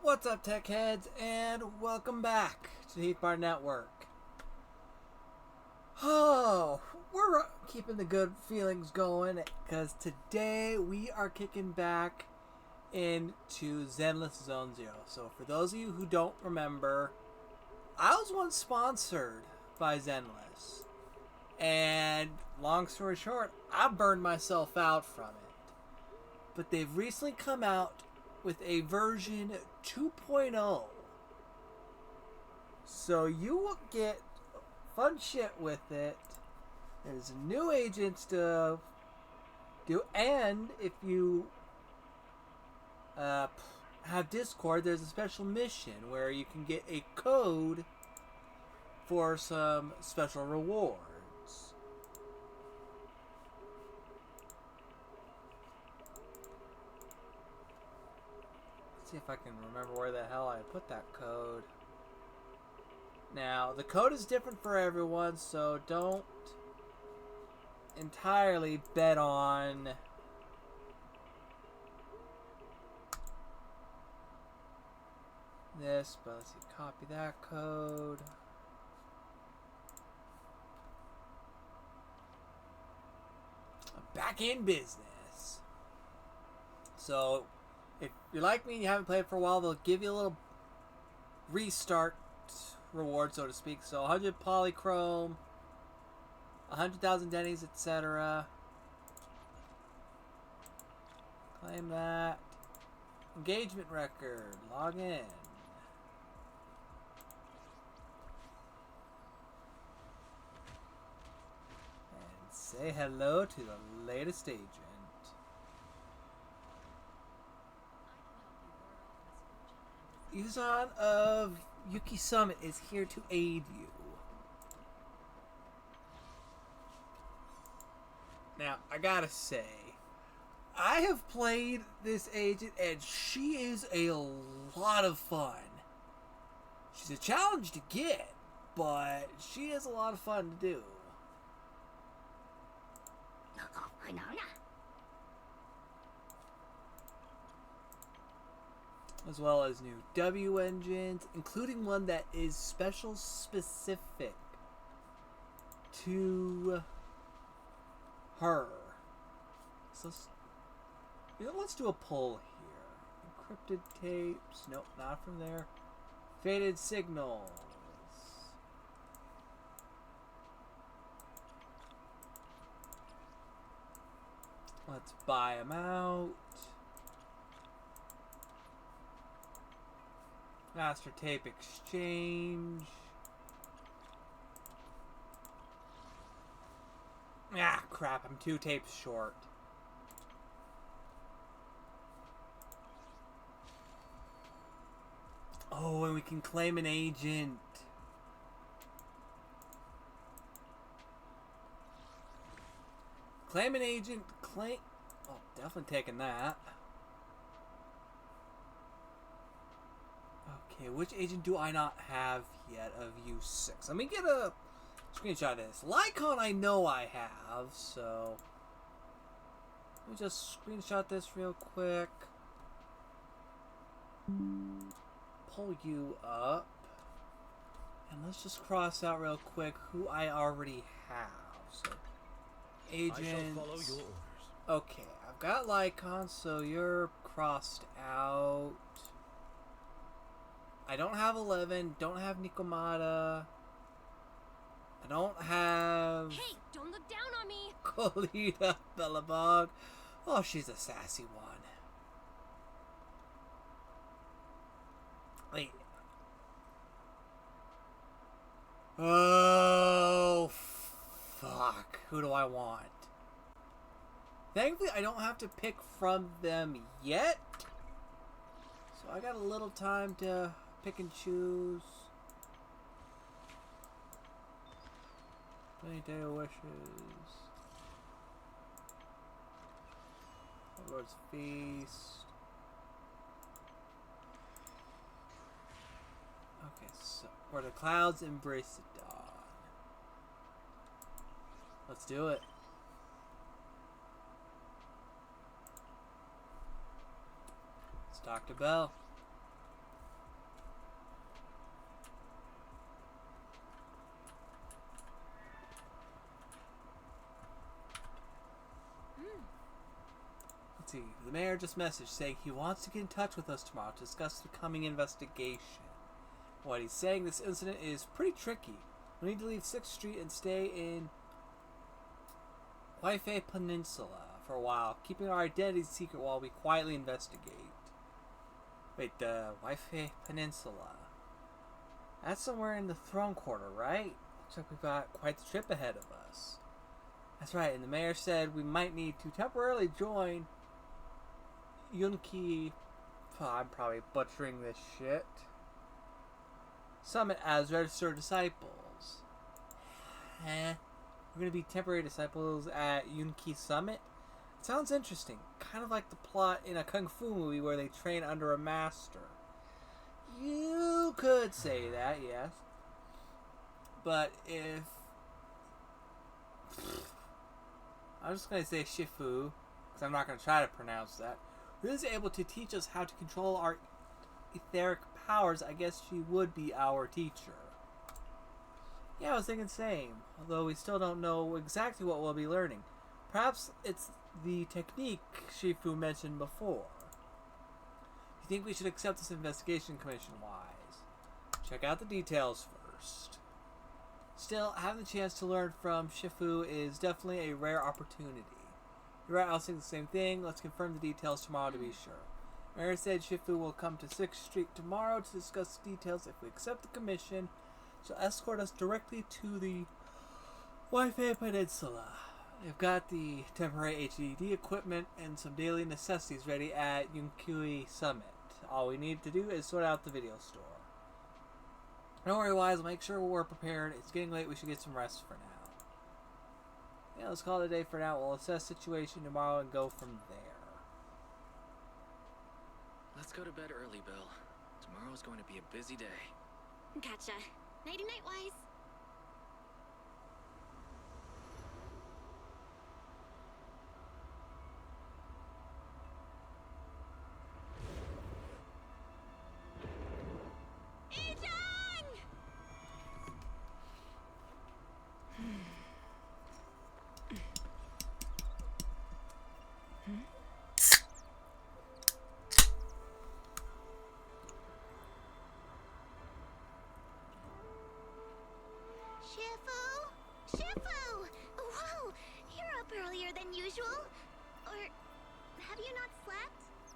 What's up, tech heads, and welcome back to the Heath Bar Network. Oh, we're keeping the good feelings going because today we are kicking back into Zenless Zone Zero. So, for those of you who don't remember, I was once sponsored by Zenless, and long story short, I burned myself out from it. But they've recently come out with a version 2.0. So you will get fun shit with it. There's new agents to do, and if you have Discord, there's a special mission where you can get a code for some special rewards. See if I can remember where the hell I put that code. Now, the code is different for everyone, so don't entirely bet on this, but let's see, copy that code. I'm back in business. So, if you're like me and you haven't played for a while, they'll give you a little restart reward, so to speak. So 100 polychrome, 100,000 dennies, etc. Claim that. Engagement record. Log in. And say hello to the latest agent. Yuzan of Yuki Summit is here to aid you. Now, I gotta say, I have played this agent and she is a lot of fun. She's a challenge to get, but she is a lot of fun to do. As well as new W engines, including one that is specific to her. So let's do a poll here. Encrypted tapes. Nope, not from there. Faded signals. Let's buy them out. Master tape exchange. Ah, crap, I'm 2 tapes short. Oh, and we can claim an agent. Claim an agent, claim... Oh, definitely taking that. Okay, which agent do I not have yet of U6? Let me get a screenshot of this. Lycon I know I have, so... Let me just screenshot this real quick. Pull you up. And let's just cross out real quick who I already have. So, agents... I shall follow your orders. Okay, I've got Lycon, so you're crossed out. I don't have 11, don't have Nikomata. I don't have... Hey, don't look down on me! Colita Bellabog. Oh, she's a sassy one. Wait. Oh, fuck. Who do I want? Thankfully, I don't have to pick from them yet. So I got a little time to pick and choose. 20-day wishes. Lord's feast. Okay, so where the clouds embrace the dawn. Let's do it. It's Dr. Bell. see. The mayor just messaged saying he wants to get in touch with us tomorrow to discuss the coming investigation. What he's saying, this incident is pretty tricky. We need to leave 6th Street and stay in Waifei Peninsula for a while, keeping our identities secret while we quietly investigate. Wait, the Waifei Peninsula. That's somewhere in the Throne Quarter, right? Looks like we've got quite the trip ahead of us. That's right, and the mayor said we might need to temporarily join Yunki... Oh, I'm probably butchering this shit. Summit as registered disciples. We're going to be temporary disciples at Yunki Summit? It sounds interesting. Kind of like the plot in a kung fu movie where they train under a master. You could say that, yes. But if... I'm just going to say Shifu, because I'm not going to try to pronounce that. Who is able to teach us how to control our etheric powers, I guess she would be our teacher. Yeah, I was thinking same, although we still don't know exactly what we'll be learning. Perhaps it's the technique Shifu mentioned before. You think we should accept this investigation commission-wise? Check out the details first. Still, having the chance to learn from Shifu is definitely a rare opportunity. You're right, I was thinking the same thing. Let's confirm the details tomorrow to be sure. Mary said Shifu will come to 6th Street tomorrow to discuss the details. If we accept the commission, she'll escort us directly to the Waifei Peninsula. We've got the temporary HDD equipment and some daily necessities ready at Yunki Summit. All we need to do is sort out the video store. Don't worry, Wise. We'll make sure we're prepared. It's getting late. We should get some rest for now. Yeah, let's call it a day for now. We'll assess the situation tomorrow and go from there. Let's go to bed early, Bill. Tomorrow's going to be a busy day. Gotcha. Nighty-night, Wise. Shifu! Whoa! You're up earlier than usual? Or have you not slept?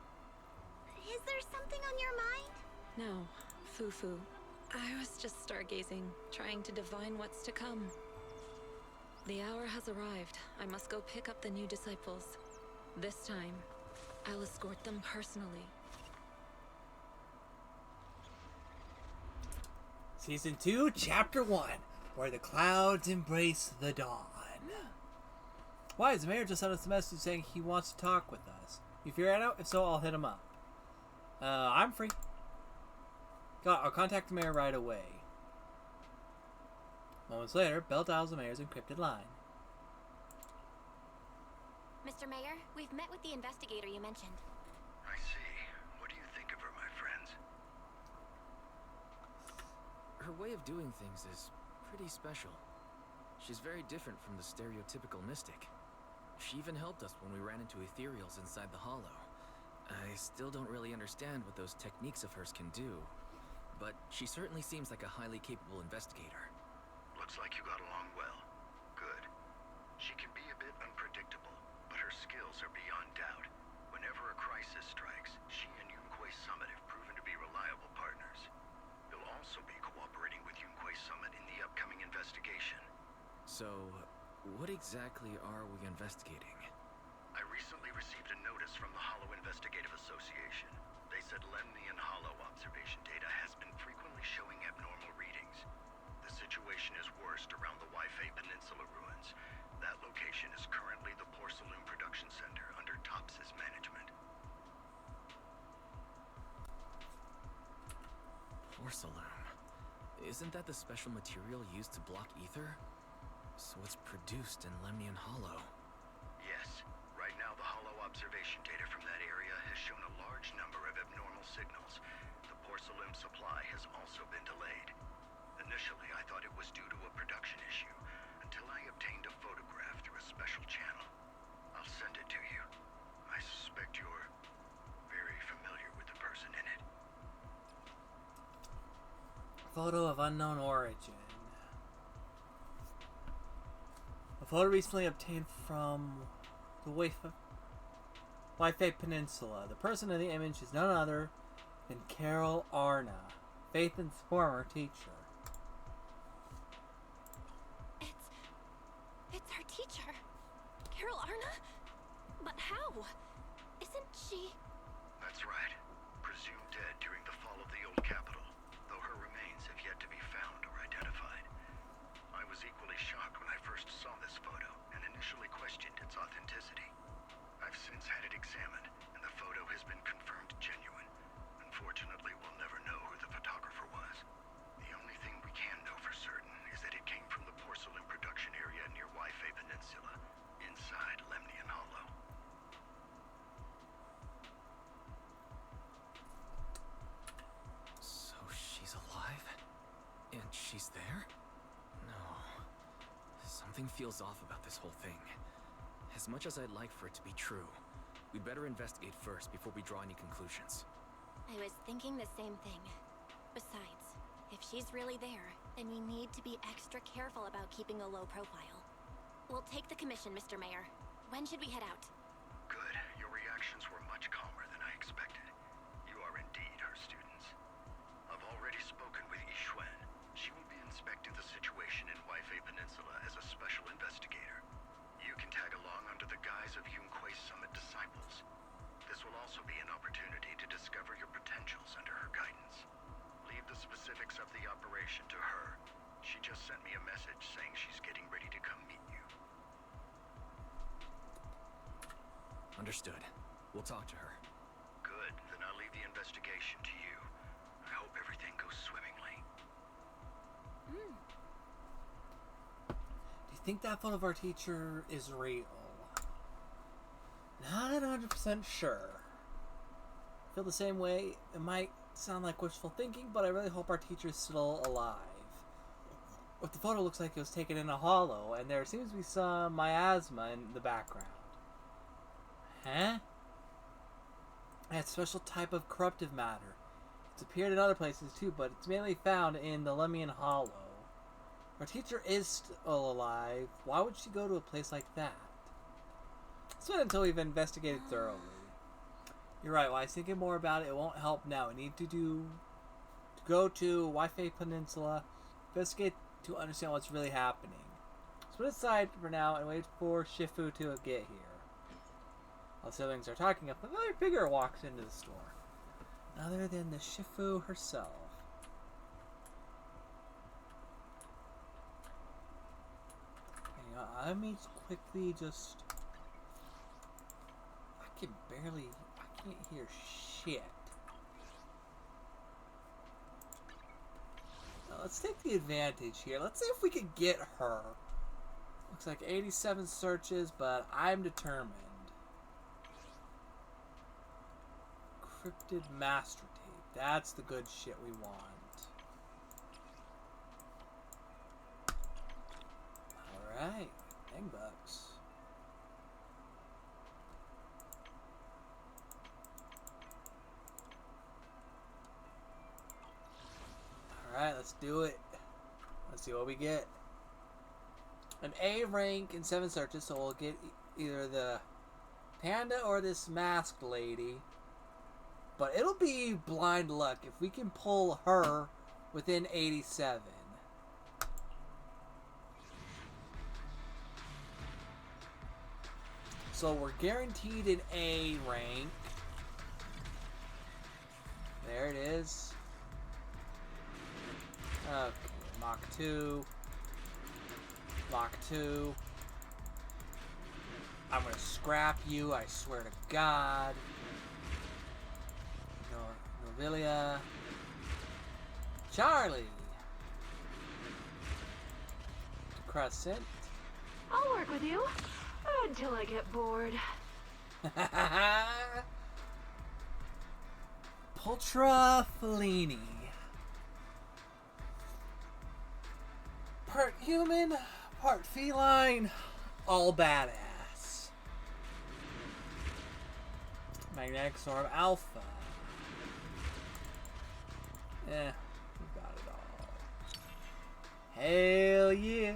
Is there something on your mind? No, Fufu. I was just stargazing, trying to divine what's to come. The hour has arrived. I must go pick up the new disciples. This time, I'll escort them personally. Season 2, Chapter 1, where the clouds embrace the dawn. Why, the mayor just sent us a message saying he wants to talk with us. You figure it out? If so, I'll hit him up. I'm free. I'll contact the mayor right away. Moments later, Bell dials the mayor's encrypted line. Mr. Mayor, we've met with the investigator you mentioned. I see. What do you think of her, my friends? Her way of doing things is pretty special. She's very different from the stereotypical mystic. She even helped us when we ran into ethereals inside the hollow. I still don't really understand what those techniques of hers can do, but she certainly seems like a highly capable investigator. Looks like you got along well. Good. She can be a bit unpredictable, but her skills are beyond doubt. Whenever a crisis strikes, she and Yunquei Summit have proven to be reliable partners. You'll also be cooperating with Yunquei Summit in the upcoming investigation. So, what exactly are we investigating? I recently received a notice from the Hollow Investigative Association. They said Lemnian Hollow observation data has been frequently showing abnormal readings. The situation is worst around the Waifei Peninsula ruins. That location is currently the Porcelain Production Center under Tops's management. Porcelain. Isn't that the special material used to block ether? So it's produced in Lemnian Hollow. Yes. Right now, the Hollow observation data from that area has shown a large number of abnormal signals. The porcelain supply has also been delayed. Initially, I thought it was due to a production issue, until I obtained a photograph through a special channel. I'll send it to you. I suspect Photo of unknown origin. A photo recently obtained from the Wi-Fi Peninsula. The person in the image is none other than Carol Arna, Faithen's former teacher. It's our teacher. Carol Arna? But how? Isn't she... That's right. Presumed dead during the fall of the old capital, though her remains have yet to be found or identified. I was equally shocked when I first saw this photo and initially questioned its authenticity. I've since had it examined, and the photo has been confirmed genuine. Unfortunately, we'll never know who the photographer was. The only thing we can know for certain is that it came from the porcelain production area near Wi-Fi Peninsula, inside Lemnian Hollow. So she's alive? And she's there? No. Something feels off about this whole thing. As much as I'd like for it to be true, we'd better investigate first before we draw any conclusions. I was thinking the same thing. Besides, if she's really there, then we need to be extra careful about keeping a low profile. We'll take the commission, Mr. Mayor. When should we head out? Good. Your reactions were much calmer than I expected. You are indeed her students. I've already spoken with Yixuan. She will be inspecting the situation in Wi-Fi Peninsula as a special investigator. You can tag along under the guise of Yunque's Summit disciples. This will also be an opportunity to discover your potentials under her guidance. Leave the specifics of the operation to her. She just sent me a message saying she's getting ready to come meet you. Understood. We'll talk to her. Good. Then I'll leave the investigation to you. I hope everything goes swimmingly. Do you think that photo of our teacher is real? Not 100% sure. I feel the same way. It might sound like wishful thinking, but I really hope our teacher's still alive. What the photo looks like it was taken in a hollow, and there seems to be some miasma in the background. Huh? That special type of corruptive matter. It's appeared in other places too, but it's mainly found in the Lemnian Hollow. Our teacher is still alive. Why would she go to a place like that? Let's wait until we've investigated thoroughly. You're right, Wise. Thinking more about it won't help now. We need to go to Wi-Fi Peninsula, investigate to understand what's really happening. Let's put it aside for now and wait for Shifu to get here. While siblings are talking, a familiar figure walks into the store. Other than the Shifu herself. Hang on, let me quickly just... I can't hear shit. Now, let's take the advantage here. Let's see if we can get her. Looks like 87 searches, but I'm determined. Encrypted master tape. That's the good shit we want. Alright. Dang bucks. Alright, let's do it. Let's see what we get. An A rank in 7 searches, so we'll get either the panda or this masked lady. But it'll be blind luck if we can pull her within 87. So we're guaranteed an A rank. There it is. Okay, Mach 2. Mach 2. I'm gonna scrap you, I swear to God. Novelia. Charlie. Crescent. I'll work with you until I get bored. Pultra Fellini. Part human, part feline, all badass. Magnetic Storm Alpha. We've got it all. Hell yeah.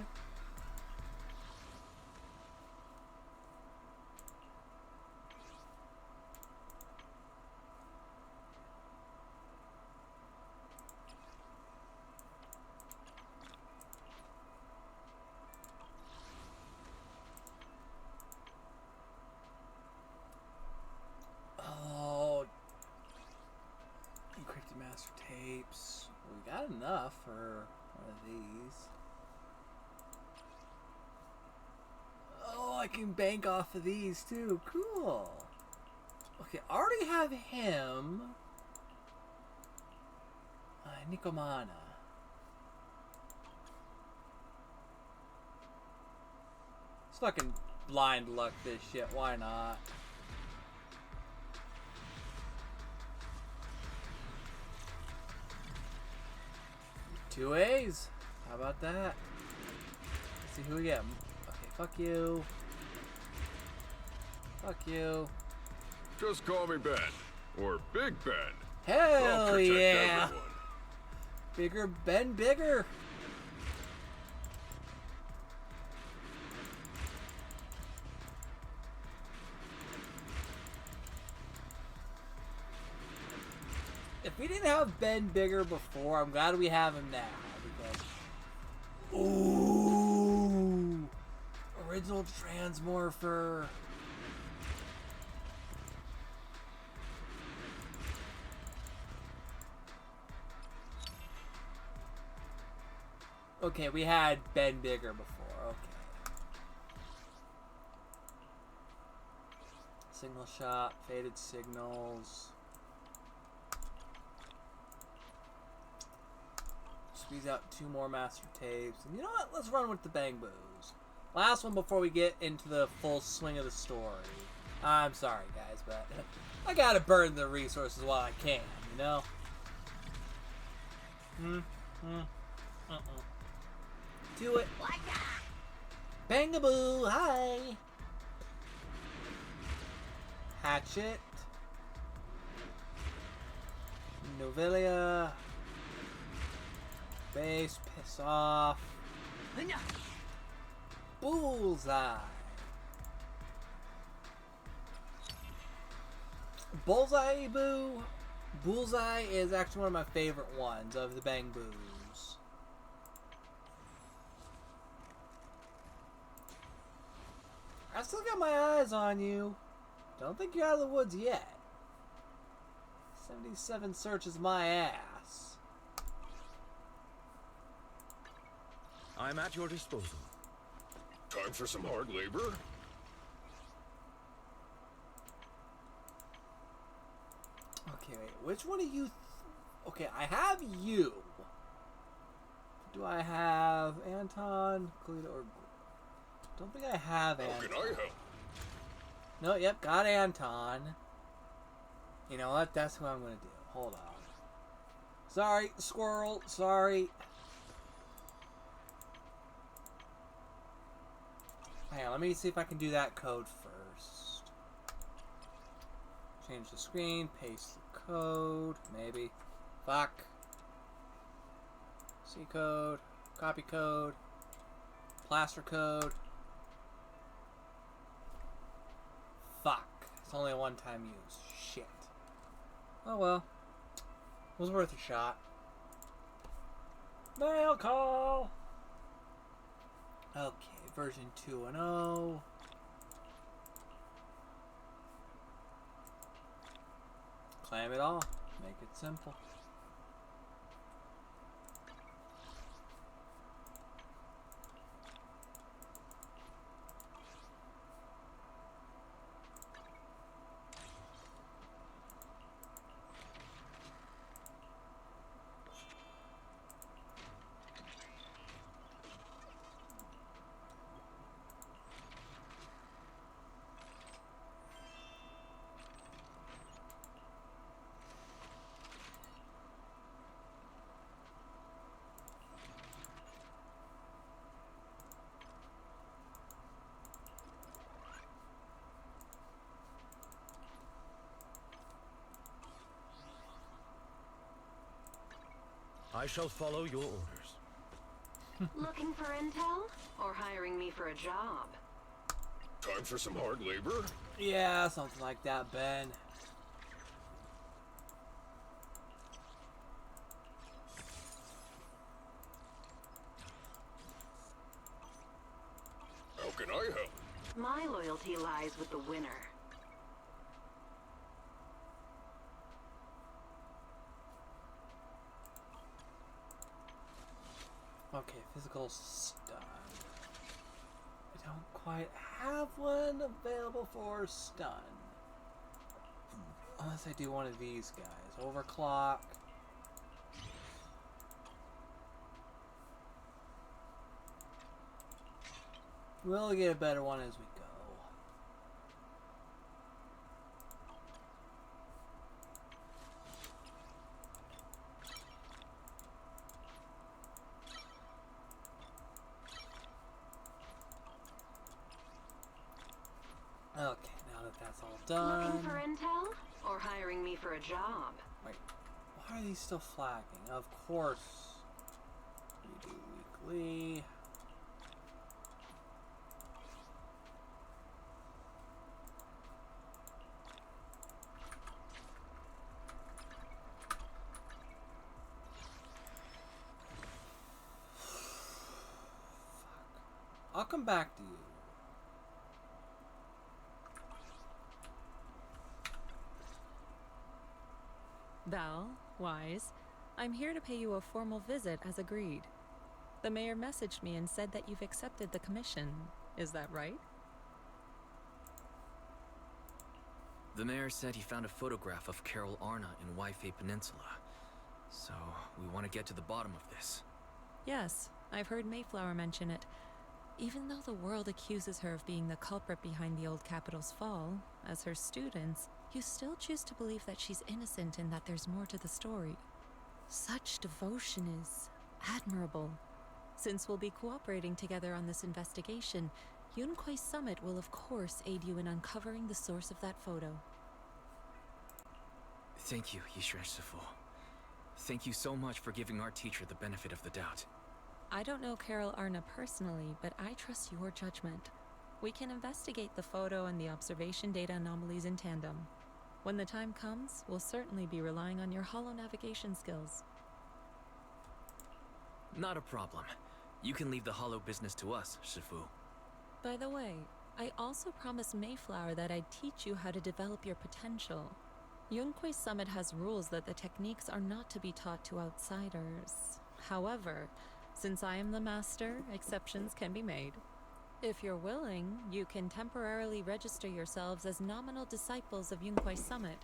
Oh, encrypted master tapes. We got enough for one of these. Oh, I can bank off of these too. Cool. Okay, I already have him. Nikomana. Let's fucking blind luck this shit. Why not? Two A's. How about that? Let's see who we get. Okay, fuck you. Fuck you. Just call me Ben. Or Big Ben. I'll Hell protect yeah! everyone. Bigger Ben Bigger. If we didn't have Ben Bigger before, I'm glad we have him now. Because... Ooh! Original Transmorpher. Okay, we had Ben Bigger before. Okay. Signal shot, faded signals. Squeeze out 2 more master tapes. And you know what? Let's run with the Bang Boos. Last one before we get into the full swing of the story. I'm sorry, guys, but I gotta burn the resources while I can, you know? Do it. Bangaboo, hi. Hatchet. Novelia. Base, piss off. Bullseye. Bullseye Boo. Bullseye is actually one of my favorite ones of the Bang Boos. I still got my eyes on you. Don't think you're out of the woods yet. 77 searches my ass. I'm at your disposal. Time for some hard labor? Okay, wait. Which one of you... Okay, I have you. Do I have Anton, Cleta, or... Don't think I have Anton. How can I help? No, yep, got Anton. You know what? That's who I'm going to do. Hold on. Sorry, squirrel. Sorry. Hang on, let me see if I can do that code first. Change the screen, paste the code, maybe. Fuck. C code, copy code, plaster code. Fuck. It's only a one-time use. Shit. Oh well. It was worth a shot. Mail call! Okay, version 2.0. Claim it all. Make it simple. I shall follow your orders. Looking for intel? Or hiring me for a job? Time for some hard labor? Yeah, something like that, Ben. How can I help? My loyalty lies with the winner. Okay, physical stun. I don't quite have one available for stun. Unless I do one of these guys. Overclock. We'll get a better one as we go. Okay, now that that's all done. Looking for intel? Or hiring me for a job? Wait, why are these still flagging? Of course. We do weekly. I'll come back to you. Val, Wise, I'm here to pay you a formal visit as agreed. The mayor messaged me and said that you've accepted the commission. Is that right? The mayor said he found a photograph of Carol Arna in Waifei Peninsula. So, we want to get to the bottom of this. Yes, I've heard Mayflower mention it. Even though the world accuses her of being the culprit behind the old capital's fall, as her students, you still choose to believe that she's innocent and that there's more to the story. Such devotion is admirable. Since we'll be cooperating together on this investigation, Yunquei Summit will of course aid you in uncovering the source of that photo. Thank you, Yishuan Shifu. Thank you so much for giving our teacher the benefit of the doubt. I don't know Carol Arna personally, but I trust your judgment. We can investigate the photo and the observation data anomalies in tandem. When the time comes, we'll certainly be relying on your holo navigation skills. Not a problem. You can leave the hollow business to us, Shifu. By the way, I also promised Mayflower that I'd teach you how to develop your potential. Yunquei Summit has rules that the techniques are not to be taught to outsiders. However, since I am the master, exceptions can be made. If you're willing, you can temporarily register yourselves as nominal disciples of Yunquei Summit.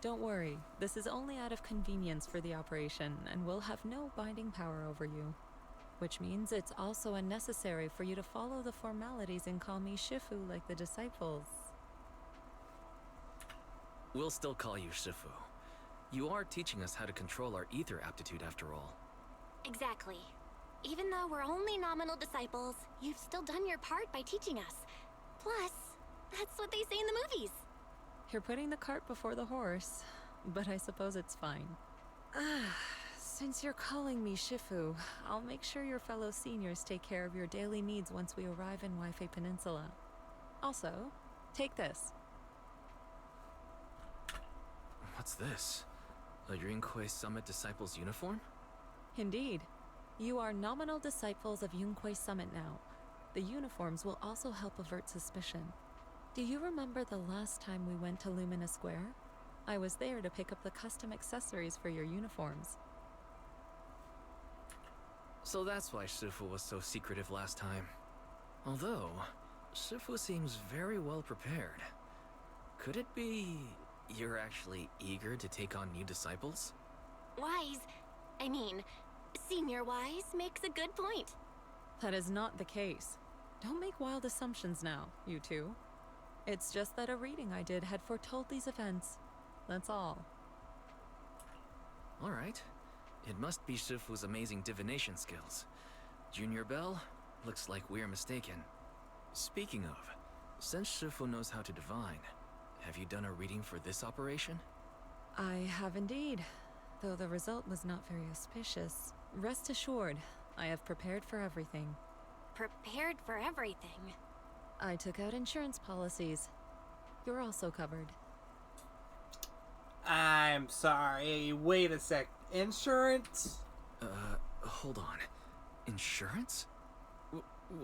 Don't worry, this is only out of convenience for the operation and will have no binding power over you. Which means it's also unnecessary for you to follow the formalities and call me Shifu like the disciples. We'll still call you Shifu. You are teaching us how to control our ether aptitude after all. Exactly. Even though we're only nominal disciples, you've still done your part by teaching us. Plus, that's what they say in the movies. You're putting the cart before the horse, but I suppose it's fine. Since you're calling me Shifu, I'll make sure your fellow seniors take care of your daily needs once we arrive in Waifei Peninsula. Also, take this. What's this? A Yunquei Summit Disciples uniform? Indeed. You are nominal disciples of Yunquei Summit now. The uniforms will also help avert suspicion. Do you remember the last time we went to Lumina Square? I was there to pick up the custom accessories for your uniforms. So that's why Shifu was so secretive last time. Although, Shifu seems very well prepared. Could it be you're actually eager to take on new disciples? Senior Wise makes a good point. That is not the case. Don't make wild assumptions now, you two. It's just that a reading I did had foretold these events. That's all. Alright. It must be Shifu's amazing divination skills. Junior Bell, looks like we're mistaken. Speaking of, since Shifu knows how to divine, have you done a reading for this operation? I have indeed, though the result was not very auspicious. Rest assured, I have prepared for everything. Prepared for everything. I took out insurance policies. You're also covered. I'm sorry. Wait a sec. Insurance? Hold on. Insurance?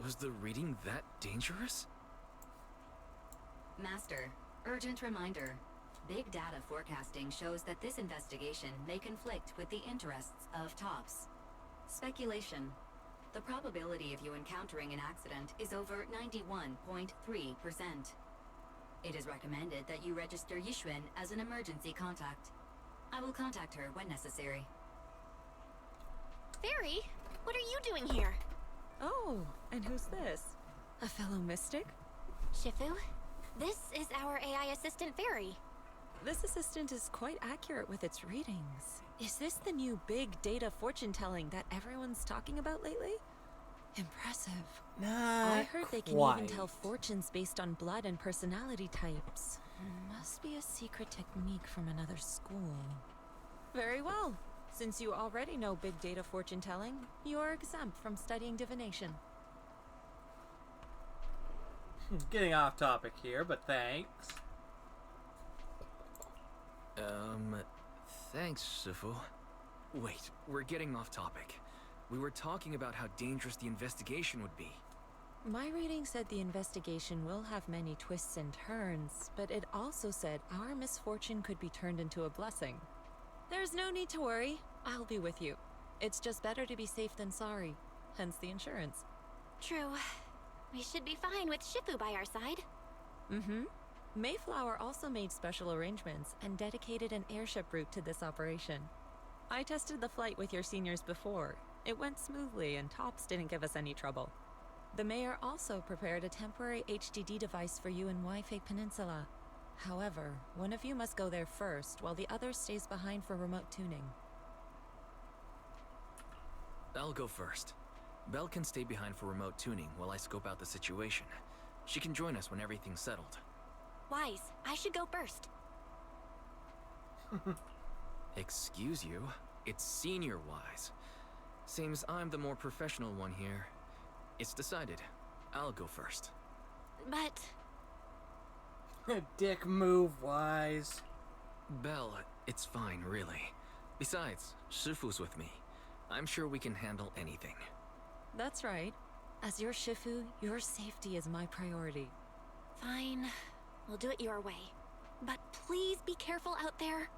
Was the reading that dangerous? Master, urgent reminder. Big data forecasting shows that this investigation may conflict with the interests of TOPS. Speculation. The probability of you encountering an accident is over 91.3%. It is recommended that you register Yixuan as an emergency contact. I will contact her when necessary. Fairy, what are you doing here? Oh, and who's this? A fellow mystic? Shifu, this is our AI assistant Fairy. This assistant is quite accurate with its readings. Is this the new big data fortune telling that everyone's talking about lately? Impressive. I heard they can even tell fortunes based on blood and personality types. Must be a secret technique from another school. Very well. Since you already know big data fortune telling, you are exempt from studying divination. Getting off topic here, but thanks. Thanks, Shifu. Wait, we're getting off topic. We were talking about how dangerous the investigation would be. My reading said the investigation will have many twists and turns, but it also said our misfortune could be turned into a blessing. There's no need to worry. I'll be with you. It's just better to be safe than sorry. Hence the insurance. True. We should be fine with Shifu by our side. Mm-hmm. Mayflower also made special arrangements and dedicated an airship route to this operation. I tested the flight with your seniors before. It went smoothly and TOPS didn't give us any trouble. The mayor also prepared a temporary HDD device for you in Wi-Fi Peninsula. However, one of you must go there first while the other stays behind for remote tuning. I'll go first. Belle can stay behind for remote tuning while I scope out the situation. She can join us when everything's settled. Wise, I should go first. Excuse you? It's Senior Wise. Seems I'm the more professional one here. It's decided. I'll go first. But... Dick move, Wise. Belle, it's fine, really. Besides, Shifu's with me. I'm sure we can handle anything. That's right. As your Shifu, your safety is my priority. Fine. We'll do it your way. But please be careful out there.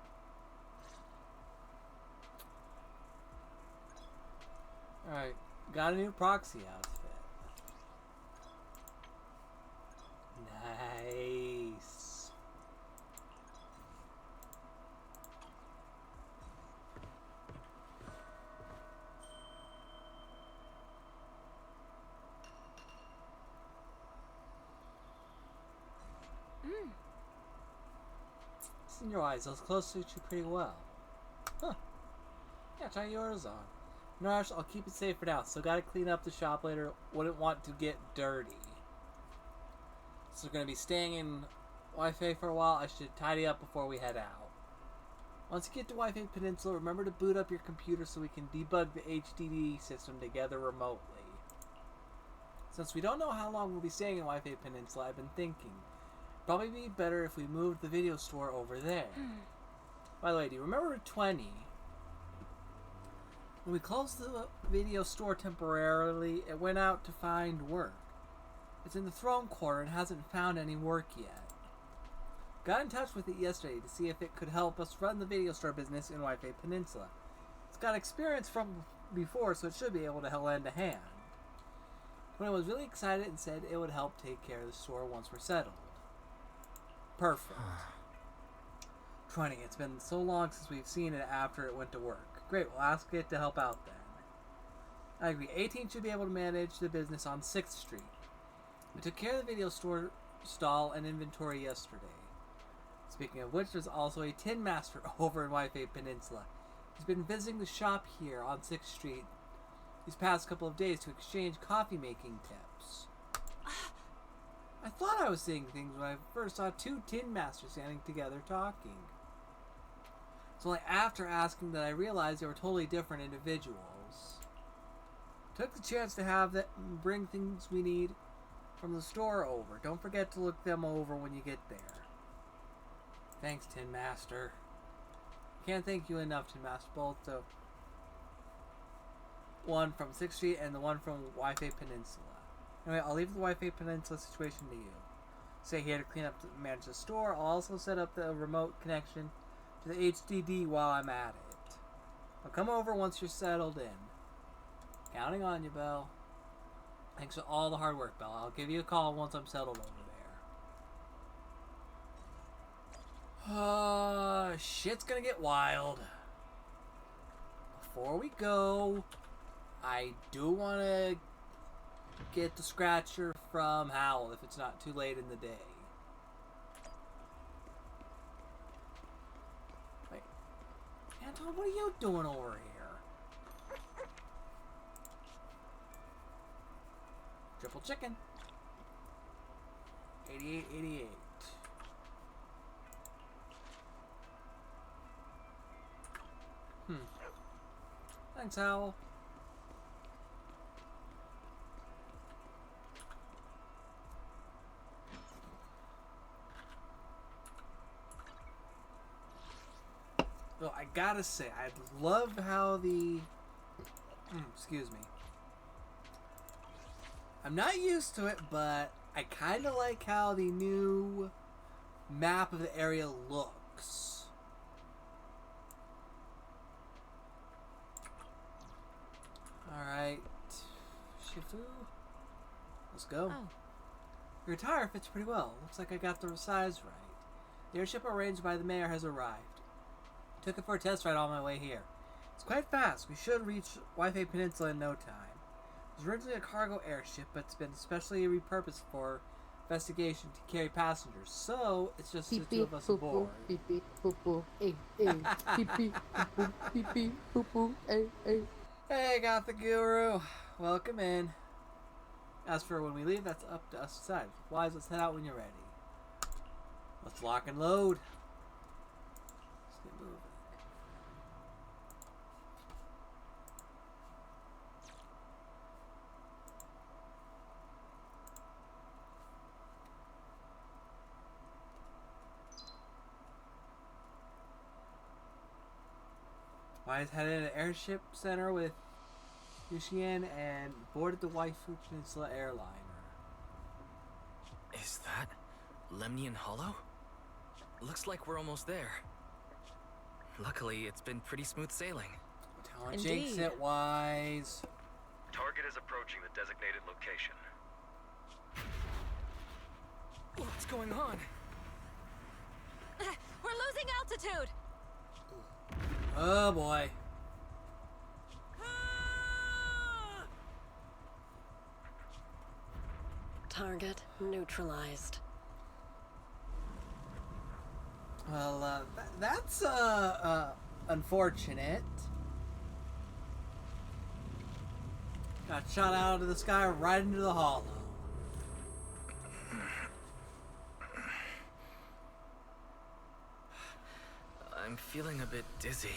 Alright, got a new proxy outfit. Nice. Senior Wise, those clothes suit you pretty well. Huh. Yeah, try yours on. Nourish, I'll keep it safe for now. Still gotta clean up the shop later. Wouldn't want to get dirty. So we're gonna be staying in Wi-Fi for a while. I should tidy up before we head out. Once you get to Wi-Fi Peninsula, remember to boot up your computer so we can debug the HDD system together remotely. Since we don't know how long we'll be staying in Wi-Fi Peninsula, I've been thinking probably be better if we moved the video store over there. By the way, do you remember Route 20? When we closed the video store temporarily, it went out to find work. It's in the throne quarter and hasn't found any work yet. Got in touch with it yesterday to see if it could help us run the video store business in Wi-Fi Peninsula. It's got experience from before, so it should be able to lend a hand. But I was really excited and said it would help take care of the store once we're settled. Perfect. 20. It's been so long since we've seen it after it went to work. Great, we'll ask it to help out then. I agree. 18 should be able to manage the business on 6th Street. We took care of the video store stall and inventory yesterday. Speaking of which, there's also a Tin Master over in Wi-Fi Peninsula. He's been visiting the shop here on 6th Street these past couple of days to exchange coffee making tips. I thought I was seeing things when I first saw two Tin Masters standing together talking. It's only after asking that I realized they were totally different individuals. Took the chance to have that bring things we need from the store over. Don't forget to look them over when you get there. Thanks, Tin Master. Can't thank you enough, Tin Master. Both the one from 6th Street and the one from Wi-Fi Peninsula. Anyway, I'll leave the Wi-Fi Peninsula situation to you. Stay here to clean up and manage the store. I'll also set up the remote connection to the HDD while I'm at it. I'll come over once you're settled in. Counting on you, Belle. Thanks for all the hard work, Belle. I'll give you a call once I'm settled over there. Shit's gonna get wild. Before we go, I do want to get the scratcher from Howl if it's not too late in the day. Wait. Anton, what are you doing over here? Triple chicken. 88. Thanks, Howl. Well, I gotta say, I love how the... excuse me. I'm not used to it, but I kind of like how the new map of the area looks. Alright. Shifu. Let's go. Oh. Your attire fits pretty well. Looks like I got the size right. The airship arranged by the mayor has arrived. Took it for a test ride on my way here. It's quite fast. We should reach Wi-Fi Peninsula in no time. It was originally a cargo airship, but it's been specially repurposed for investigation to carry passengers. So, it's just the two of us aboard. Beep beep boop boop, eh eh. Beep beep boop boop, beep beep boop boop, eh eh. Hey, got the guru. Welcome in. As for when we leave, that's up to us to decide. Wise, let's head out when you're ready. Let's lock and load. Let's get moving. Wise headed to the airship center with Yuxian and boarded the Waifu Peninsula airliner. Is that Lemnian Hollow? Looks like we're almost there. Luckily, it's been pretty smooth sailing. Talent jinx it, Wise. Target is approaching the designated location. What's going on? We're losing altitude! Oh boy. Target neutralized. Well, that's unfortunate. Got shot out of the sky right into the hollow. I'm feeling a bit dizzy.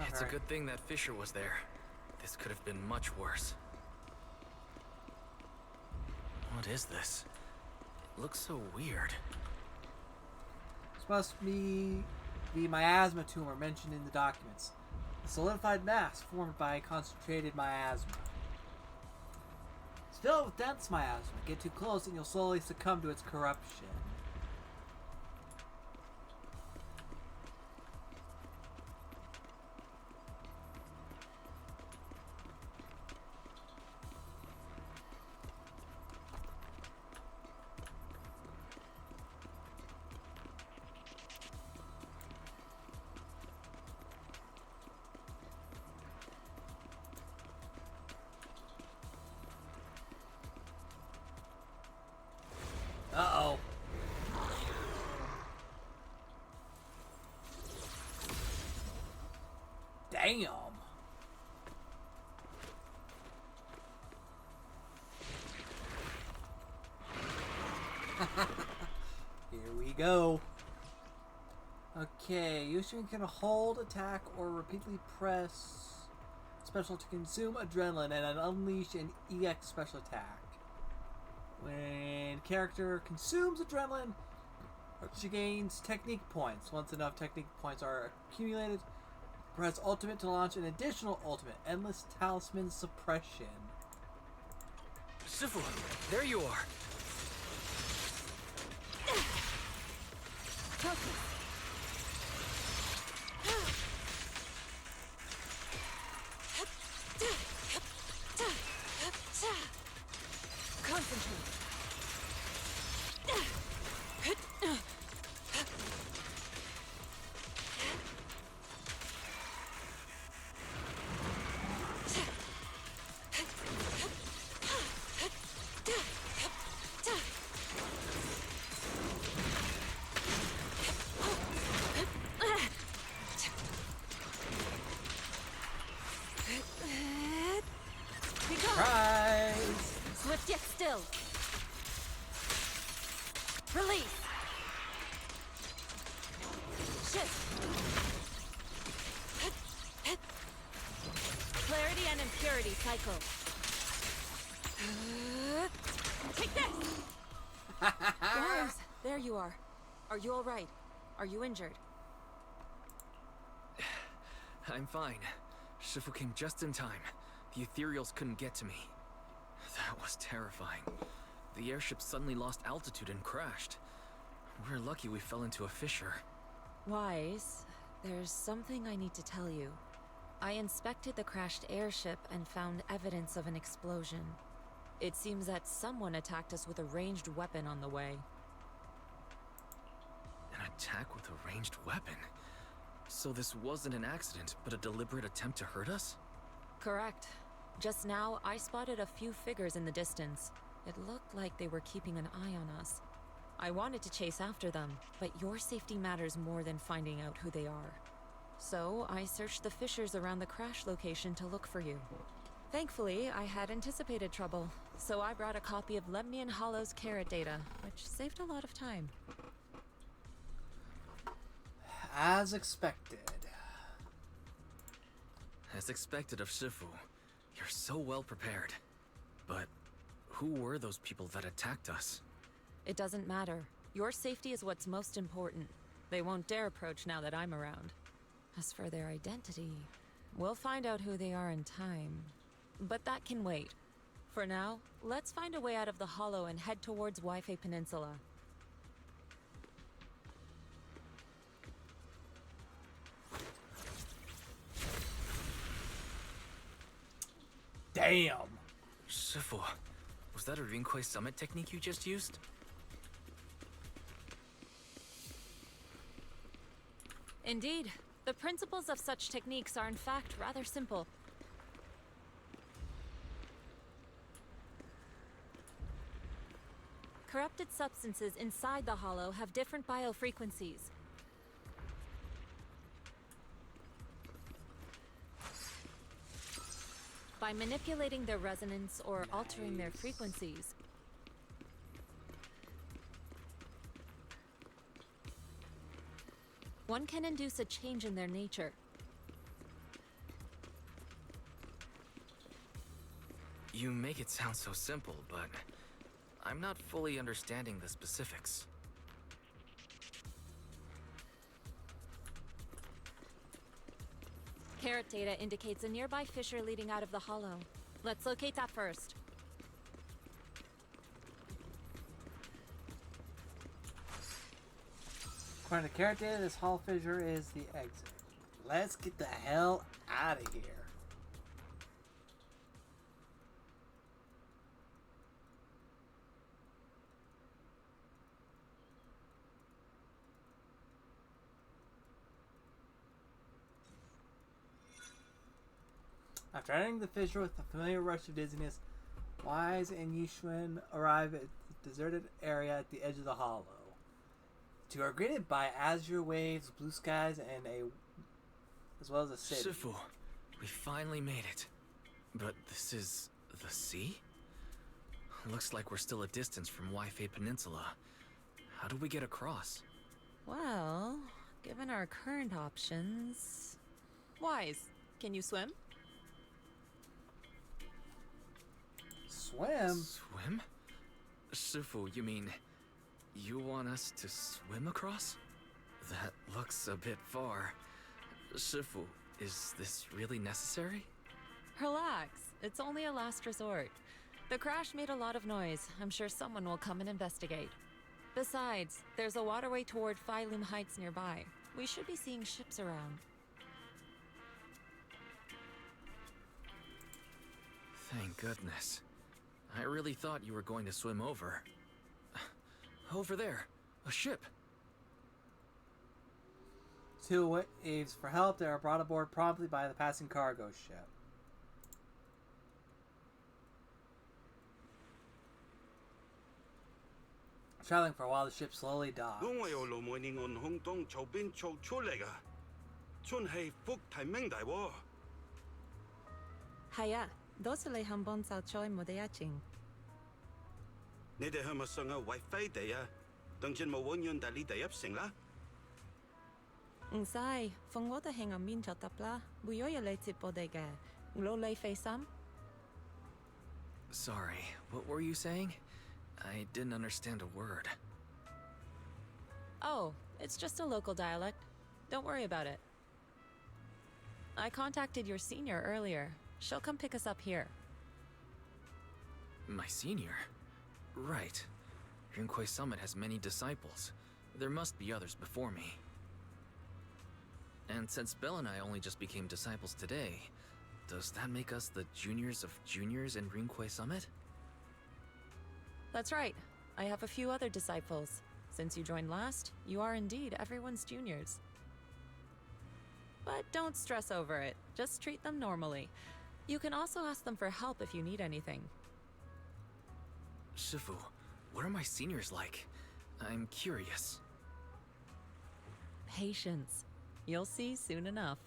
It's a good thing that Fisher was there. This could have been much worse. What is this? It looks so weird. This must be the miasma tumor mentioned in the documents. A solidified mass formed by concentrated miasma. It's filled with dense miasma. Get too close and you'll slowly succumb to its corruption. Uh-oh. Damn. Here we go. Okay, Yushin can hold, attack, or repeatedly press special to consume adrenaline and unleash an EX special attack. When character consumes adrenaline, she gains technique points. Once enough technique points are accumulated, press ultimate to launch an additional ultimate, Endless Talisman Suppression. Shifu, there you are. Concentrate. Surprise! Swift yet still. Release. Shift. Clarity and impurity cycle. Take this! Guys, there you are. Are you all right? Are you injured? I'm fine. Shifu came just in time. The ethereals couldn't get to me. That was terrifying. The airship suddenly lost altitude and crashed. We're lucky we fell into a fissure. Wise, there's something I need to tell you. I inspected the crashed airship and found evidence of an explosion. It seems that someone attacked us with a ranged weapon on the way. An attack with a ranged weapon? So this wasn't an accident, but a deliberate attempt to hurt us? Correct. Just now, I spotted a few figures in the distance. It looked like they were keeping an eye on us. I wanted to chase after them, but your safety matters more than finding out who they are. So, I searched the fissures around the crash location to look for you. Thankfully, I had anticipated trouble, so I brought a copy of Lemnian Hollow's carrot data, which saved a lot of time. As expected. As expected of Shifu. You're so well prepared. But who were those people that attacked us? It doesn't matter. Your safety is what's most important. They won't dare approach now that I'm around. As for their identity, we'll find out who they are in time. But that can wait. For now, let's find a way out of the Hollow and head towards Waifei Peninsula. Damn! Shifu, was that a Rinkwei summit technique you just used? Indeed. The principles of such techniques are in fact rather simple. Corrupted substances inside the Hollow have different biofrequencies. By manipulating their resonance or altering their frequencies, one can induce a change in their nature. You make it sound so simple, but I'm not fully understanding the specifics. Carrot data indicates a nearby fissure leading out of the Hollow. Let's locate that first. According to carrot data, this hall fissure is the exit. Let's get the hell out of here. After entering the fissure with a familiar rush of dizziness, Wise and Yushuan arrive at the deserted area at the edge of the hollow. The two are greeted by azure waves, blue skies, and as well as a city. Shifu, we finally made it. But this is the sea? Looks like we're still a distance from Waifei Peninsula. How do we get across? Well, given our current options... Wise, can you swim? Swim? Swim? Shifu, you mean you want us to swim across? That looks a bit far. Shifu, is this really necessary? Relax. It's only a last resort. The crash made a lot of noise. I'm sure someone will come and investigate. Besides, there's a waterway toward Phylum Heights nearby. We should be seeing ships around. Thank goodness. I really thought you were going to swim over. Over there, a ship. Two waves for help. They are brought aboard promptly by the passing cargo ship. Traveling for a while, the ship slowly docks. 我由路梅尼岸空中右邊做出嚟噶，真係福提明大喎。係啊，多謝你肯幫手在我哋一程。你哋係咪想要為飛地啊？當然冇揾人帶你哋入城啦。唔使，放我哋喺岸邊就得啦，會有人嚟接我哋嘅。攞你飛心。Sorry, what were you saying? I didn't understand a word. Oh, it's just a local dialect. Don't worry about it. I contacted your senior earlier. She'll come pick us up here. My senior? Right. Rinkwei Summit has many disciples. There must be others before me. And since Belle and I only just became disciples today, does that make us the juniors of juniors in Rinkwei Summit? That's right. I have a few other disciples. Since you joined last, you are indeed everyone's juniors. But don't stress over it. Just treat them normally. You can also ask them for help if you need anything. Shifu, what are my seniors like? I'm curious. Patience. You'll see soon enough.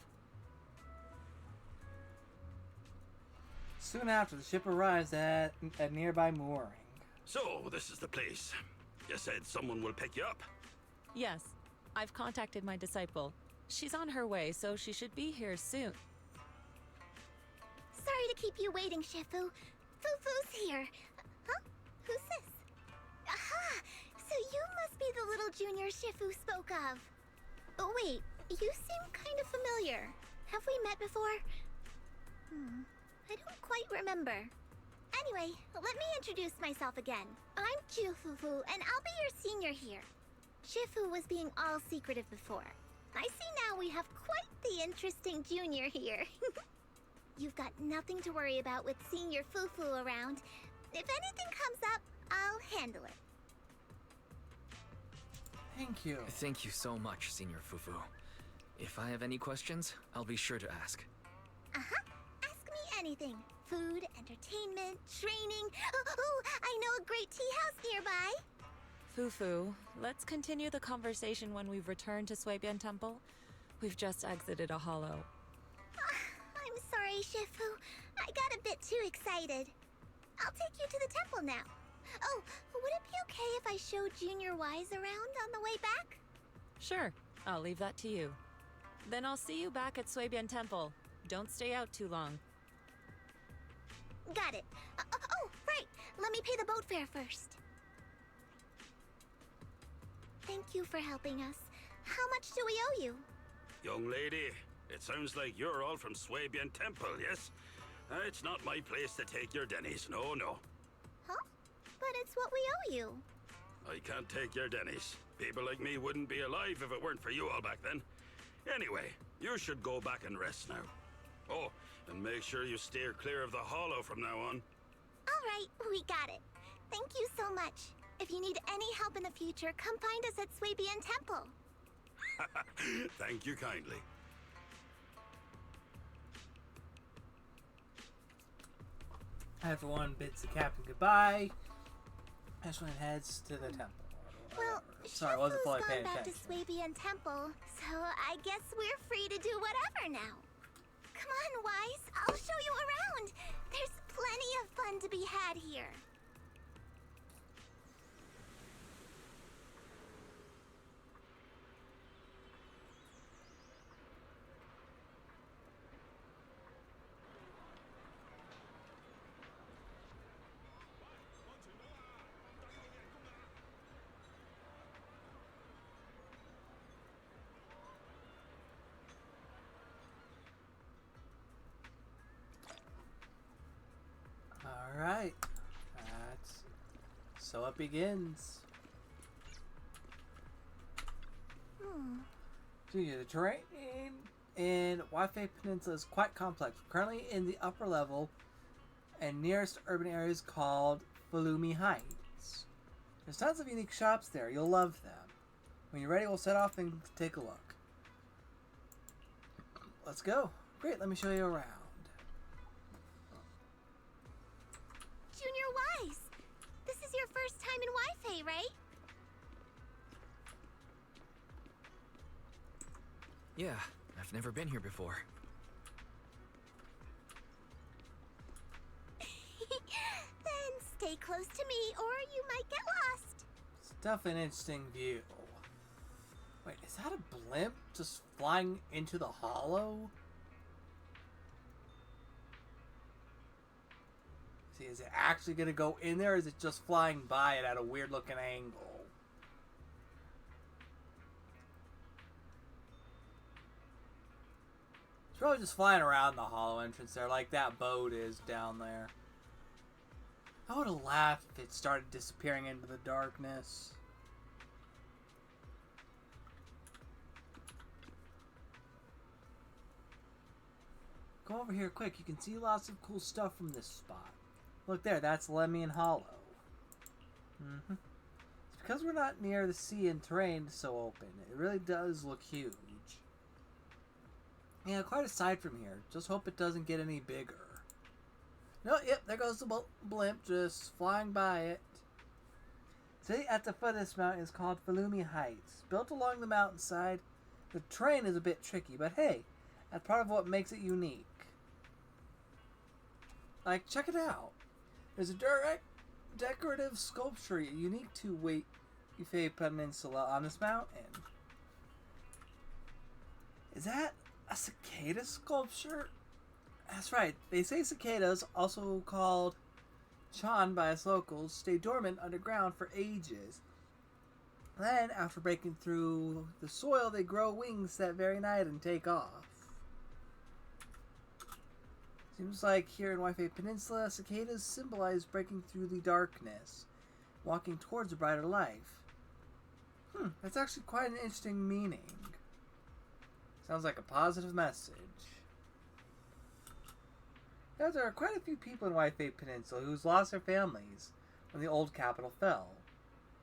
Soon after, the ship arrives at a nearby mooring. So, this is the place. You said someone will pick you up. Yes, I've contacted my disciple. She's on her way, so she should be here soon. Sorry to keep you waiting, Shifu. Fufu's here. Huh? Who's this? Aha! So you must be the little junior Shifu spoke of. Oh, wait, you seem kind of familiar. Have we met before? I don't quite remember. Anyway, let me introduce myself again. I'm Fufu, and I'll be your senior here. Shifu was being all secretive before. I see now we have quite the interesting junior here. You've got nothing to worry about with senior Fufu around. If anything comes up, I'll handle it. Thank you. Thank you so much, Senior Fufu. If I have any questions, I'll be sure to ask. Uh-huh. Ask me anything. Food, entertainment, training. Oh, I know a great tea house nearby. Fufu, let's continue the conversation when we've returned to Suibian Temple. We've just exited a hollow. I'm sorry, Shifu. I got a bit too excited. I'll take you to the temple now. Oh, would it be okay if I showed Junior Wise around on the way back? Sure, I'll leave that to you. Then I'll see you back at Suibian Temple. Don't stay out too long. Got it. Oh, right. Let me pay the boat fare first. Thank you for helping us. How much do we owe you? Young lady, it sounds like you're all from Swabian Temple, yes? It's not my place to take your dennies, no. Huh? But it's what we owe you. I can't take your dennies. People like me wouldn't be alive if it weren't for you all back then. Anyway, you should go back and rest now. Oh, and make sure you steer clear of the hollow from now on. All right, we got it. Thank you so much. If you need any help in the future, come find us at Swabian Temple. Thank you kindly. Everyone bids the captain goodbye. Ashwin heads to the temple. Well, Sorry, I wasn't fully Shifu's paying gone back attention. to Swabian Temple, so I guess we're free to do whatever now. Come on, Wise. I'll show you around. There's plenty of fun to be had here. So it begins. Gee, the terrain in Waifei Peninsula is quite complex. We're currently in the upper level and nearest urban areas called Falumi Heights. There's tons of unique shops there. You'll love them. When you're ready, we'll set off and take a look. Let's go. Great, let me show you around. Junior Wise, this is your first time in Wi-Fi, right? Yeah, I've never been here before. Then stay close to me or you might get lost. It's definitely an interesting view. Wait, is that a blimp just flying into the hollow? See, is it actually going to go in there or is it just flying by it at a weird looking angle? It's probably just flying around the hollow entrance there like that boat is down there. I would have laughed if it started disappearing into the darkness. Go over here quick. You can see lots of cool stuff from this spot. Look there, that's Lemmian Hollow. It's because we're not near the sea and terrain is so open. It really does look huge. Yeah, quite a sight from here. Just hope it doesn't get any bigger. No, yep, there goes the blimp just flying by it. See, at the foot of this mountain is called Falumi Heights. Built along the mountainside, the terrain is a bit tricky, but hey, that's part of what makes it unique. Like, check it out. There's a decorative sculpture unique to Waifei Peninsula on this mountain. Is that a cicada sculpture? That's right. They say cicadas, also called chan by us locals, stay dormant underground for ages. Then, after breaking through the soil, they grow wings that very night and take off. Seems like here in Waifei Peninsula, cicadas symbolize breaking through the darkness, walking towards a brighter life. That's actually quite an interesting meaning. Sounds like a positive message. Now, there are quite a few people in Waifei Peninsula who's lost their families when the old capital fell.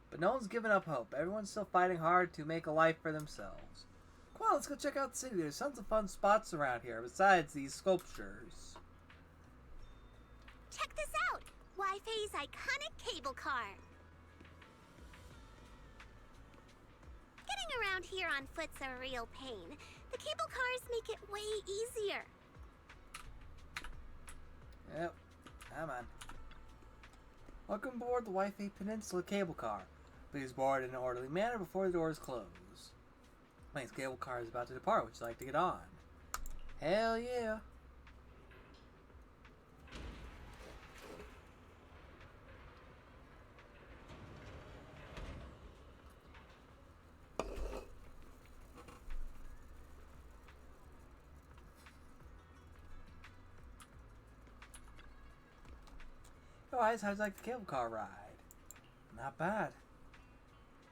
But no one's given up hope. Everyone's still fighting hard to make a life for themselves. Come on, let's go check out the city. There's tons of fun spots around here besides these sculptures. Check this out! Wi-Fi's iconic cable car. Getting around here on foot's a real pain. The cable cars make it way easier. Yep, come on. Welcome aboard the Waifei Peninsula cable car. Please board in an orderly manner before the doors close. Thanks, cable car is about to depart. Would you like to get on? Hell yeah. Guys, how'd you like the cable car ride? Not bad.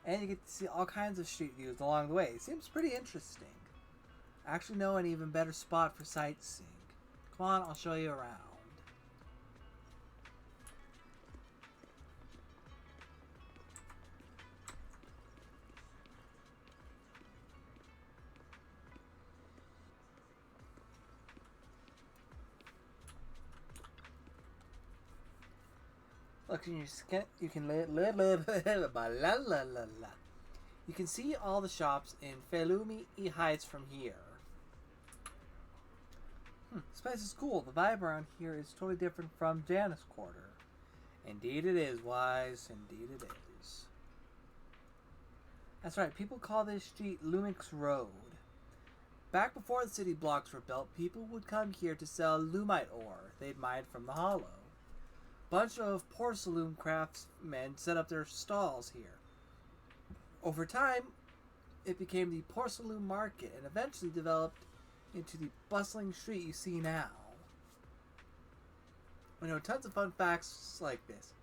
And you get to see all kinds of street views along the way. It seems pretty interesting. I actually know an even better spot for sightseeing. Come on, I'll show you around. Look, in your skin, you can You can see all the shops in Falumi Heights from here. This place is cool. The vibe around here is totally different from Janus Quarter. Indeed it is, Wise. Indeed it is. That's right. People call this street Lumix Road. Back before the city blocks were built, people would come here to sell lumite ore they'd mined from the hollow. Bunch of porcelain craftsmen set up their stalls here. Over time, it became the porcelain market and eventually developed into the bustling street you see now. I know tons of fun facts like this.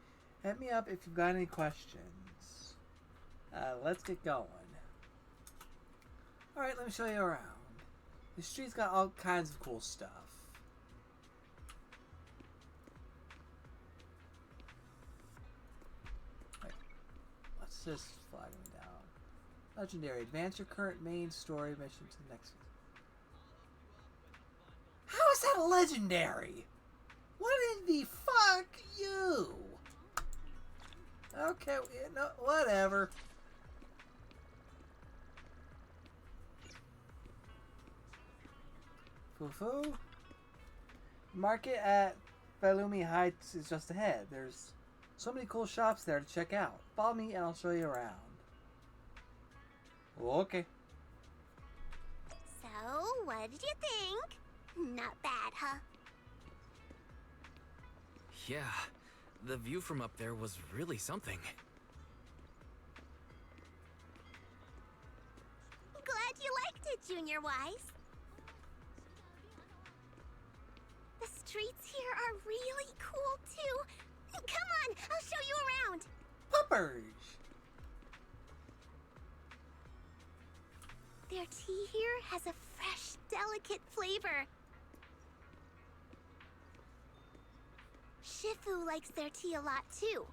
Hit me up if you've got any questions. Let's get going. Alright, let me show you around. The street's got all kinds of cool stuff. Wait, what's this flagging me down? Legendary. Advance your current main story mission to the next. How is that legendary? What in the fuck, you? Okay, no, whatever. Foo-foo. Market at Balumi Heights is just ahead. There's so many cool shops there to check out. Follow me and I'll show you around. Okay. So, what did you think? Not bad, huh? Yeah, the view from up there was really something. Glad you liked it, Junior Wise. The streets here are really cool, too. Come on, I'll show you around. Puppers! Their tea here has a fresh, delicate flavor. Shifu likes their tea a lot, too.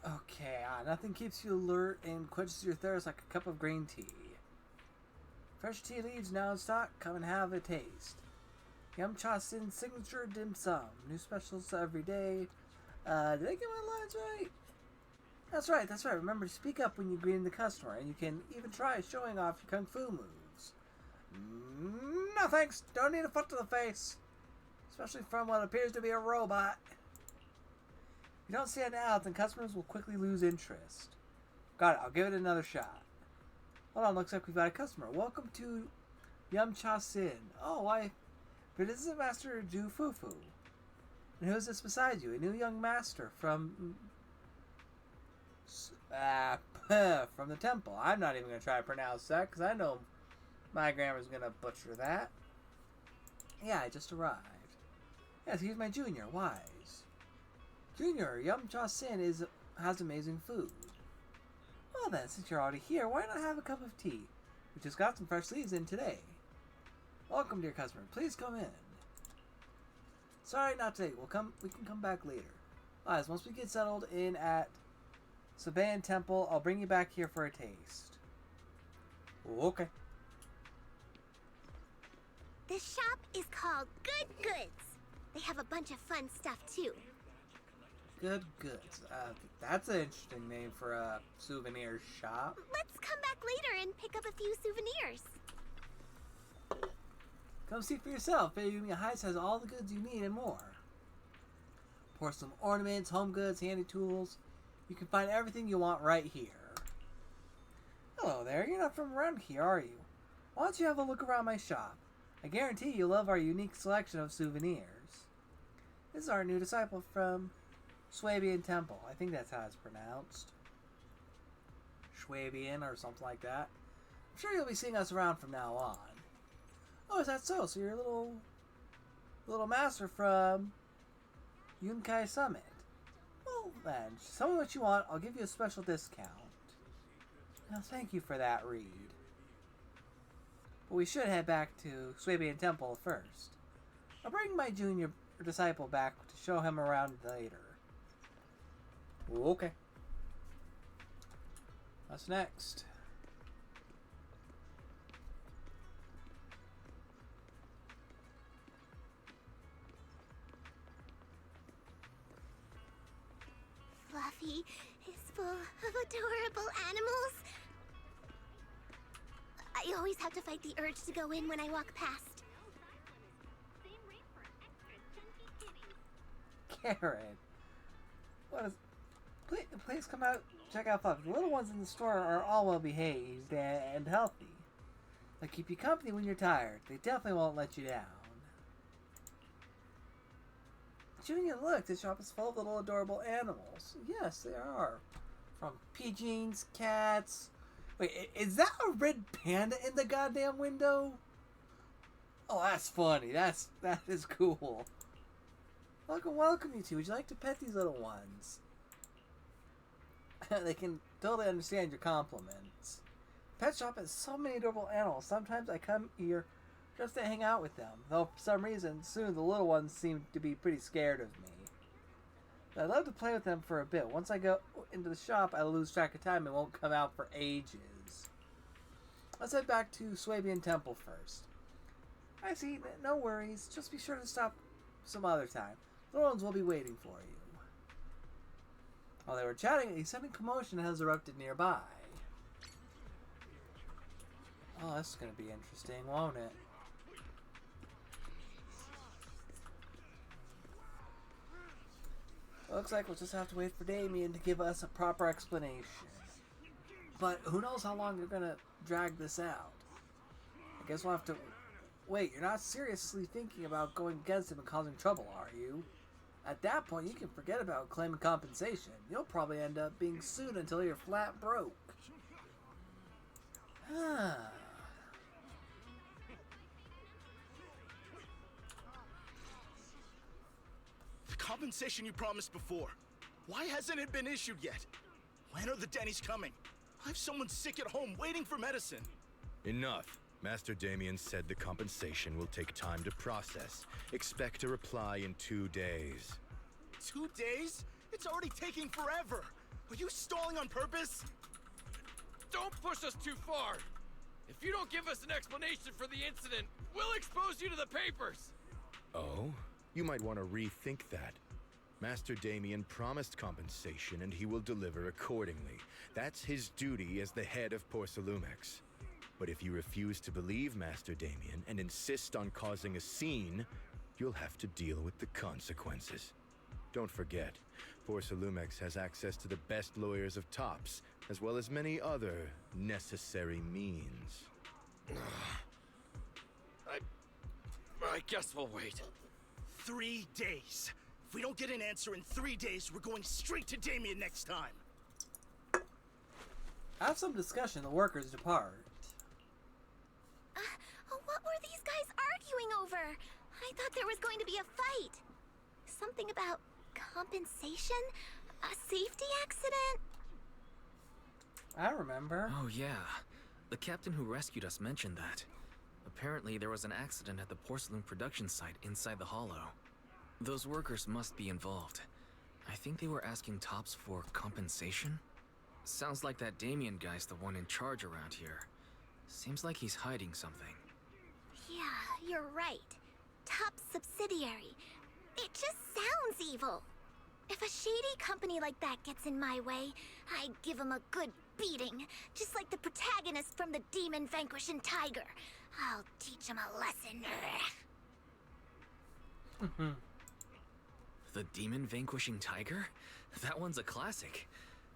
Okay, nothing keeps you alert and quenches your thirst like a cup of green tea. Fresh tea leaves now in stock. Come and have a taste. Yum Cha Sin signature dim sum. New specials every day. Did I get my lines right? That's right, that's right. Remember to speak up when you're greeting the customer, and you can even try showing off your kung fu moves. No thanks. Don't need a foot to the face. Especially from what appears to be a robot. If you don't stand out, then customers will quickly lose interest. Got it. I'll give it another shot. Hold on. Looks like we've got a customer. Welcome to Yum Cha Sin. Oh, why? But this is a Master Ju Fufu. And who's this beside you? A new young master from the temple. I'm not even going to try to pronounce that because I know my grammar's going to butcher that. Yeah, I just arrived. Yes, he's my junior, Wise. Junior, Yum Cha Sin has amazing food. Well then, since you're already here, why not have a cup of tea? We just got some fresh leaves in today. Welcome, dear customer. Please come in. Sorry, not today. We can come back later. Wise, once we get settled in at Sabayan Temple, I'll bring you back here for a taste. Okay. This shop is called Good Goods. They have a bunch of fun stuff, too. Good Goods. That's an interesting name for a souvenir shop. Let's come back later and pick up a few souvenirs. Come see for yourself. Bayumi Heights has all the goods you need and more. Porcelain ornaments, home goods, handy tools. You can find everything you want right here. Hello there. You're not from around here, are you? Why don't you have a look around my shop? I guarantee you'll love our unique selection of souvenirs. This is our new disciple from Swabian Temple. I think that's how it's pronounced. Swabian or something like that. I'm sure you'll be seeing us around from now on. Oh, is that so? So you're a little master from Yunkai Summit. Well then, tell me what you want. I'll give you a special discount. Now thank you for that, Reed. But we should head back to Swabian Temple first. I'll bring my junior disciple back to show him around later. Okay. What's next? Fluffy is full of adorable animals. I always have to fight the urge to go in when I walk past. Karen. What is... Please come out, check out Fluffy. The little ones in the store are all well behaved and healthy. They'll keep you company when you're tired. They definitely won't let you down. Junior, look, this shop is full of little adorable animals. Yes, they are. From pigeons, cats. Wait, is that a red panda in the goddamn window? Oh, that's funny. That is cool. Welcome, you two. Would you like to pet these little ones? They can totally understand your compliments. Pet shop has so many adorable animals. Sometimes I come here just to hang out with them. Though for some reason, soon the little ones seem to be pretty scared of me. But I love to play with them for a bit. Once I go into the shop, I lose track of time and won't come out for ages. Let's head back to Swabian Temple first. I see. No worries. Just be sure to stop some other time. The little ones will be waiting for you. While they were chatting, a sudden commotion has erupted nearby. Oh, this is going to be interesting, won't it? Looks like we'll just have to wait for Damien to give us a proper explanation. But who knows how long they're going to drag this out. I guess we'll have to... Wait, you're not seriously thinking about going against him and causing trouble, are you? At that point, you can forget about claiming compensation. You'll probably end up being sued until you're flat broke. The compensation you promised before. Why hasn't it been issued yet? When are the Denny's coming? I have someone sick at home waiting for medicine. Enough. Master Damien said the compensation will take time to process. Expect a reply in 2 days. 2 days? It's already taking forever. Are you stalling on purpose? Don't push us too far. If you don't give us an explanation for the incident, we'll expose you to the papers. Oh? You might want to rethink that. Master Damien promised compensation and he will deliver accordingly. That's his duty as the head of Porcelumex. But if you refuse to believe Master Damien and insist on causing a scene, you'll have to deal with the consequences. Don't forget, Porcelumex has access to the best lawyers of Tops, as well as many other necessary means. I guess we'll wait. 3 days. If we don't get an answer in 3 days, we're going straight to Damien next time. After some discussion, the workers depart. What were these guys arguing over? I thought there was going to be a fight. Something about compensation? A safety accident? I remember. Oh, yeah. The captain who rescued us mentioned that. Apparently, there was an accident at the porcelain production site inside the hollow. Those workers must be involved. I think they were asking Tops for compensation? Sounds like that Damien guy's the one in charge around here. Seems like he's hiding something. Yeah, you're right. Top subsidiary. It just sounds evil. If a shady company like that gets in my way, I'd give him a good beating. Just like the protagonist from the Demon Vanquishing Tiger. I'll teach him a lesson. The Demon Vanquishing Tiger? That one's a classic.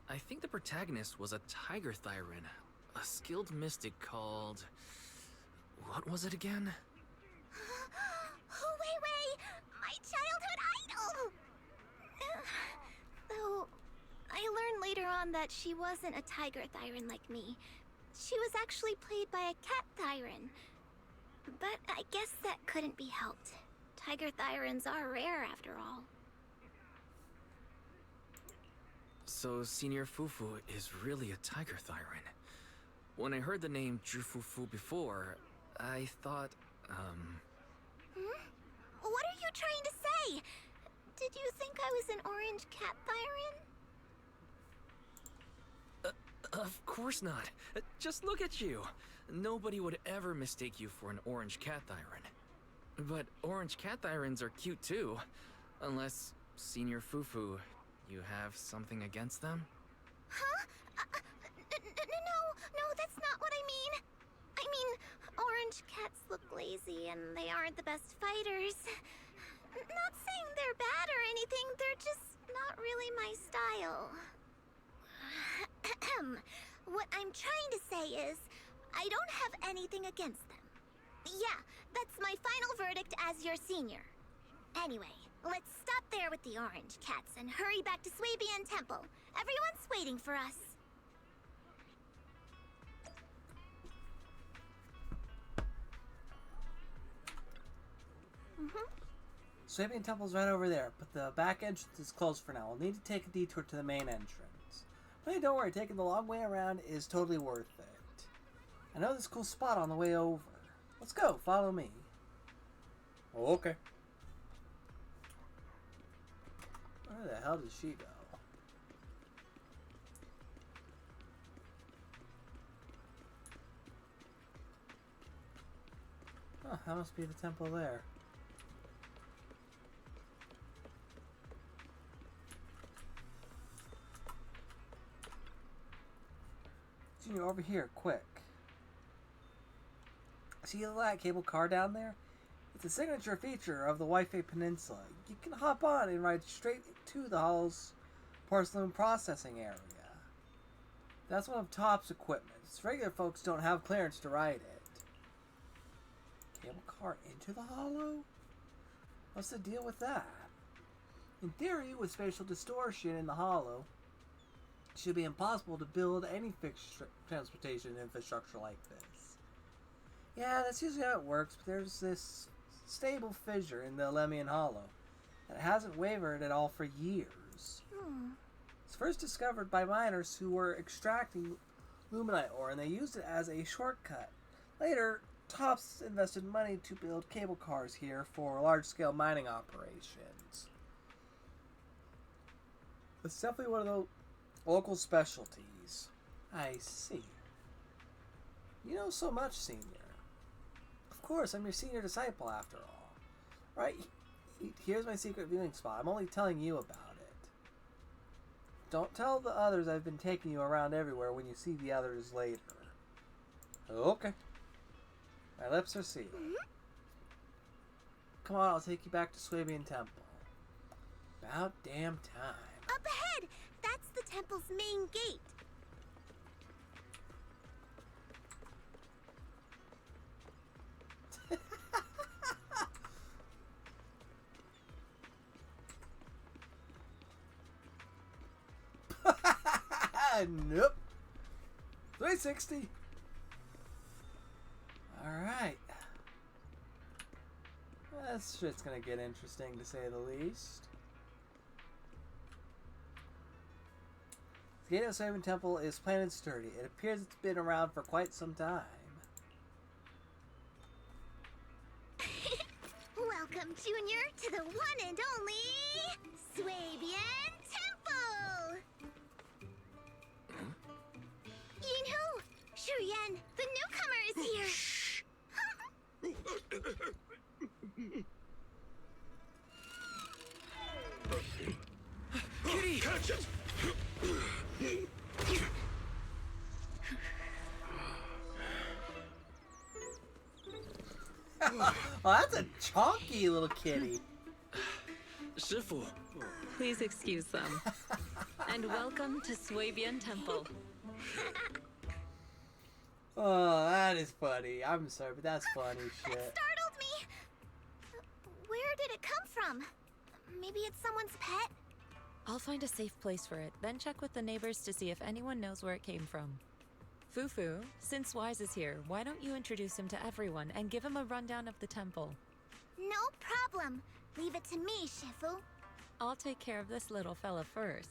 I think the protagonist was a Tiger Thyran, a skilled mystic called... What was it again? Wait! My childhood idol! Though, I learned later on that she wasn't a Tiger Thyran like me. She was actually played by a Cat Thyran. But I guess that couldn't be helped. Tiger Thyrans are rare after all. So Senior Fufu is really a Tiger Thyran. When I heard the name Jufufu before, I thought, What are you trying to say? Did you think I was an orange cat Thyran? Of course not. Just look at you. Nobody would ever mistake you for an orange cat Thyran. But orange cat Thyrans are cute too. Unless, Senior Fufu, you have something against them? Huh? No, that's not what I mean. I mean, orange cats look lazy and they aren't the best fighters. Not saying they're bad or anything, they're just not really my style. What I'm trying to say is, I don't have anything against them. Yeah, that's my final verdict as your senior. Anyway, let's stop there with the orange cats and hurry back to Swabian Temple. Everyone's waiting for us. Swabian Temple's right over there, but the back entrance is closed for now. We'll need to take a detour to the main entrance. But hey, don't worry, taking the long way around is totally worth it. I know this cool spot on the way over. Let's go, follow me. Okay. Where the hell did she go? Oh, that must be the temple there. Junior, over here, quick. See that cable car down there? It's a signature feature of the Wi-Fi Peninsula. You can hop on and ride straight to the Hall's porcelain processing area. That's one of Top's equipment. Regular folks don't have clearance to ride it. Cable car into the Hollow? What's the deal with that? In theory, with spatial distortion in the Hollow, it should be impossible to build any fixed transportation infrastructure like this. Yeah, that's usually how it works, but there's this stable fissure in the Lemian Hollow that hasn't wavered at all for years. It's first discovered by miners who were extracting luminite ore, and they used it as a shortcut. Later, Tops invested money to build cable cars here for large-scale mining operations. It's definitely one of the local specialties. I see. You know so much, Senior. Of course, I'm your senior disciple after all. Right, here's my secret viewing spot. I'm only telling you about it. Don't tell the others I've been taking you around everywhere when you see the others later. Okay. My lips are sealed. Come on, I'll take you back to Swabian Temple. About damn time. Up ahead! That's the temple's main gate. Nope. 360. Alright. This shit's gonna get interesting to say the least. The gate of Swabian Temple is plain and sturdy. It appears it's been around for quite some time. Welcome, Junior, to the one and only Swabian Temple! Yinhu! Shuyan, the newcomer is here! Shh! Kitty! Catch it! Oh, that's a chonky little kitty. Shifu. Please excuse them. And welcome to Swabian Temple. Oh, that is funny. I'm sorry, but that's funny shit. That startled me! Where did it come from? Maybe it's someone's pet? I'll find a safe place for it, then check with the neighbors to see if anyone knows where it came from. Fufu, since Wise is here, why don't you introduce him to everyone and give him a rundown of the temple? No problem. Leave it to me, Shifu. I'll take care of this little fella first.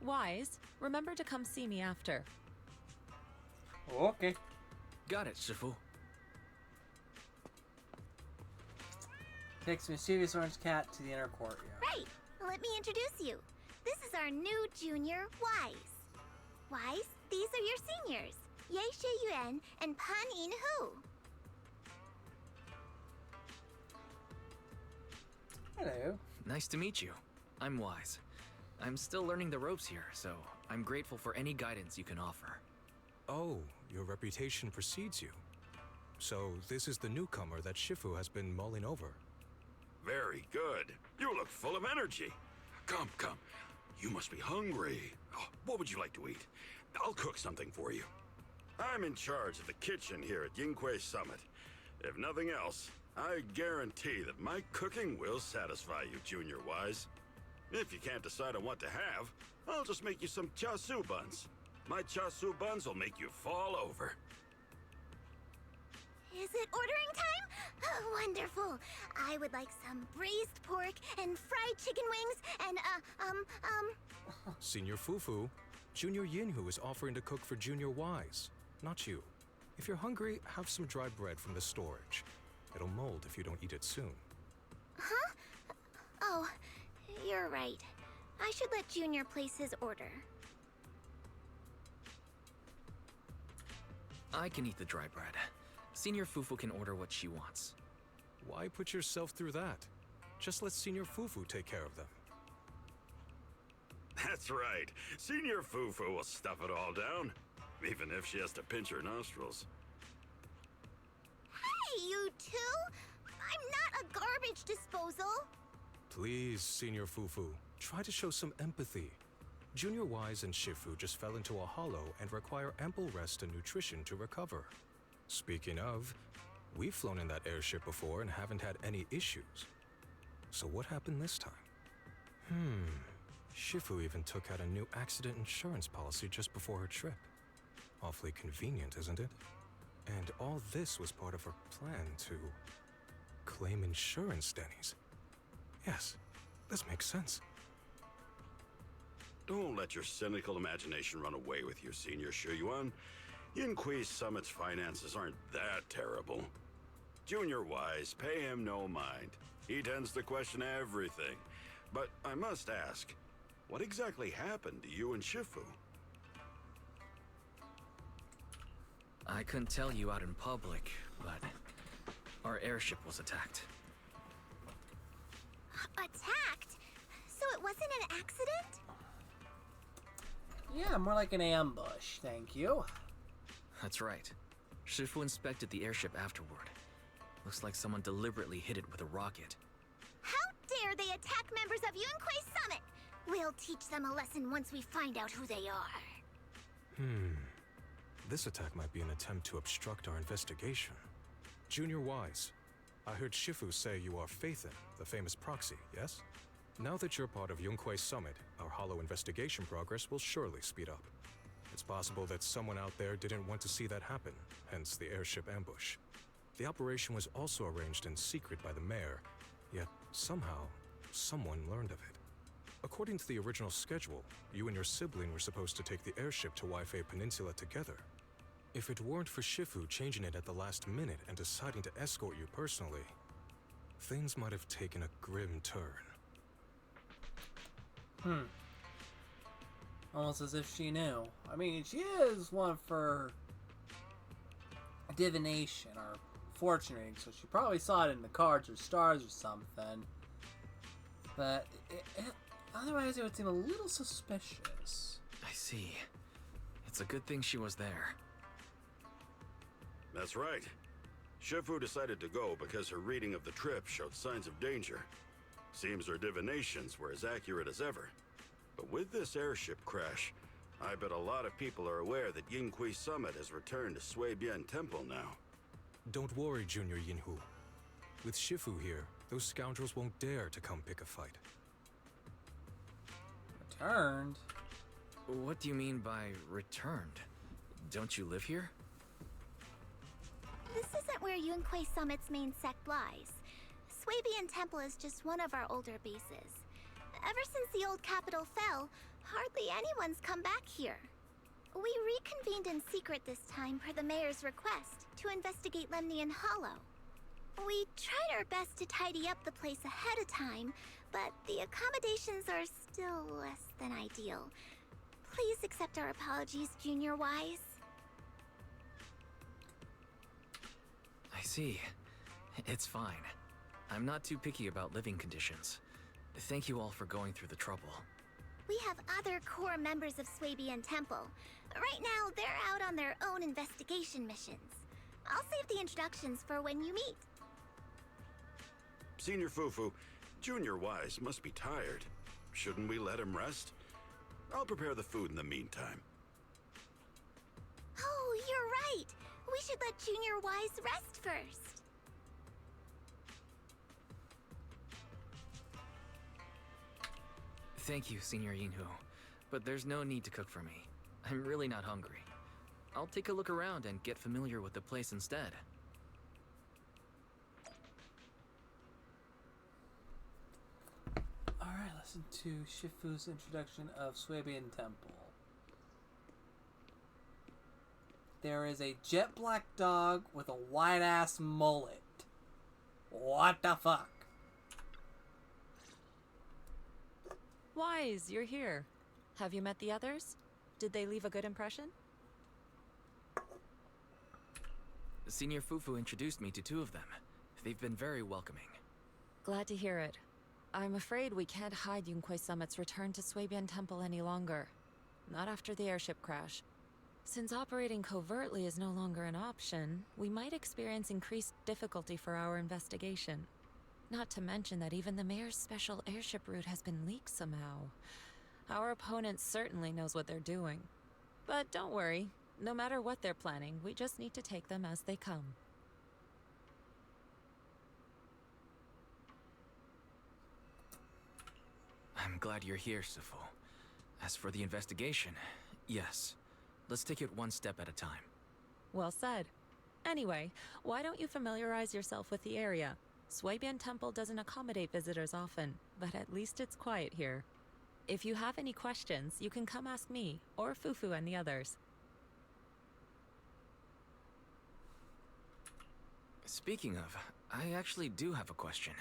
Wise, remember to come see me after. Okay. Got it, Shifu. Takes Mischievous Orange Cat to the inner courtyard. Right. Let me introduce you. This is our new junior, Wise. Wise, these are your seniors. Ye Shi Yuan and Pan In Hu. Hello. Nice to meet you. I'm Wise. I'm still learning the ropes here, so I'm grateful for any guidance you can offer. Oh, your reputation precedes you. So this is the newcomer that Shifu has been mulling over. Very good. You look full of energy. Come, come. You must be hungry. Oh, what would you like to eat? I'll cook something for you. I'm in charge of the kitchen here at Yinghui Summit. If nothing else, I guarantee that my cooking will satisfy you, Junior Wise. If you can't decide on what to have, I'll just make you some chasu buns. My chasu buns will make you fall over. Is it ordering time? Oh, wonderful. I would like some braised pork and fried chicken wings and, Senior Fufu, Junior Yinhu is offering to cook for Junior Wise, not you. If you're hungry, have some dry bread from the storage. It'll mold if you don't eat it soon. Huh? Oh, you're right. I should let Junior place his order. I can eat the dry bread. Senior Fufu can order what she wants. Why put yourself through that? Just let Senior Fufu take care of them. That's right. Senior Fufu will stuff it all down, even if she has to pinch her nostrils. Hey, you two! I'm not a garbage disposal! Please, Senior Fufu, try to show some empathy. Junior Wise and Shifu just fell into a hollow and require ample rest and nutrition to recover. Speaking of, we've flown in that airship before and haven't had any issues. So what happened this time? Shifu even took out a new accident insurance policy just before her trip. Awfully convenient, isn't it? And all this was part of her plan to claim insurance, Denny's. Yes, this makes sense. Don't let your cynical imagination run away with you, Senior Shuyuan. Yinhui Summit's finances aren't that terrible. Junior Wise, pay him no mind. He tends to question everything. But I must ask, what exactly happened to you and Shifu? I couldn't tell you out in public, but our airship was attacked. Attacked? So it wasn't an accident? Yeah, more like an ambush, thank you. That's right. Shifu inspected the airship afterward. Looks like someone deliberately hit it with a rocket. How dare they attack members of Yunquei Summit? We'll teach them a lesson once we find out who they are. This attack might be an attempt to obstruct our investigation. Junior Wise, I heard Shifu say you are Faithin, the famous proxy, yes? Now that you're part of Yunquei Summit, our hollow investigation progress will surely speed up. It's possible that someone out there didn't want to see that happen, hence the airship ambush. The operation was also arranged in secret by the mayor, yet somehow, someone learned of it. According to the original schedule, you and your sibling were supposed to take the airship to Waifei Peninsula together. If it weren't for Shifu changing it at the last minute and deciding to escort you personally, things might have taken a grim turn. Almost as if she knew. I mean, she is one for divination or fortune reading, so she probably saw it in the cards or stars or something. But otherwise, it would seem a little suspicious. I see. It's a good thing she was there. That's right. Shifu decided to go because her reading of the trip showed signs of danger. Seems her divinations were as accurate as ever. But with this airship crash, I bet a lot of people are aware that Yinhui Summit has returned to Suibian Temple now. Don't worry, Junior Yinhu. With Shifu here, those scoundrels won't dare to come pick a fight. Returned? What do you mean by returned? Don't you live here? This isn't where Yunquei Summit's main sect lies. Suibian Temple is just one of our older bases. Ever since the old capital fell, hardly anyone's come back here. We reconvened in secret this time per the mayor's request to investigate Lemnian Hollow. We tried our best to tidy up the place ahead of time, but the accommodations are still less than ideal. Please accept our apologies, Junior Wise. I see. It's fine. I'm not too picky about living conditions. Thank you all for going through the trouble. We have other core members of Suibian Temple. Right now, they're out on their own investigation missions. I'll save the introductions for when you meet. Senior Fufu, Junior Wise must be tired. Shouldn't we let him rest? I'll prepare the food in the meantime. Oh, you're right. We should let Junior Wise rest first. Thank you, Senior Yinhu. But there's no need to cook for me. I'm really not hungry. I'll take a look around and get familiar with the place instead. Listen to Shifu's introduction of Swabian Temple. There is a jet black dog with a white ass mullet. What the fuck? Wise, you're here. Have you met the others? Did they leave a good impression? Senior Fufu introduced me to two of them. They've been very welcoming. Glad to hear it. I'm afraid we can't hide Yunquei Summit's return to Swabian Temple any longer. Not after the airship crash. Since operating covertly is no longer an option, we might experience increased difficulty for our investigation. Not to mention that even the mayor's special airship route has been leaked somehow. Our opponent certainly knows what they're doing. But don't worry, no matter what they're planning, we just need to take them as they come. I'm glad you're here, Sifu. As for the investigation, yes. Let's take it one step at a time. Well said. Anyway, why don't you familiarize yourself with the area? Swabian Temple doesn't accommodate visitors often, but at least it's quiet here. If you have any questions, you can come ask me, or Fufu and the others. Speaking of, I actually do have a question.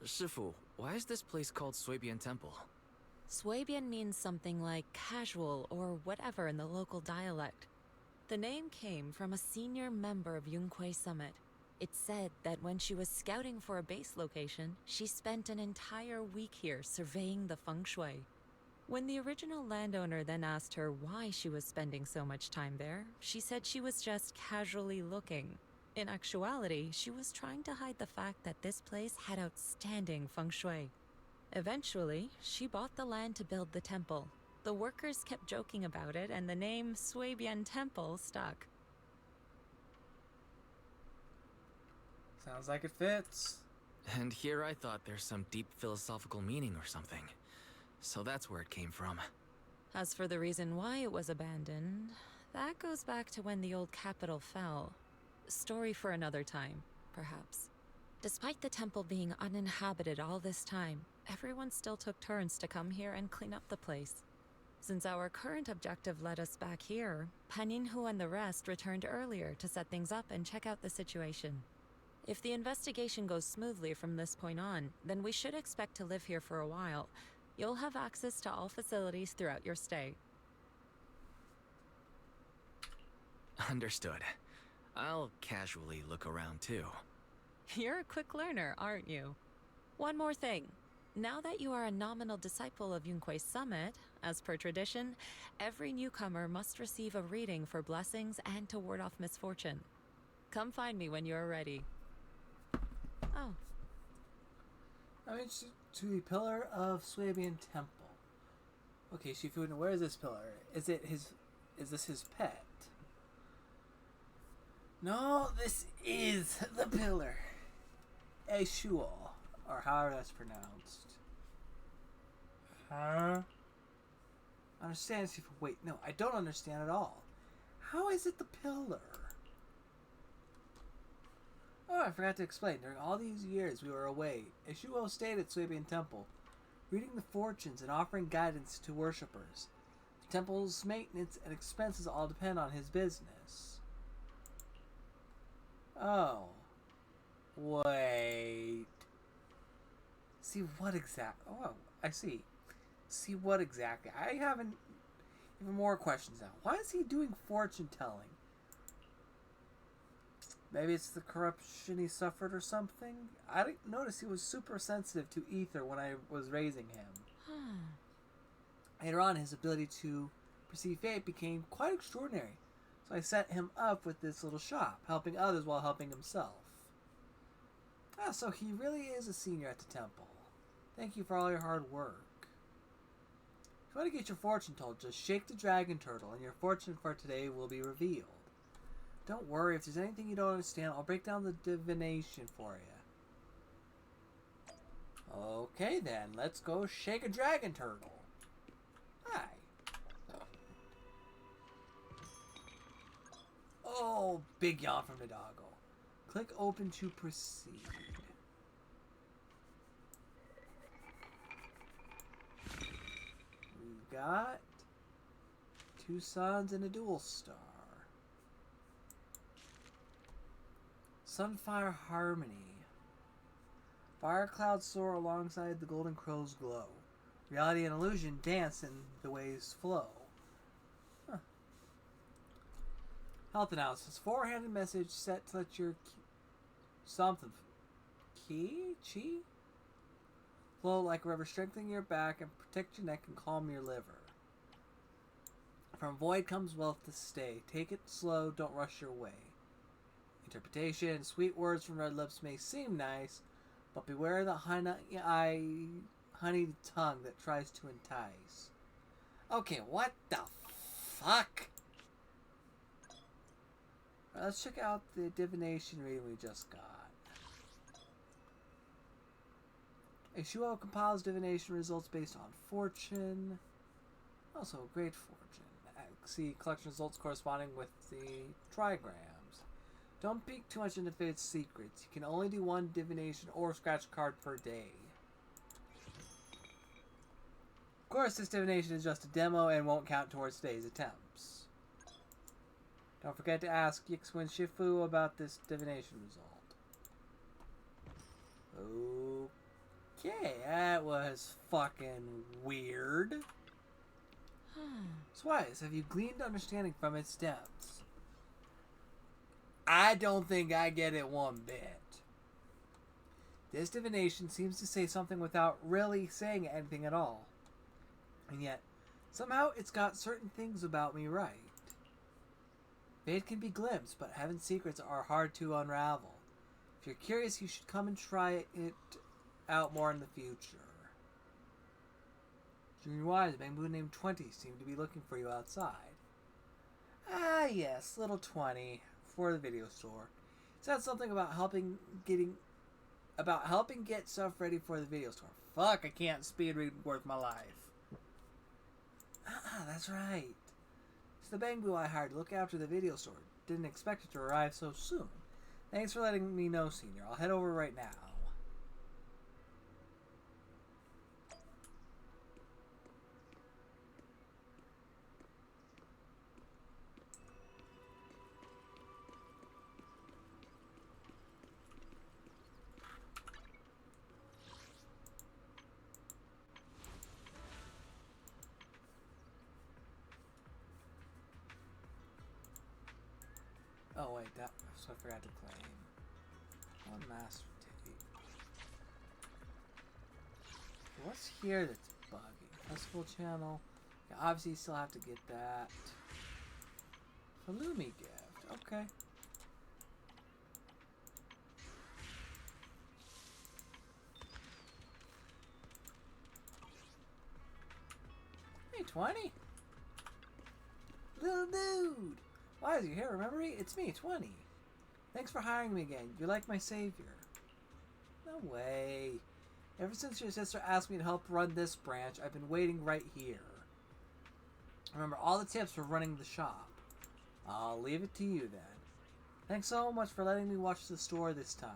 Sifu, why is this place called Swabian Temple? Swabian means something like casual or whatever in the local dialect. The name came from a senior member of Yunquei Summit. It's said that when she was scouting for a base location, she spent an entire week here surveying the feng shui. When the original landowner then asked her why she was spending so much time there, she said she was just casually looking. In actuality, she was trying to hide the fact that this place had outstanding feng shui. Eventually, she bought the land to build the temple. The workers kept joking about it, and the name Swabian Temple stuck. Sounds like it fits. And here I thought there's some deep philosophical meaning or something. So that's where it came from. As for the reason why it was abandoned, that goes back to when the old capital fell. Story for another time, perhaps. Despite the temple being uninhabited all this time, everyone still took turns to come here and clean up the place. Since our current objective led us back here, Paninhu and the rest returned earlier to set things up and check out the situation. If the investigation goes smoothly from this point on, then we should expect to live here for a while. You'll have access to all facilities throughout your stay. Understood. I'll casually look around too. You're a quick learner, aren't you? One more thing. Now that you are a nominal disciple of Yunquei Summit, as per tradition, every newcomer must receive a reading for blessings and to ward off misfortune. Come find me when you're ready. Oh. I mean, to the pillar of Swabian Temple. Okay, Shifu, where is this pillar? Is this his pet? No, this is the pillar. Eshuo, or however that's pronounced. Huh? I understand, Shifu. Wait, no, I don't understand at all. How is it the pillar? Oh, I forgot to explain. During all these years we were away, Eshuo stayed at Swabian Temple, reading the fortunes and offering guidance to worshippers. The temple's maintenance and expenses all depend on his business. Oh. Wait. See what exactly... Oh, I see. See what exactly... I haven't... Even more questions now. Why is he doing fortune-telling? Maybe it's the corruption he suffered or something? I didn't notice he was super sensitive to ether when I was raising him. Later on, his ability to perceive fate became quite extraordinary. So I set him up with this little shop, helping others while helping himself. Ah, so he really is a senior at the temple. Thank you for all your hard work. If you want to get your fortune told, just shake the dragon turtle and your fortune for today will be revealed. Don't worry, if there's anything you don't understand, I'll break down the divination for you. Okay then, let's go shake a dragon turtle. Hi. Oh, big yawn from the doggo. Click open to proceed. got 2 suns and a dual star. Sunfire Harmony. Fire clouds soar alongside the golden crow's glow. Reality and illusion dance in the waves flow. Huh. Health analysis. 4-handed message set to let your something chi flow like a river, strengthening your back and protect your neck and calm your liver. From void comes wealth to stay. Take it slow, don't rush your way. Interpretation. Sweet words from red lips may seem nice, but beware the honeyed tongue that tries to entice. Okay, what the fuck? Right, let's check out the divination reading we just got. A Shuo compiles divination results based on fortune. Also, great fortune. See collection results corresponding with the trigrams. Don't peek too much into fate's secrets. You can only do 1 divination or scratch card per day. Of course, this divination is just a demo and won't count towards today's attempts. Don't forget to ask Yixwin Shifu about this divination result. Okay, that was fucking weird. Swise, have you gleaned understanding from its depths? I don't think I get it one bit. This divination seems to say something without really saying anything at all. And yet, somehow it's got certain things about me right. Fate can be glimpsed, but heaven's secrets are hard to unravel. If you're curious, you should come and try it out more in the future. Junior Wise, Bamboo named 20 seem to be looking for you outside. Ah, yes, little 20 for the video store. It said something about helping get stuff ready for the video store. Fuck, I can't speed read worth my life. Ah, that's right. It's the Bamboo I hired to look after the video store. Didn't expect it to arrive so soon. Thanks for letting me know, Senior. I'll head over right now. Oh wait, so I forgot to claim 1 master tape. What's here that's buggy? Festival channel. Yeah, obviously you still have to get that. Halloumi gift. Okay. Hey, 20. Little dude. Why is you here? Remember me? It's me, 20. Thanks for hiring me again. You're like my savior. No way. Ever since your sister asked me to help run this branch, I've been waiting right here. Remember, all the tips for running the shop. I'll leave it to you then. Thanks so much for letting me watch the store this time.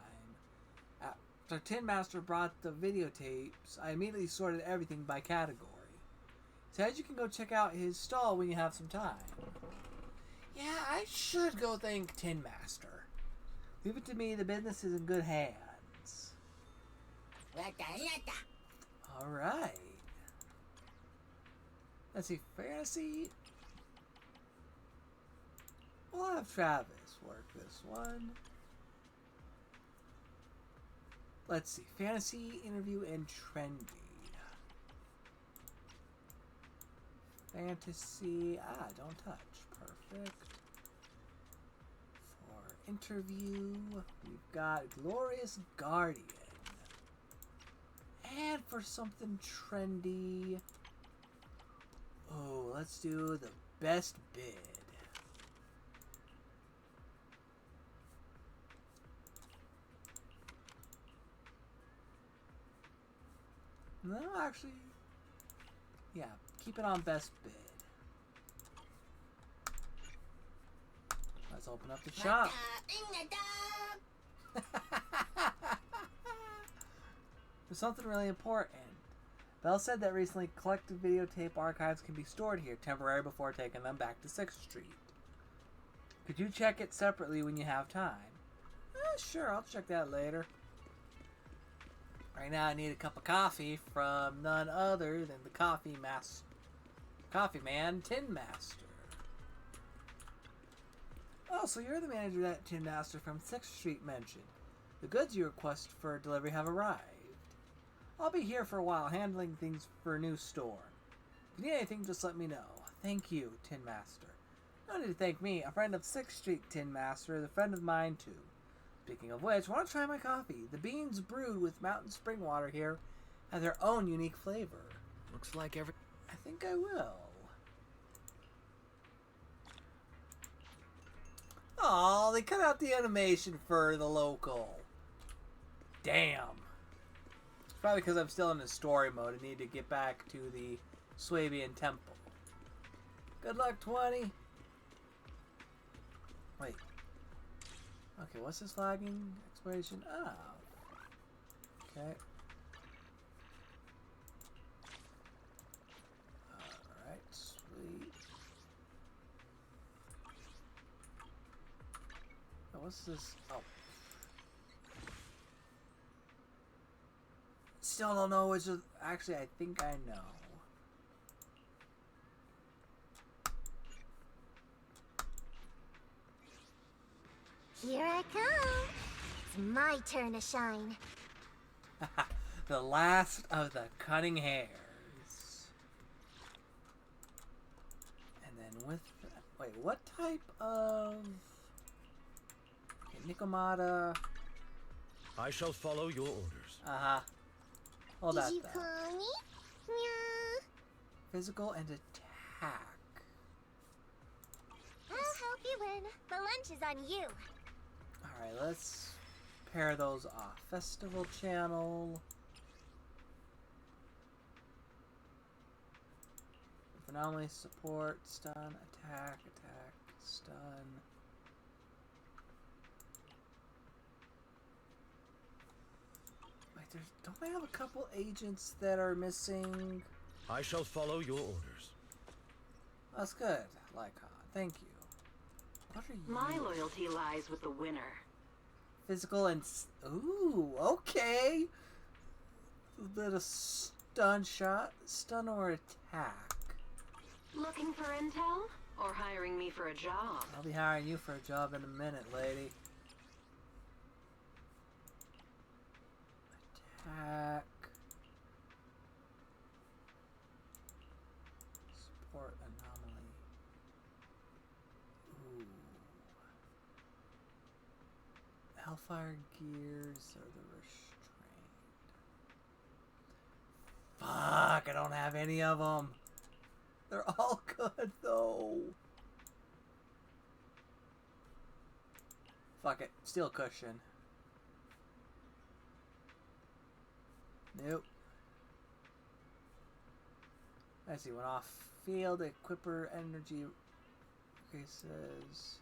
After Tin Master brought the videotapes, I immediately sorted everything by category. Said you can go check out his stall when you have some time. Yeah, I should go thank Tin Master. Leave it to me, the business is in good hands. Alright. Let's see, fantasy. We'll have Travis work this one. Let's see, fantasy, interview, and trendy. Fantasy, don't touch. Perfect. For interview, we've got Glorious Guardian. And for something trendy, oh, let's do the best bid. No, actually, yeah, keep it on best bid. Let's open up the shop. There's something really important. Bell said that recently collected videotape archives can be stored here temporarily before taking them back to 6th Street. Could you check it separately when you have time? Sure, I'll check that later. Right now I need a cup of coffee from none other than the Coffee Man, Tin Master. Oh, so you're the manager that Tin Master from 6th Street mentioned. The goods you request for delivery have arrived. I'll be here for a while handling things for a new store. If you need anything, just let me know. Thank you, Tin Master. No need to thank me. A friend of 6th Street Tin Master is a friend of mine, too. Speaking of which, why don't you try my coffee? The beans brewed with mountain spring water here have their own unique flavor. Looks like every... I think I will. Oh, they cut out the animation for the local. Damn. It's probably because I'm still in the story mode. I need to get back to the Swabian Temple. Good luck, 20. Wait. Okay, what's this lagging exploration? Oh. Okay. Alright, sweet. Oh, what's this? Oh. Still don't know which is... Actually, I think I know. Here I come. It's my turn to shine. The last of the cunning hairs. And then with... Wait, what type of... Okay, Nikomata... I shall follow your orders. Uh-huh. Hold that Did you though. call me? Meow. Physical and attack. I'll help you win. The lunch is on you. Alright, let's pair those off. Festival channel. Anomaly support, stun, attack, stun. Wait, don't I have a couple agents that are missing? I shall follow your orders. That's good, Lycon. Thank you. What are you? My loyalty lies with the winner. Physical and... Ooh, okay. A bit of stun shot. Stun or attack. Looking for intel? Or hiring me for a job? I'll be hiring you for a job in a minute, lady. Attack. Support anomaly. Ooh. Hellfire gears or the restrained. Fuck, I don't have any of them. They're all good though. Fuck it. Steel cushion. Nope. I see. Went off field. Equipper energy increases.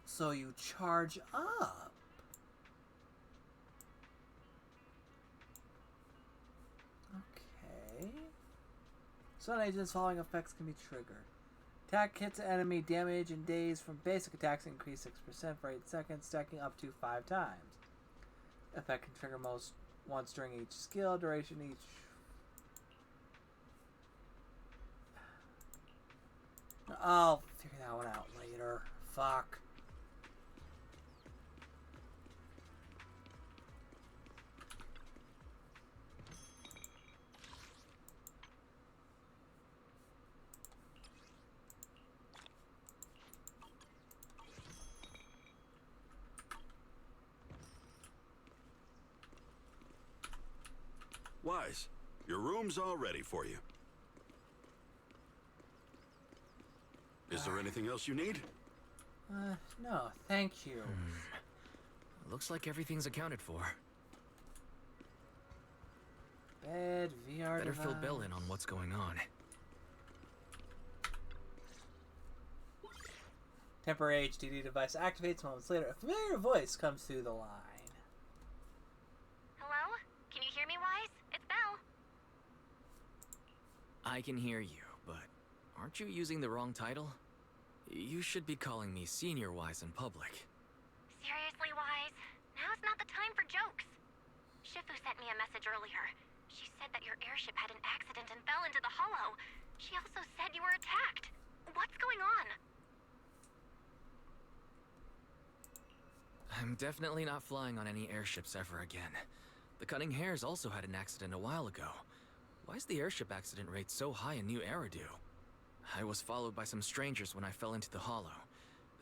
So you charge up. Okay. Stun agents following effects can be triggered. Attack hits an enemy, damage and days from basic attacks increase 6% for 8 seconds, stacking up to 5 times. Effect can trigger most once during each skill, duration each. I'll figure that one out later. Fuck. Wise, your room's all ready for you. Is there anything else you need? No, thank you. Looks like everything's accounted for. Bed, VR Better device. fill Bill in on what's going on. Temporary HDD device activates moments later. A familiar voice comes through the line. Hello? Can you hear me, Wise? It's Belle. I can hear you, but aren't you using the wrong title? You should be calling me Senior Wise in public. Seriously, Wise? Now's not the time for jokes. Shifu sent me a message earlier. She said that your airship had an accident and fell into the hollow. She also said you were attacked. What's going on? I'm definitely not flying on any airships ever again. The Cunning Hares also had an accident a while ago. Why is the airship accident rate so high in New Eridu? I was followed by some strangers when I fell into the hollow.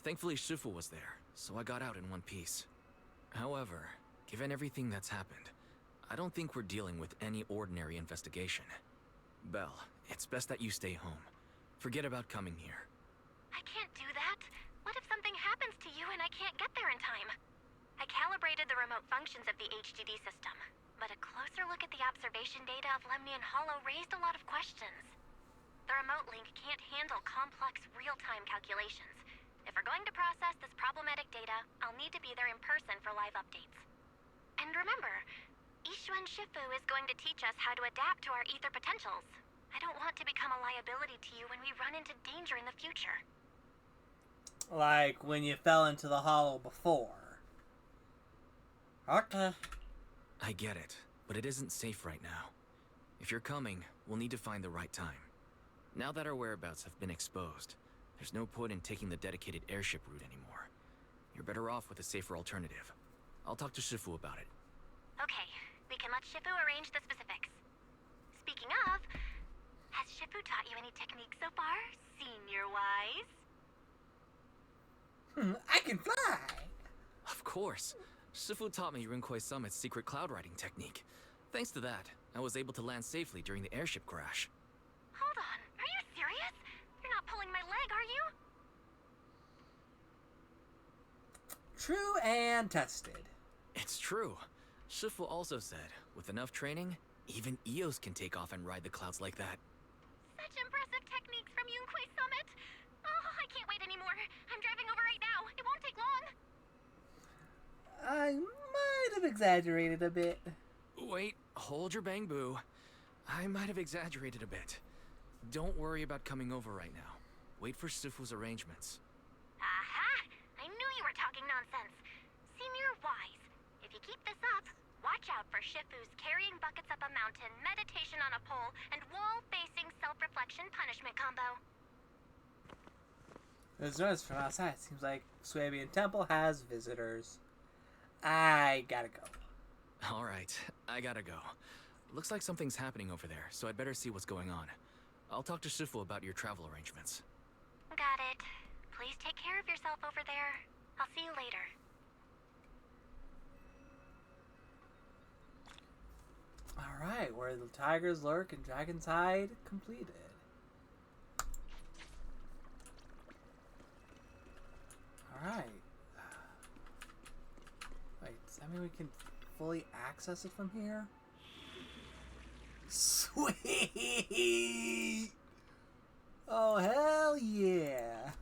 Thankfully, Shifu was there, so I got out in one piece. However, given everything that's happened, I don't think we're dealing with any ordinary investigation. Belle, it's best that you stay home. Forget about coming here. I can't do that. What if something happens to you and I can't get there in time? I calibrated the remote functions of the HDD system, but a closer look at the observation data of Lemnian Hollow raised a lot of questions. The remote link can't handle complex real-time calculations. If we're going to process this problematic data, I'll need to be there in person for live updates. And remember, Ishuan Shifu is going to teach us how to adapt to our ether potentials. I don't want to become a liability to you when we run into danger in the future. Like when you fell into the hollow before. Okay. I get it, but it isn't safe right now. If you're coming, we'll need to find the right time. Now that our whereabouts have been exposed, there's no point in taking the dedicated airship route anymore. You're better off with a safer alternative. I'll talk to Shifu about it. Okay, we can let Shifu arrange the specifics. Speaking of, has Shifu taught you any techniques so far, Senior Wise? I can fly! Of course. Shifu taught me Rinkwei Summit's secret cloud riding technique. Thanks to that, I was able to land safely during the airship crash. Hold on, are you serious? You're not pulling my leg, are you? True and tested. It's true. Shifu also said, with enough training, even Eos can take off and ride the clouds like that. Such impressive techniques from Yunkwei Summit! Oh, I can't wait anymore. I'm driving over right now. It won't take long. I might have exaggerated a bit. Wait, hold your bang boo. I might have exaggerated a bit. Don't worry about coming over right now. Wait for Shifu's arrangements. Aha! I knew you were talking nonsense. Senior Wise, if you keep this up, watch out for Shifu's carrying buckets up a mountain, meditation on a pole, and wall-facing self-reflection punishment combo. There's noise from outside. Seems like Swabian Temple has visitors. I gotta go. Alright, I gotta go. Looks like something's happening over there, so I'd better see what's going on. I'll talk to Shifu about your travel arrangements. Got it. Please take care of yourself over there. I'll see you later. Alright, where the tigers lurk and dragons hide completed. Alright. Wait, does that mean we can fully access it from here? Sweet! Oh, hell yeah!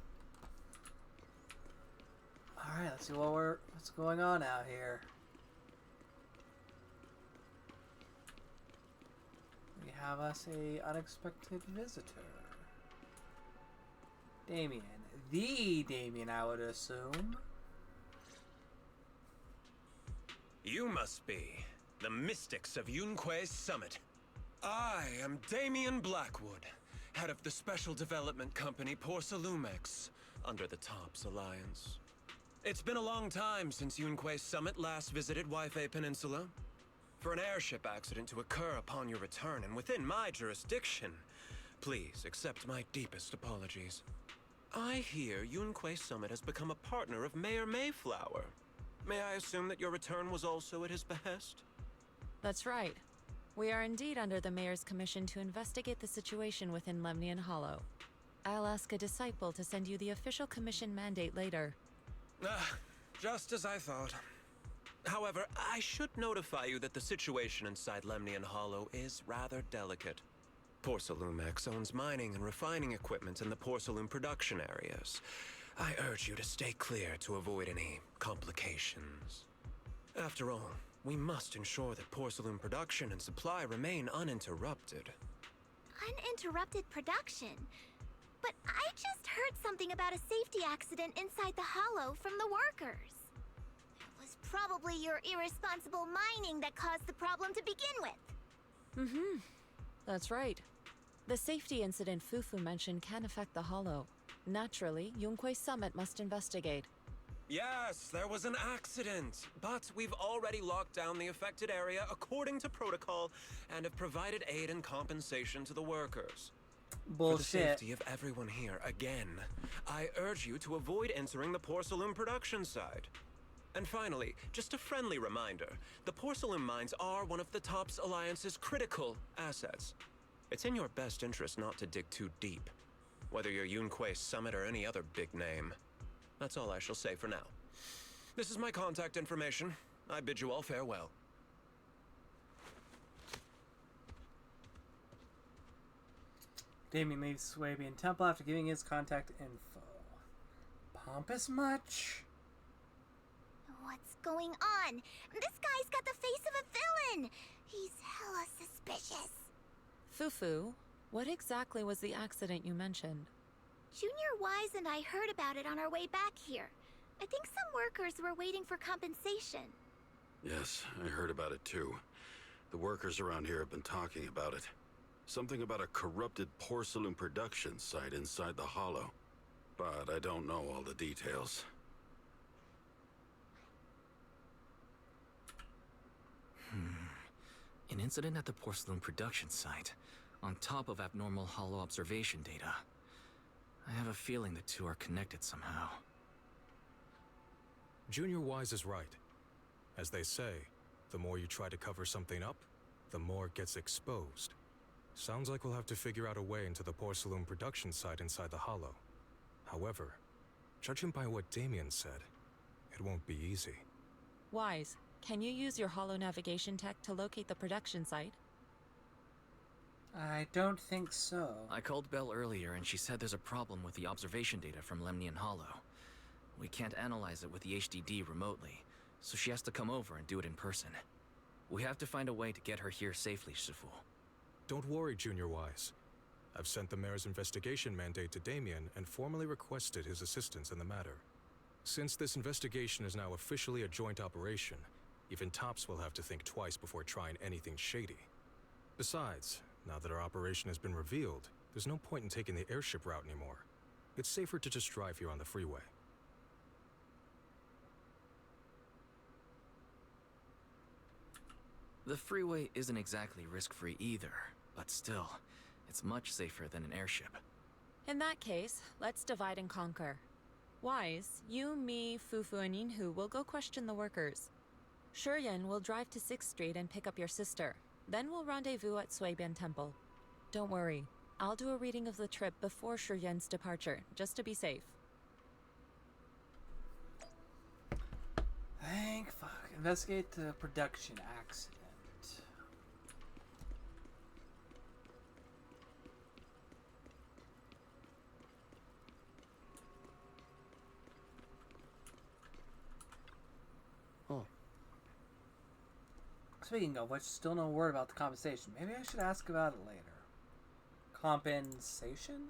Alright, let's see what's going on out here. We have us a unexpected visitor. Damien. The Damien, I would assume. You must be the mystics of Yunkwei's Summit. I am Damien Blackwood, head of the Special Development Company Porcelumex, under the Tops Alliance. It's been a long time since Yunkwei's Summit last visited Waifei Peninsula. For an airship accident to occur upon your return and within my jurisdiction, please accept my deepest apologies. I hear Yunkwei Summit has become a partner of Mayor Mayflower. May I assume that your return was also at his behest? That's right. We are indeed under the Mayor's commission to investigate the situation within Lemnian Hollow. I'll ask a disciple to send you the official commission mandate later. Just as I thought. However, I should notify you that the situation inside Lemnian Hollow is rather delicate. Porcelumex owns mining and refining equipment in the porcelain production areas. I urge you to stay clear to avoid any complications. After all, we must ensure that porcelain production and supply remain uninterrupted. uninterrupted production. But I just heard something about a safety accident inside the hollow from the workers. It was probably your irresponsible mining that caused the problem to begin with. Mm-hmm. That's right. The safety incident Fufu mentioned can affect the hollow. Naturally, Yunquei Summit must investigate. Yes, there was an accident, but we've already locked down the affected area according to protocol and have provided aid and compensation to the workers. Bullshit. For the safety of everyone here, again, I urge you to avoid entering the porcelain production site. And finally, just a friendly reminder, the porcelain mines are one of the TOPS Alliance's critical assets. It's in your best interest not to dig too deep, whether you're Yunquei Summit or any other big name. That's all I shall say for now. This is my contact information. I bid you all farewell. Damien leaves Swabian Temple after giving his contact info. Pompous much? What's going on? This guy's got the face of a villain. He's hella suspicious. Fufu, what exactly was the accident you mentioned? Junior Wise and I heard about it on our way back here. I think some workers were waiting for compensation. Yes, I heard about it too. The workers around here have been talking about it. Something about a corrupted porcelain production site inside the hollow. But I don't know all the details. An incident at the porcelain production site, on top of abnormal hollow observation data. I have a feeling the two are connected somehow. Junior Wise is right. As they say, the more you try to cover something up, the more it gets exposed. Sounds like we'll have to figure out a way into the porcelain production site inside the hollow. However, judging by what Damien said, it won't be easy. Wise, can you use your hollow navigation tech to locate the production site? I don't think so. I called Belle earlier and she said there's a problem with the observation data from Lemnian Hollow. We can't analyze it with the HDD remotely, so she has to come over and do it in person. We have to find a way to get her here safely, Shifu. Don't worry, Junior Wise. I've sent the mayor's investigation mandate to Damien and formally requested his assistance in the matter. Since this investigation is now officially a joint operation, even TOPS will have to think twice before trying anything shady. Besides, now that our operation has been revealed, there's no point in taking the airship route anymore. It's safer to just drive here on the freeway. The freeway isn't exactly risk-free either, but still, it's much safer than an airship. In that case, let's divide and conquer. Wise, you, me, Fufu, and Yinhu will go question the workers. Shuryan will drive to 6th Street and pick up your sister. Then we'll rendezvous at Suibian Temple. Don't worry, I'll do a reading of the trip before Shuryan's departure, just to be safe. Thank fuck. Investigate the production accident. Oh. Speaking of which, still no word about the compensation. Maybe I should ask about it later. Compensation?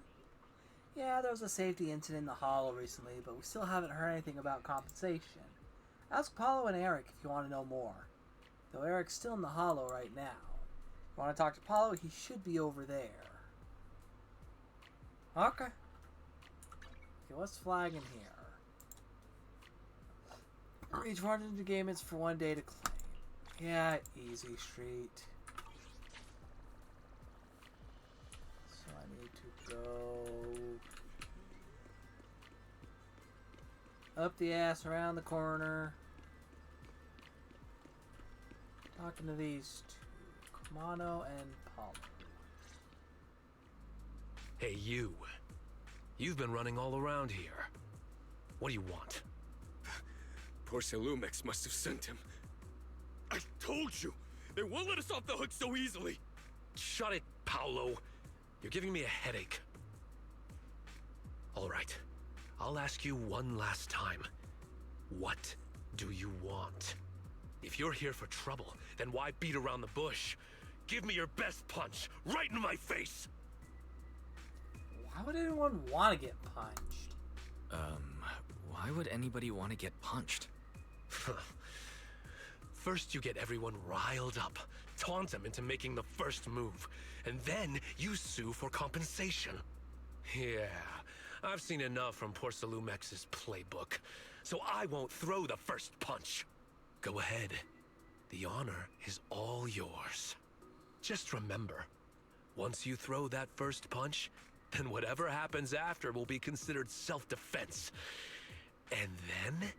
Yeah, there was a safety incident in the hollow recently, but we still haven't heard anything about compensation. Ask Paulo and Eric if you want to know more. Though Eric's still in the hollow right now. If you want to talk to Paulo, he should be over there. Okay. Okay, what's flagging here? Reach 400 engagements for 1 day to claim. Yeah, easy street. So I need to go up the ass, around the corner. Talking to these two, Kamano and Paulo. Hey, you. You've been running all around here. What do you want? Porcelumex must have sent him. I told you! They won't let us off the hook so easily! Shut it, Paolo. You're giving me a headache. All right. I'll ask you one last time. What do you want? If you're here for trouble, then why beat around the bush? Give me your best punch, right in my face! Why would anyone want to get punched? Why would anybody want to get punched? First, you get everyone riled up, taunt them into making the first move, and then you sue for compensation. Yeah, I've seen enough from Porcelumex's playbook, so I won't throw the first punch. Go ahead. The honor is all yours. Just remember, once you throw that first punch, then whatever happens after will be considered self-defense. And then,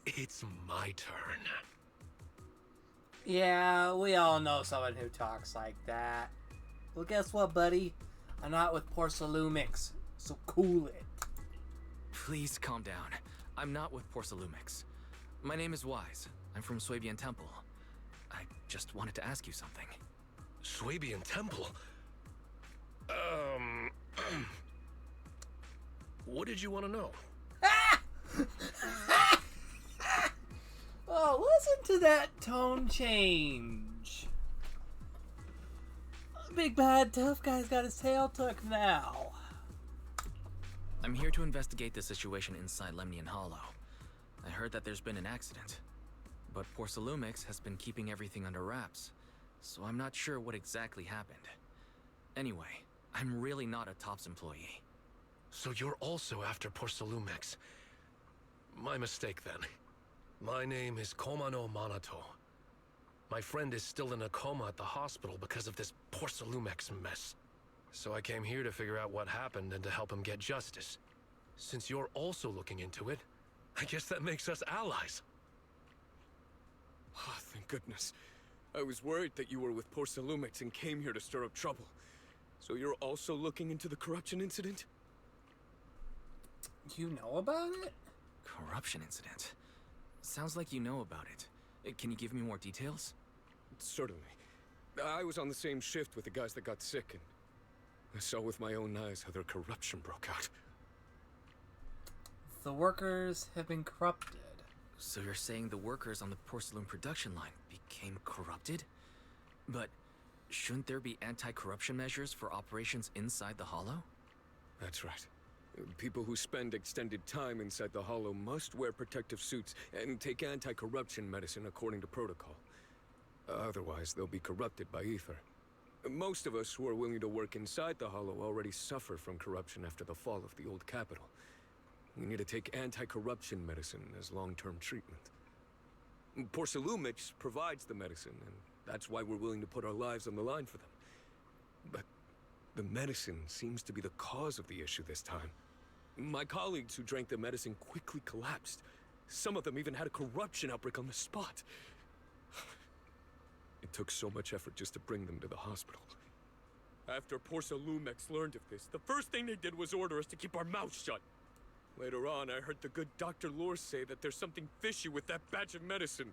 it's my turn. Yeah, we all know someone who talks like that. Well, guess what, buddy? I'm not with Porcelumix, so cool it. Please calm down. I'm not with Porcelumix. My name is Wise. I'm from Swabian Temple. I just wanted to ask you something. Swabian Temple? What did you want to know? Oh, listen to that tone change. Big bad tough guy's got his tail tucked now. I'm here to investigate the situation inside Lemnian Hollow. I heard that there's been an accident, but Porcelumix has been keeping everything under wraps, so I'm not sure what exactly happened. Anyway, I'm really not a TOPS employee. So you're also after Porcelumix. My mistake then. My name is Komano Manato. My friend is still in a coma at the hospital because of this Porcelumix mess. So I came here to figure out what happened and to help him get justice. Since you're also looking into it, I guess that makes us allies. Oh, thank goodness. I was worried that you were with Porcelumix and came here to stir up trouble. So you're also looking into the corruption incident? You know about it? Corruption incident? Sounds like you know about it. Can you give me more details? Certainly. I was on the same shift with the guys that got sick, and I saw with my own eyes how their corruption broke out. The workers have been corrupted. So you're saying the workers on the porcelain production line became corrupted? But shouldn't there be anti-corruption measures for operations inside the Hollow? That's right. People who spend extended time inside the Hollow must wear protective suits and take anti-corruption medicine according to protocol. Otherwise, they'll be corrupted by ether. Most of us who are willing to work inside the Hollow already suffer from corruption after the fall of the old capital. We need to take anti-corruption medicine as long-term treatment. Porcelumix provides the medicine, and that's why we're willing to put our lives on the line for them. But the medicine seems to be the cause of the issue this time. My colleagues who drank the medicine quickly collapsed. Some of them even had a corruption outbreak on the spot. It took so much effort just to bring them to the hospital. After Porcelumix learned of this, the first thing they did was order us to keep our mouths shut. Later on, I heard the good Dr. Lore say that there's something fishy with that batch of medicine.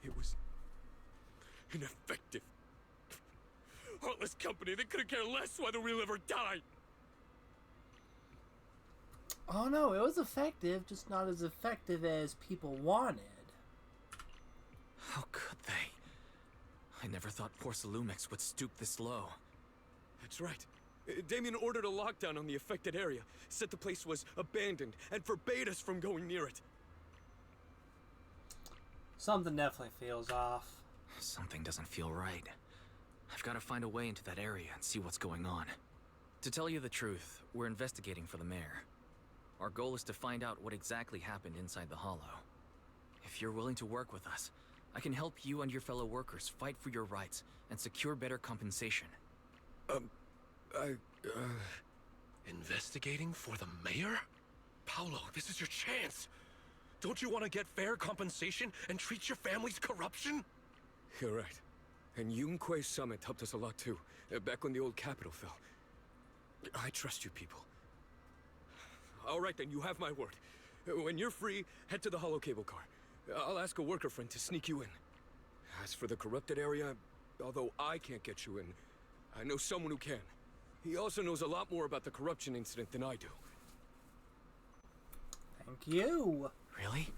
It was ineffective. Heartless company, they couldn't care less whether we live or die. Oh no, it was effective, just not as effective as people wanted. How could they? I never thought Porcelumix would stoop this low. That's right. Damien ordered a lockdown on the affected area, said the place was abandoned, and forbade us from going near it. Something definitely feels off. Something doesn't feel right. I've got to find a way into that area and see what's going on. To tell you the truth, we're investigating for the mayor. Our goal is to find out what exactly happened inside the Hollow. If you're willing to work with us, I can help you and your fellow workers fight for your rights and secure better compensation. Investigating for the mayor? Paolo, this is your chance. Don't you want to get fair compensation and treat your family's corruption? You're right. And Yunque Summit helped us a lot too, back when the old capital fell. I trust you people. All right then, you have my word. When you're free, head to the hollow cable car. I'll ask a worker friend to sneak you in. As for the corrupted area, although I can't get you in, I know someone who can. He also knows a lot more about the corruption incident than I do. Thank you. Really?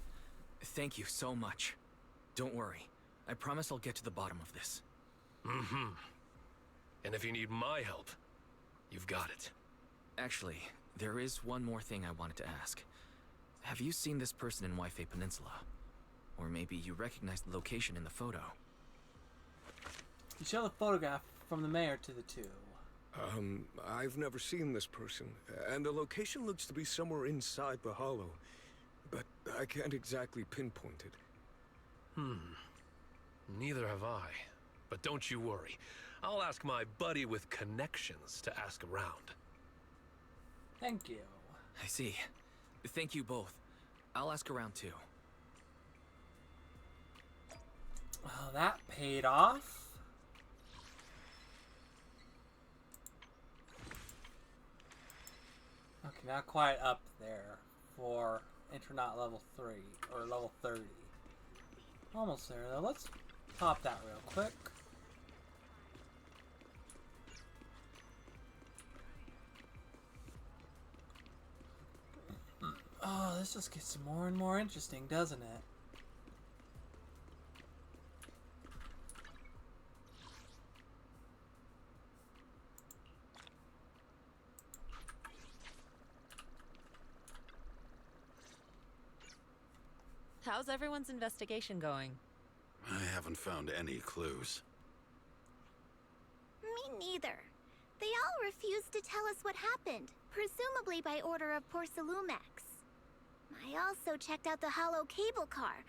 Thank you so much. Don't worry. I promise I'll get to the bottom of this. Mm-hmm. And if you need my help, you've got it. Actually, there is one more thing I wanted to ask. Have you seen this person in Waifei Peninsula? Or maybe you recognize the location in the photo? You show the photograph from the mayor to the two. I've never seen this person, and the location looks to be somewhere inside the hollow, but I can't exactly pinpoint it. Neither have I. But don't you worry. I'll ask my buddy with connections to ask around. Thank you. I see. Thank you both. I'll ask around too. Well, that paid off. Okay, not quite up there for Intronaut level 3, or level 30. Almost there though. Let's pop that real quick. Oh, this just gets more and more interesting, doesn't it? How's everyone's investigation going? I haven't found any clues. Me neither. They all refused to tell us what happened, presumably by order of Porcelumex. I also checked out the hollow cable car.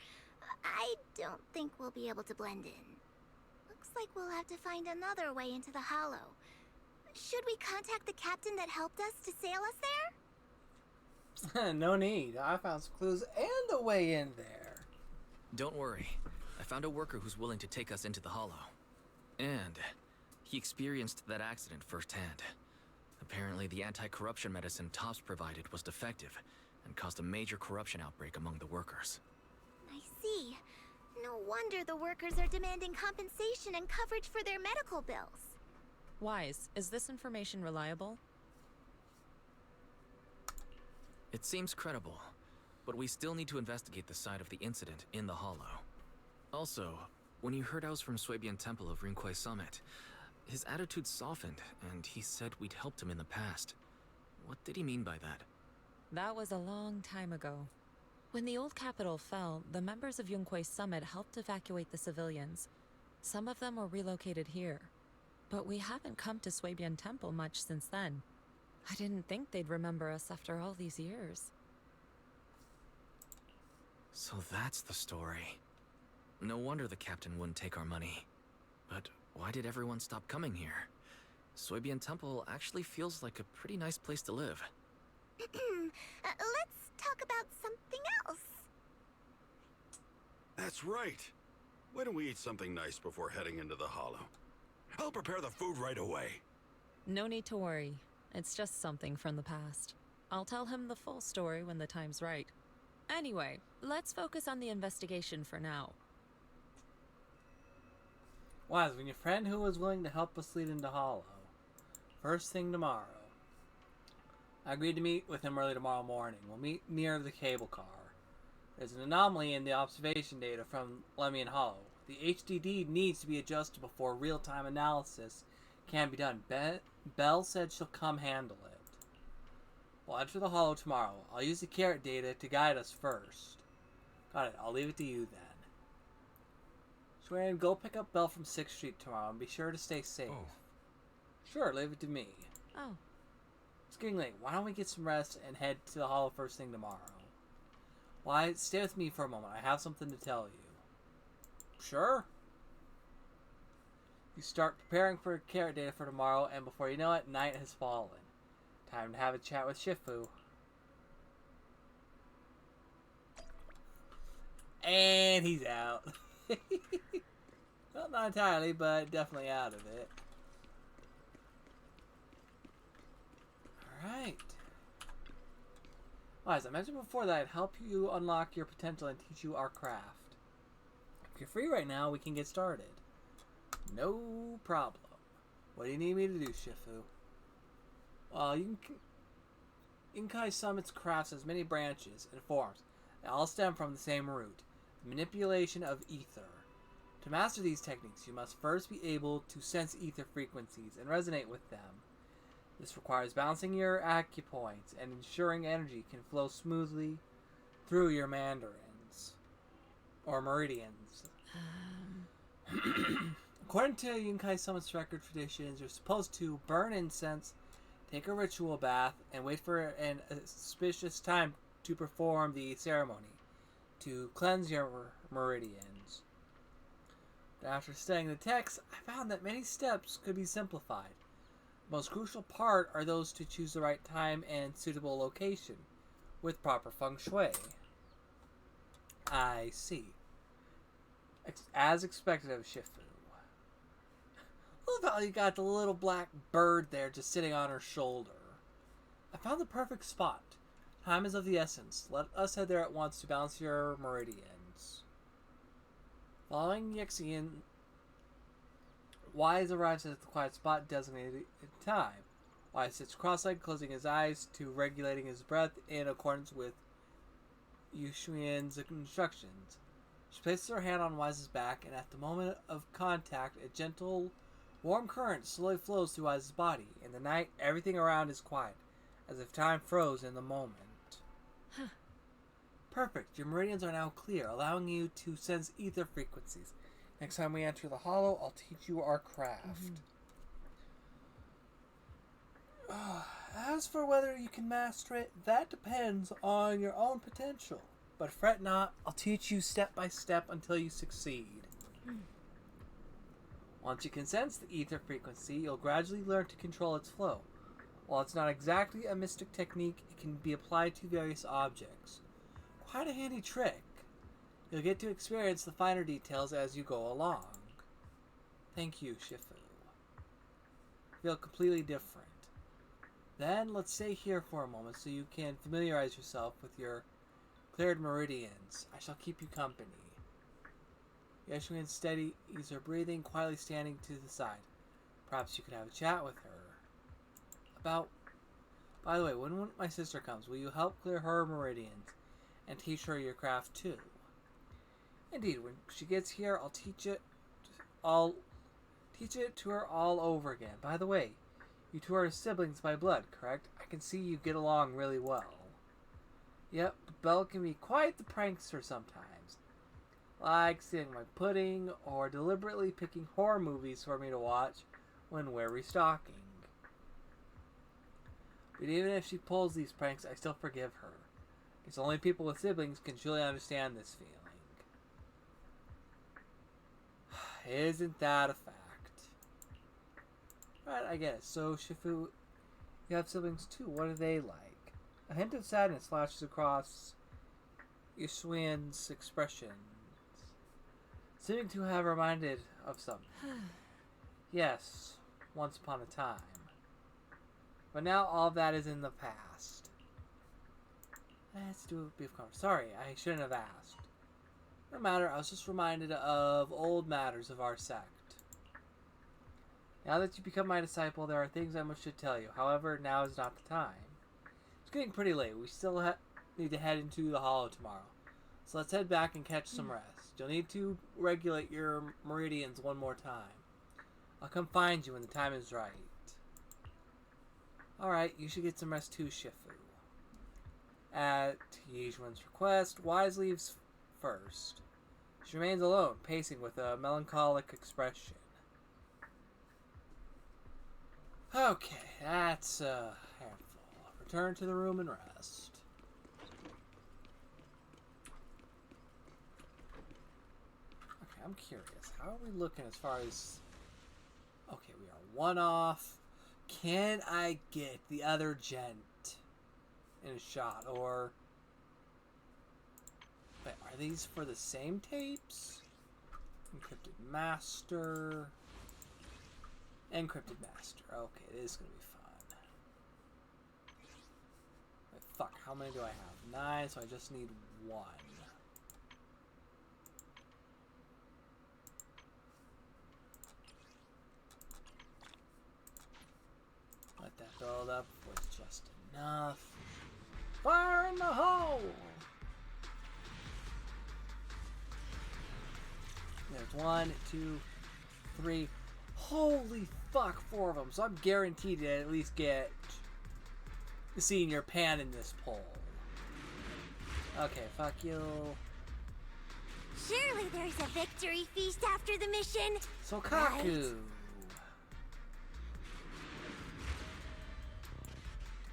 I don't think we'll be able to blend in. Looks like we'll have to find another way into the hollow. Should we contact the captain that helped us to sail us there? No need. I found some clues and a way in there. Don't worry. I found a worker who's willing to take us into the hollow. And he experienced that accident firsthand. Apparently the anti-corruption medicine Tops provided was defective and caused a major corruption outbreak among the workers. I see. No wonder the workers are demanding compensation and coverage for their medical bills. Wise, is this information reliable? It seems credible, but we still need to investigate the site of the incident in the hollow. Also, when you heard I was from Swabian Temple of Rinquai Summit, his attitude softened, and he said we'd helped him in the past. What did he mean by that? That was a long time ago. When the old capital fell, the members of Yunquai Summit helped evacuate the civilians. Some of them were relocated here. But we haven't come to Swabian Temple much since then. I didn't think they'd remember us after all these years. So that's the story. No wonder the captain wouldn't take our money. But why did everyone stop coming here? Swabian Temple actually feels like a pretty nice place to live. Let's talk about something else. That's right. Why don't we eat something nice before heading into the hollow? I'll prepare the food right away. No need to worry. It's just something from the past. I'll tell him the full story when the time's right. Anyway, let's focus on the investigation for now. Wise, when your friend who was willing to help us lead into Hollow. First thing tomorrow. I agreed to meet with him early tomorrow morning. We'll meet near the cable car. There's an anomaly in the observation data from Lemian Hollow. The HDD needs to be adjusted before real-time analysis can be done. Belle said she'll come handle it. We'll enter the hollow tomorrow. I'll use the carrot data to guide us first. Got it. I'll leave it to you then. Swearing, go pick up Belle from 6th Street tomorrow and be sure to stay safe. Oh. Sure, leave it to me. Oh. It's getting late. Why don't we get some rest and head to the hollow first thing tomorrow? Why, stay with me for a moment. I have something to tell you. Sure. You start preparing for carrot data for tomorrow, and before you know it, night has fallen. Time to have a chat with Shifu. And he's out. Well, not entirely, but definitely out of it. Alright. Well, as I mentioned before, that I'd help you unlock your potential and teach you our craft. If you're free right now, we can get started. No problem. What do you need me to do, Shifu? Well, Yunkai Summit's crafts has many branches and forms. They all stem from the same root, the manipulation of ether. To master these techniques, you must first be able to sense ether frequencies and resonate with them. This requires balancing your acupoints and ensuring energy can flow smoothly through your mandarins. Or meridians. According to Yunkai Summit's record traditions, you're supposed to burn incense, take a ritual bath, and wait for an auspicious time to perform the ceremony to cleanse your meridians. But after studying the text, I found that many steps could be simplified. The most crucial part are those to choose the right time and suitable location, with proper feng shui. I see. As expected of Shifu. I love how you got the little black bird there just sitting on her shoulder. I found the perfect spot. Time is of the essence. Let us head there at once to balance your meridians. Following Yexian, Wise arrives at the quiet spot designated in time. Wise sits cross-legged, closing his eyes to regulating his breath in accordance with Yushuian's instructions. She places her hand on Wise's back, and at the moment of contact, a gentle, warm current slowly flows through Wise's body. In the night, everything around is quiet, as if time froze in the moment. Huh. Perfect. Your meridians are now clear, allowing you to sense ether frequencies. Next time we enter the hollow, I'll teach you our craft. As for whether you can master it, that depends on your own potential. But fret not, I'll teach you step by step until you succeed. Once you can sense the ether frequency, you'll gradually learn to control its flow. While it's not exactly a mystic technique, it can be applied to various objects. Quite a handy trick. You'll get to experience the finer details as you go along. Thank you, Shifu. Feel completely different. Then let's stay here for a moment so you can familiarize yourself with your cleared meridians. I shall keep you company. Yeshuin steadies her breathing, quietly standing to the side. Perhaps you could have a chat with her. By the way, when my sister comes, will you help clear her meridians and teach her your craft too? Indeed, when she gets here, I'll teach it to her all over again. By the way, you two are siblings by blood, correct? I can see you get along really well. Yep, Belle can be quite the prankster sometimes. Like stealing my pudding or deliberately picking horror movies for me to watch when we're restocking. But even if she pulls these pranks, I still forgive her. It's only people with siblings can truly understand this feeling. Isn't that a fact? Right, I get it. So, Shifu, you have siblings too. What are they like? A hint of sadness flashes across Yushuin's expressions, seeming to have reminded of something. Yes, once upon a time. But now all of that is in the past. Let's do a beef conversation. Sorry, I shouldn't have asked. No matter, I was just reminded of old matters of our sect. Now that you become my disciple, there are things I should tell you. However, now is not the time. It's getting pretty late. We still need to head into the hollow tomorrow. So let's head back and catch some rest. You'll need to regulate your meridians one more time. I'll come find you when the time is right. Alright, you should get some rest too, Shifu. At Yizhuan's request, Wise leaves first. She remains alone, pacing with a melancholic expression. Okay, that's a handful. Return to the room and rest. Okay, I'm curious. How are we looking as far as... Okay, we are one off. Can I get the other gent in a shot? Or... Wait, are these for the same tapes? Encrypted Master... Encrypted Master. Okay, it is going to be fun. Wait, fuck, how many do I have? 9, so I just need 1. Let that build up before it's just enough. Fire in the hole! There's 1, 2, 3... Holy fuck, 4 of them. So I'm guaranteed to at least get the senior pan in this poll. Okay, fuck you. Surely there's a victory feast after the mission. Sokaku. Right?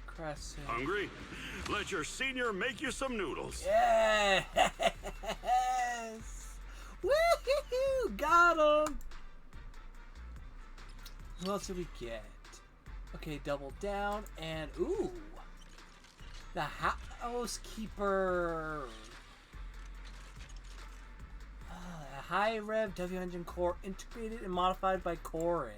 Crescent. Hungry? Let your senior make you some noodles. Yes! Woohoo! Got him! What else did we get? Okay, double down and ooh! The housekeeper. A high rev W engine core integrated and modified by Corin.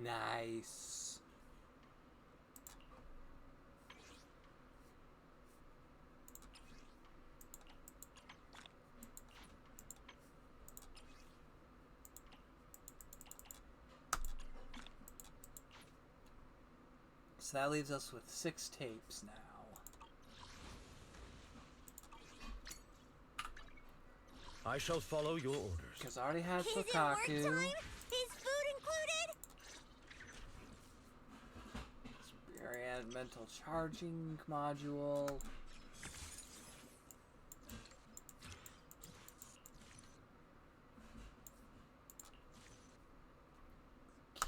Nice. So that leaves us with 6 tapes now. I shall follow your orders. Because I already had Is it work Sokaku. time? Is food included? Experience mental charging module.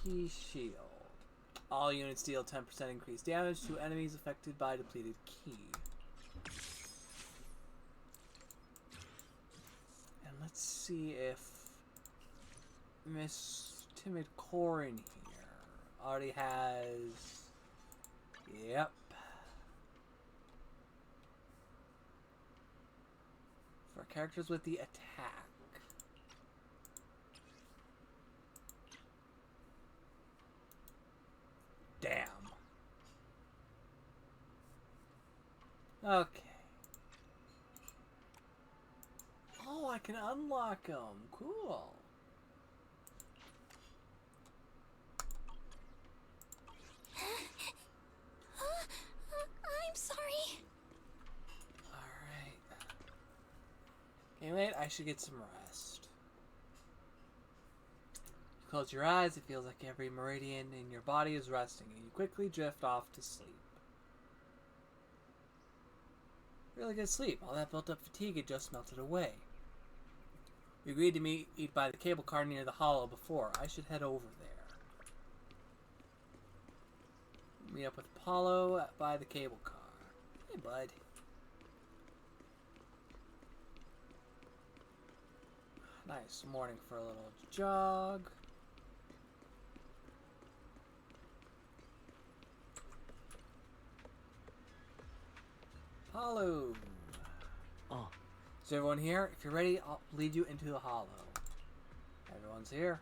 Key shield. All units deal 10% increased damage to enemies affected by depleted key. And let's see if Miss Timid Corin here already has... Yep. For characters with the attack. Damn. Okay. Oh, I can unlock them. Cool. I'm sorry. Alright. Okay, wait, I should get some rest. You close your eyes, it feels like every meridian in your body is resting, and you quickly drift off to sleep. Really good sleep. All that built up fatigue had just melted away. We agreed to meet by the cable car near the hollow before. I should head over there. Meet up with Apollo by the cable car. Hey, bud. Nice morning for a little jog. Apollo. Oh. Is everyone here? If you're ready, I'll lead you into the hollow. Everyone's here.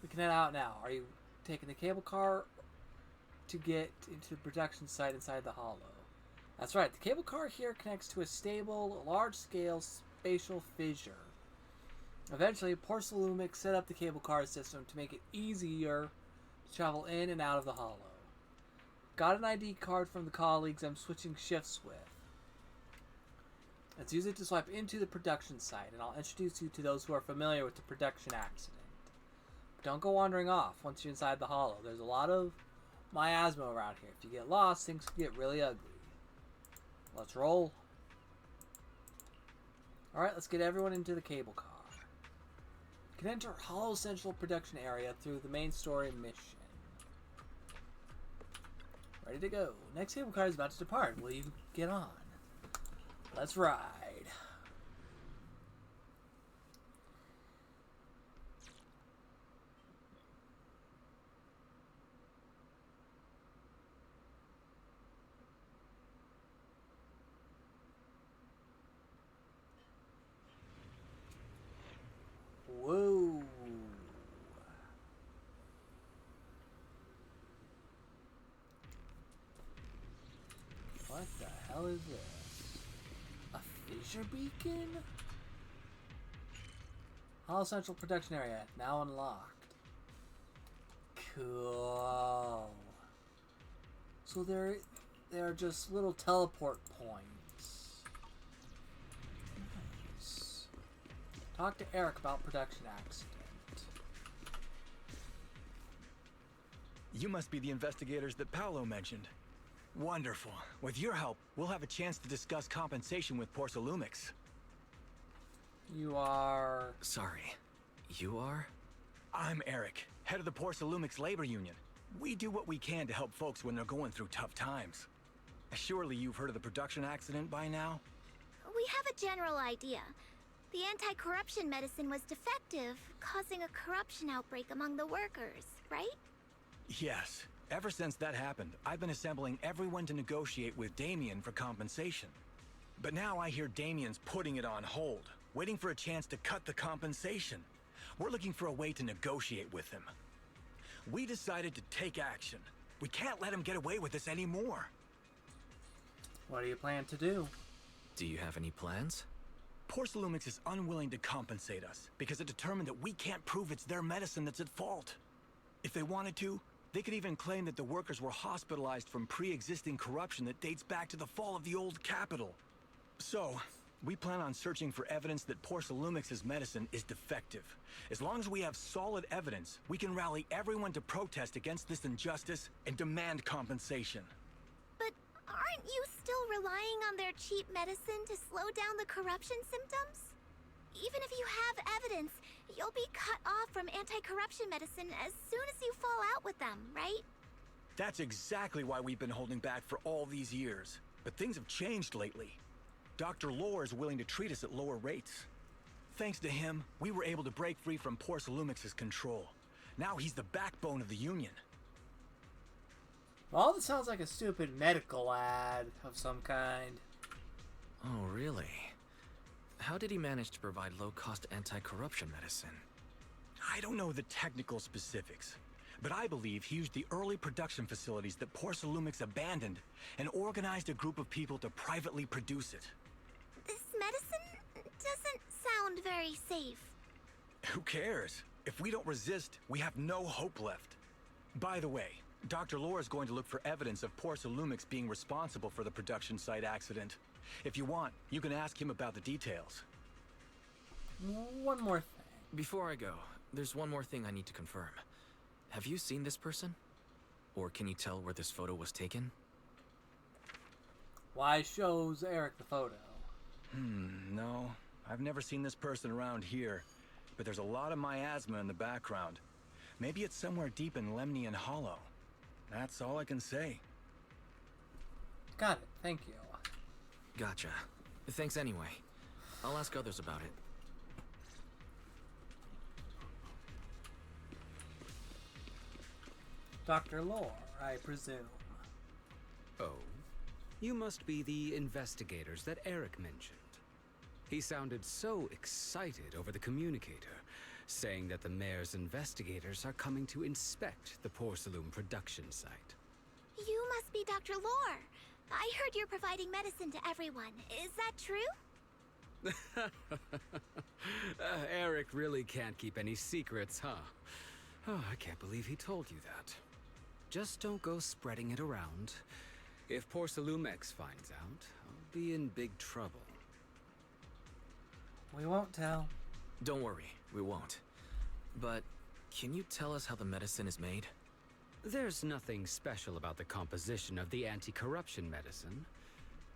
We can head out now. Are you taking the cable car to get into the production site inside the hollow? That's right. The cable car here connects to a stable, large-scale spatial fissure. Eventually, Porcelumix set up the cable car system to make it easier to travel in and out of the hollow. Got an ID card from the colleagues I'm switching shifts with. Let's use it to swipe into the production site, and I'll introduce you to those who are familiar with the production accident. But don't go wandering off once you're inside the hollow. There's a lot of miasma around here. If you get lost, things can get really ugly. Let's roll. Alright, let's get everyone into the cable car. You can enter Hollow Central Production Area through the main story mission. Ready to go. Next cable car is about to depart. Will you get on? Let's ride. Whoa. What the hell is this? A fissure beacon? Hollow Central Production Area, now unlocked. Cool. So they're just little teleport points. Talk to Eric about production accident. You must be the investigators that Paolo mentioned. Wonderful. With your help, we'll have a chance to discuss compensation with Porcelumix. You are... Sorry. You are? I'm Eric, head of the Porcelumix Labor Union. We do what we can to help folks when they're going through tough times. Surely you've heard of the production accident by now? We have a general idea. The anti-corruption medicine was defective, causing a corruption outbreak among the workers, right? Yes. Ever since that happened, I've been assembling everyone to negotiate with Damien for compensation. But now I hear Damien's putting it on hold, waiting for a chance to cut the compensation. We're looking for a way to negotiate with him. We decided to take action. We can't let him get away with this anymore. What do you plan to do? Do you have any plans? Porcelumix is unwilling to compensate us because it determined that we can't prove it's their medicine that's at fault. If they wanted to, they could even claim that the workers were hospitalized from pre-existing corruption that dates back to the fall of the old capital. So, we plan on searching for evidence that Porcelumix's medicine is defective. As long as we have solid evidence, we can rally everyone to protest against this injustice and demand compensation. But aren't you still relying on their cheap medicine to slow down the corruption symptoms? Even if you have evidence, you'll be cut off from anti-corruption medicine as soon as you fall out with them, right? That's exactly why we've been holding back for all these years. But things have changed lately. Dr. Lore is willing to treat us at lower rates. Thanks to him, we were able to break free from Porcelumix's control. Now he's the backbone of the Union. Well, this sounds like a stupid medical ad of some kind. Oh, really? How did he manage to provide low-cost anti-corruption medicine? I don't know the technical specifics, but I believe he used the early production facilities that Porcelumix abandoned and organized a group of people to privately produce it. This medicine doesn't sound very safe. Who cares? If we don't resist, we have no hope left. By the way, Dr. Lore is going to look for evidence of Porcelumix being responsible for the production site accident. If you want, you can ask him about the details. One more thing. Before I go, there's one more thing I need to confirm. Have you seen this person? Or can you tell where this photo was taken? Why shows Eric the photo? No. I've never seen this person around here, but there's a lot of miasma in the background. Maybe it's somewhere deep in Lemnian Hollow. That's all I can say. Got it. Thank you. Gotcha. Thanks anyway. I'll ask others about it. Dr. Lore, I presume. Oh? You must be the investigators that Eric mentioned. He sounded so excited over the communicator, saying that the mayor's investigators are coming to inspect the porcelain production site. You must be Dr. Lore. I heard you're providing medicine to everyone. Is that true? Eric really can't keep any secrets, huh? Oh, I can't believe he told you that. Just don't go spreading it around. If Porcelumix finds out, I'll be in big trouble. We won't tell. Don't worry, we won't. But can you tell us how the medicine is made? There's nothing special about the composition of the anti-corruption medicine.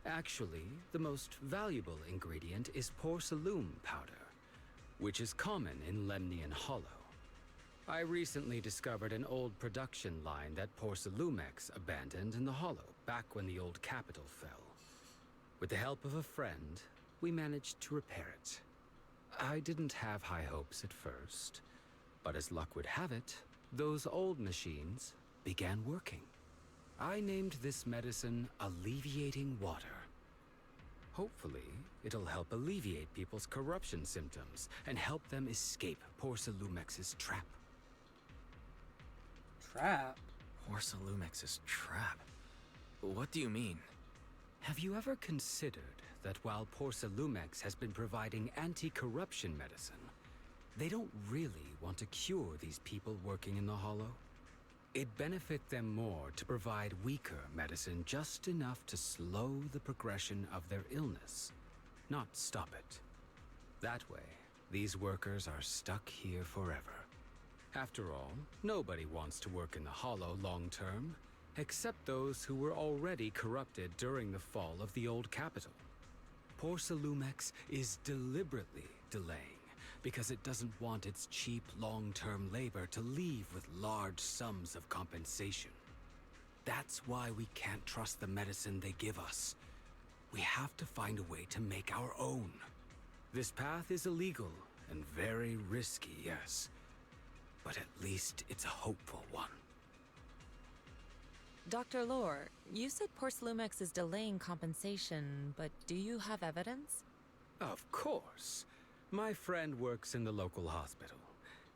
Actually, the most valuable ingredient is porcelain powder, which is common in Lemnian Hollow. I recently discovered an old production line that Porcelumix abandoned in the Hollow back when the old capital fell. With the help of a friend, we managed to repair it. I didn't have high hopes at first, but as luck would have it, those old machines began working. I named this medicine Alleviating Water. Hopefully, it'll help alleviate people's corruption symptoms and help them escape Porcelumix's trap. Trap? Porcelumix's trap? What do you mean? Have you ever considered that while Porcelumix has been providing anti-corruption medicine, they don't really want to cure these people working in the Hollow? It'd benefit them more to provide weaker medicine just enough to slow the progression of their illness, not stop it. That way, These workers are stuck here forever. After all, nobody wants to work in the Hollow long term, except those who were already corrupted during the fall of the old capital. Porsalumex is deliberately delaying because it doesn't want its cheap long-term labor to leave with large sums of compensation. That's why we can't trust the medicine they give us. We have to find a way to make our own. This path is illegal and very risky, yes. But at least it's a hopeful one. Dr. Lore, you said Porsalumex is delaying compensation, but do you have evidence? Of course. My friend works in the local hospital.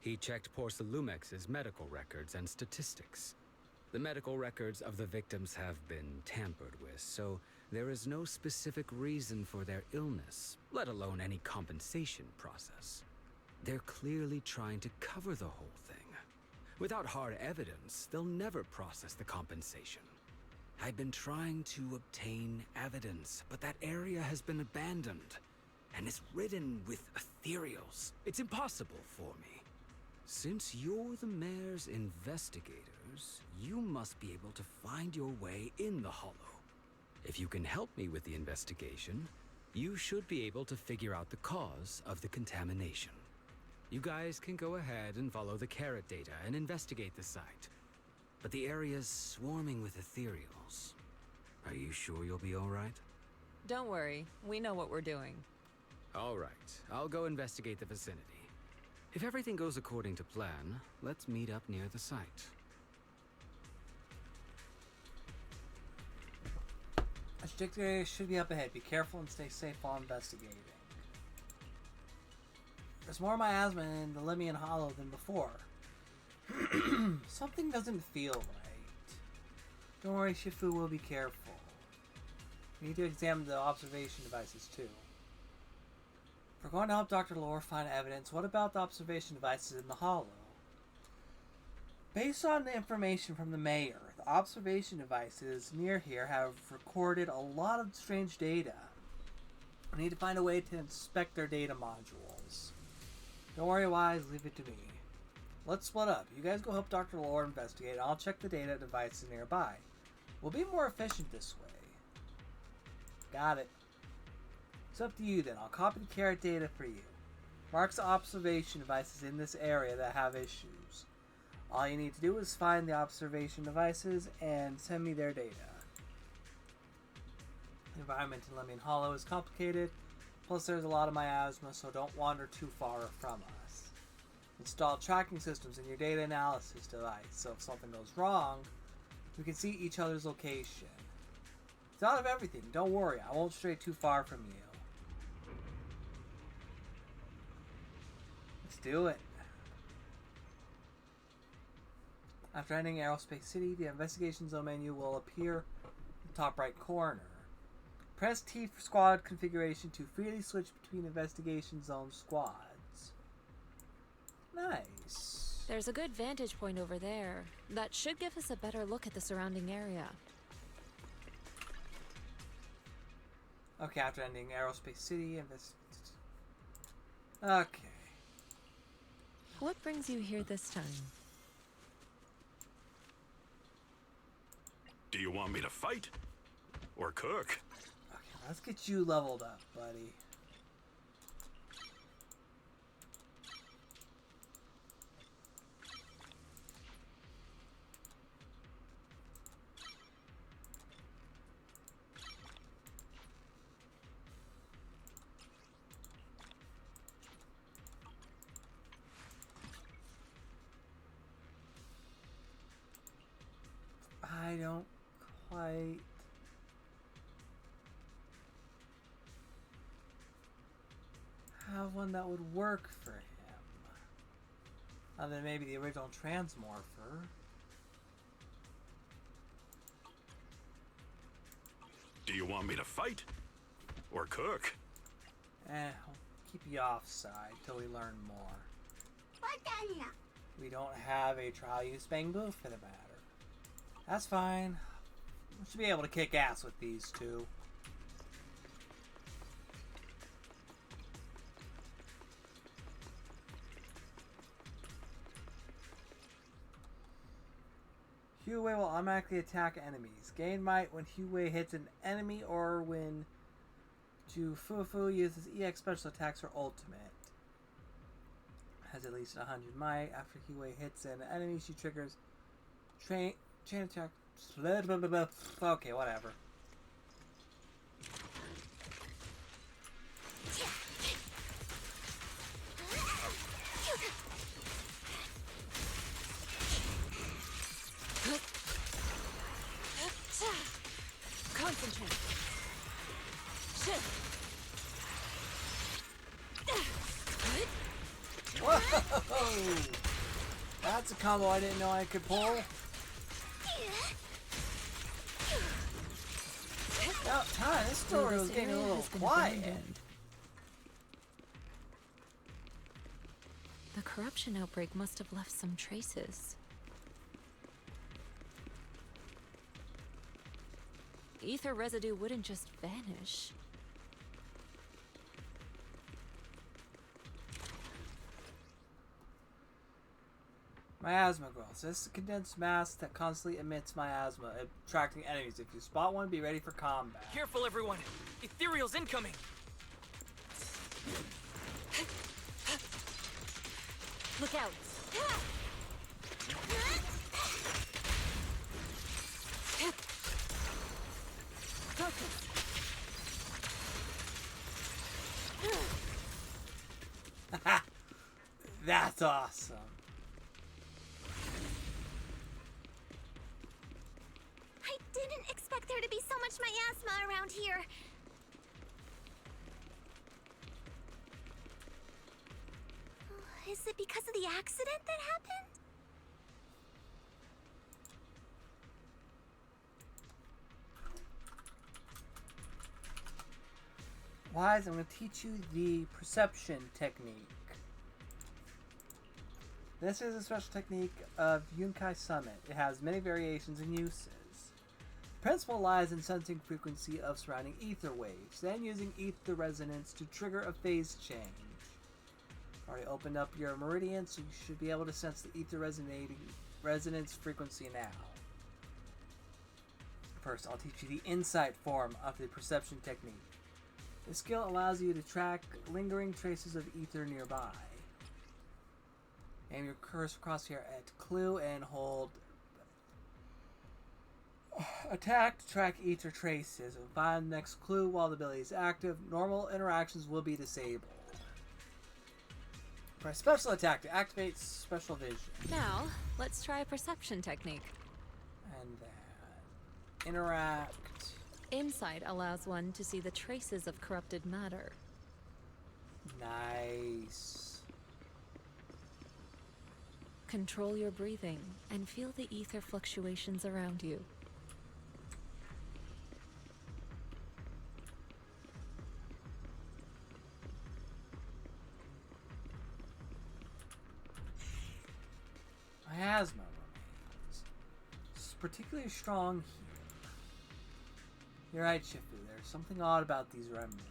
He checked Porsalumex's medical records and statistics. The medical records of the victims have been tampered with, so there is no specific reason for their illness, let alone any compensation process. They're clearly trying to cover the whole thing. Without hard evidence, they'll never process the compensation. I've been trying to obtain evidence, but that area has been abandoned, and is ridden with ethereals. It's impossible for me. Since you're the mayor's investigators, you must be able to find your way in the Hollow. If you can help me with the investigation, you should be able to figure out the cause of the contamination. You guys can go ahead and follow the carrot data and investigate the site. But the area's swarming with ethereals. Are you sure you'll be all right? Don't worry, we know what we're doing. All right, I'll go investigate the vicinity. If everything goes according to plan, let's meet up near the site. A strict area should be up ahead. Be careful and stay safe while investigating. There's more miasma in the Lemian Hollow than before. Something doesn't feel right. Don't worry, Shifu will be careful. We need to examine the observation devices too. If we're going to help Dr. Lore find evidence, what about the observation devices in the Hollow? Based on the information from the mayor, the observation devices near here have recorded a lot of strange data. We need to find a way to inspect their data modules. Don't worry, Wise, leave it to me. Let's split up. You guys go help Dr. Lore investigate, and I'll check the data devices nearby. We'll be more efficient this way. Got it. It's up to you then. I'll copy the carrot data for you. Mark the observation devices in this area that have issues. All you need to do is find the observation devices and send me their data. The environment in Lemian Hollow is complicated. Plus there's a lot of miasma, so don't wander too far from us. Install tracking systems in your data analysis device, so if something goes wrong, we can see each other's location. Thought of everything, don't worry, I won't stray too far from you. Let's do it. After entering Aerospace City, the investigation zone menu will appear in the top right corner. Press T for squad configuration to freely switch between investigation zone squads. Nice. There's a good vantage point over there. That should give us a better look at the surrounding area. Okay, after ending Aerospace City, okay. What brings you here this time? Do you want me to fight? Or cook? Okay, let's get you leveled up, buddy. I don't quite... have one that would work for him. Other than maybe the original Transmorpher. Do you want me to fight? Or cook? I'll keep you offside till we learn more. We don't have a trial use Bangbu for the matter. That's fine. We should be able to kick ass with these two. Huey will automatically attack enemies. Gain might when Huey hits an enemy or when Fufu uses EX special attacks or ultimate. Has at least 100 might. After Huey hits an enemy, she triggers chain attack. Okay, whatever. Concentrate. Whoa! That's a combo I didn't know I could pull. About time, this story was getting a little quiet. The corruption outbreak must have left some traces. Ether residue wouldn't just vanish. Miasma growth. This is a condensed mass that constantly emits miasma, attracting enemies. If you spot one, be ready for combat. Careful, everyone! Ethereal's incoming! Look out! That's awesome. I didn't expect there to be so much miasma around here. Is it because of the accident that happened? Wise, I'm going to teach you the perception technique. This is a special technique of Yunkai Summit. It has many variations and uses. The principle lies in sensing frequency of surrounding ether waves, then using ether resonance to trigger a phase change. Already opened up your meridian, so you should be able to sense the ether resonance frequency now. First, I'll teach you the insight form of the perception technique. This skill allows you to track lingering traces of ether nearby. Aim your cursor across here at clue and hold attack to track ether traces. And find the next clue while the ability is active. Normal interactions will be disabled. Press special attack to activate special vision. Now, let's try a perception technique. And then interact. Insight allows one to see the traces of corrupted matter. Nice. Control your breathing and feel the ether fluctuations around you. Miasma remains. It's particularly strong here. You're right, Shifu. There's something odd about these remnants.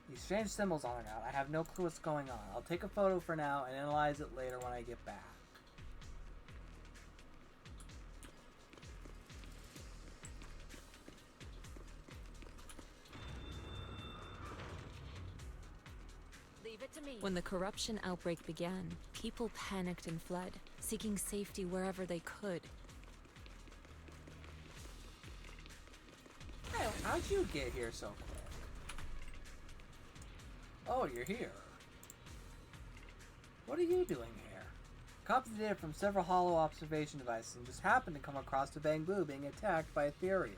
These strange symbols on the ground. I have no clue what's going on. I'll take a photo for now and analyze it later when I get back. Leave it to me. When the corruption outbreak began, people panicked and fled, seeking safety wherever they could. Hey, how'd you get here so quick? Oh, you're here. What are you doing here? Copied the data from several hollow observation devices and just happened to come across the Bang Boo being attacked by ethereals.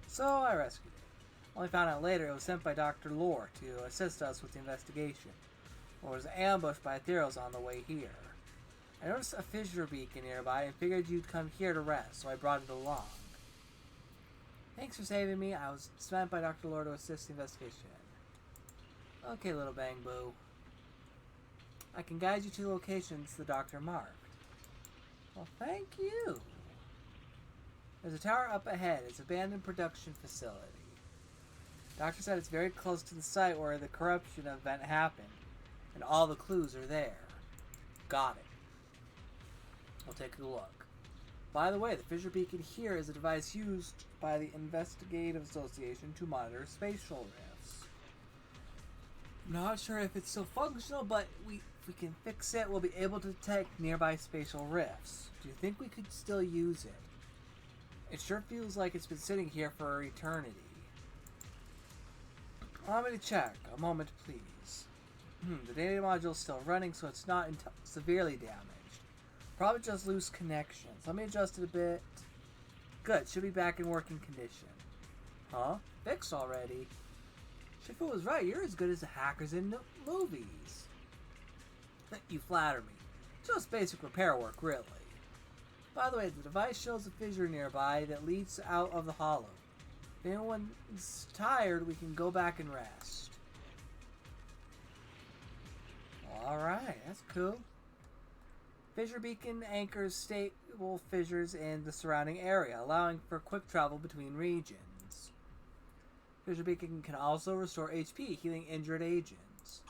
So I rescued it. Only found out later it was sent by Dr. Lore to assist us with the investigation. Or was ambushed by ethereals on the way here. I noticed a fissure beacon nearby and figured you'd come here to rest, so I brought it along. Thanks for saving me. I was sent by Dr. Lore to assist the investigation. Okay, little Bang Boo. I can guide you to locations the doctor marked. Well, thank you. There's a tower up ahead. It's an abandoned production facility. Doctor said it's very close to the site where the corruption event happened, and all the clues are there. Got it. We'll take a look. By the way, the fissure beacon here is a device used by the Investigative Association to monitor spatial rifts. I'm not sure if it's still functional, but if we can fix it, we'll be able to detect nearby spatial rifts. Do you think we could still use it? It sure feels like it's been sitting here for eternity. Allow me to check. A moment, please. The data module's still running, so it's not severely damaged. Probably just loose connections. Let me adjust it a bit. Good, should be back in working condition. Huh? Fixed already? Shifu was right, you're as good as the hackers in the movies. You flatter me. Just basic repair work, really. By the way, the device shows a fissure nearby that leads out of the hollow. If anyone's tired, we can go back and rest. Alright, that's cool. Fissure beacon anchors stable fissures in the surrounding area, allowing for quick travel between regions. Fissure beacon can also restore HP, healing injured agents.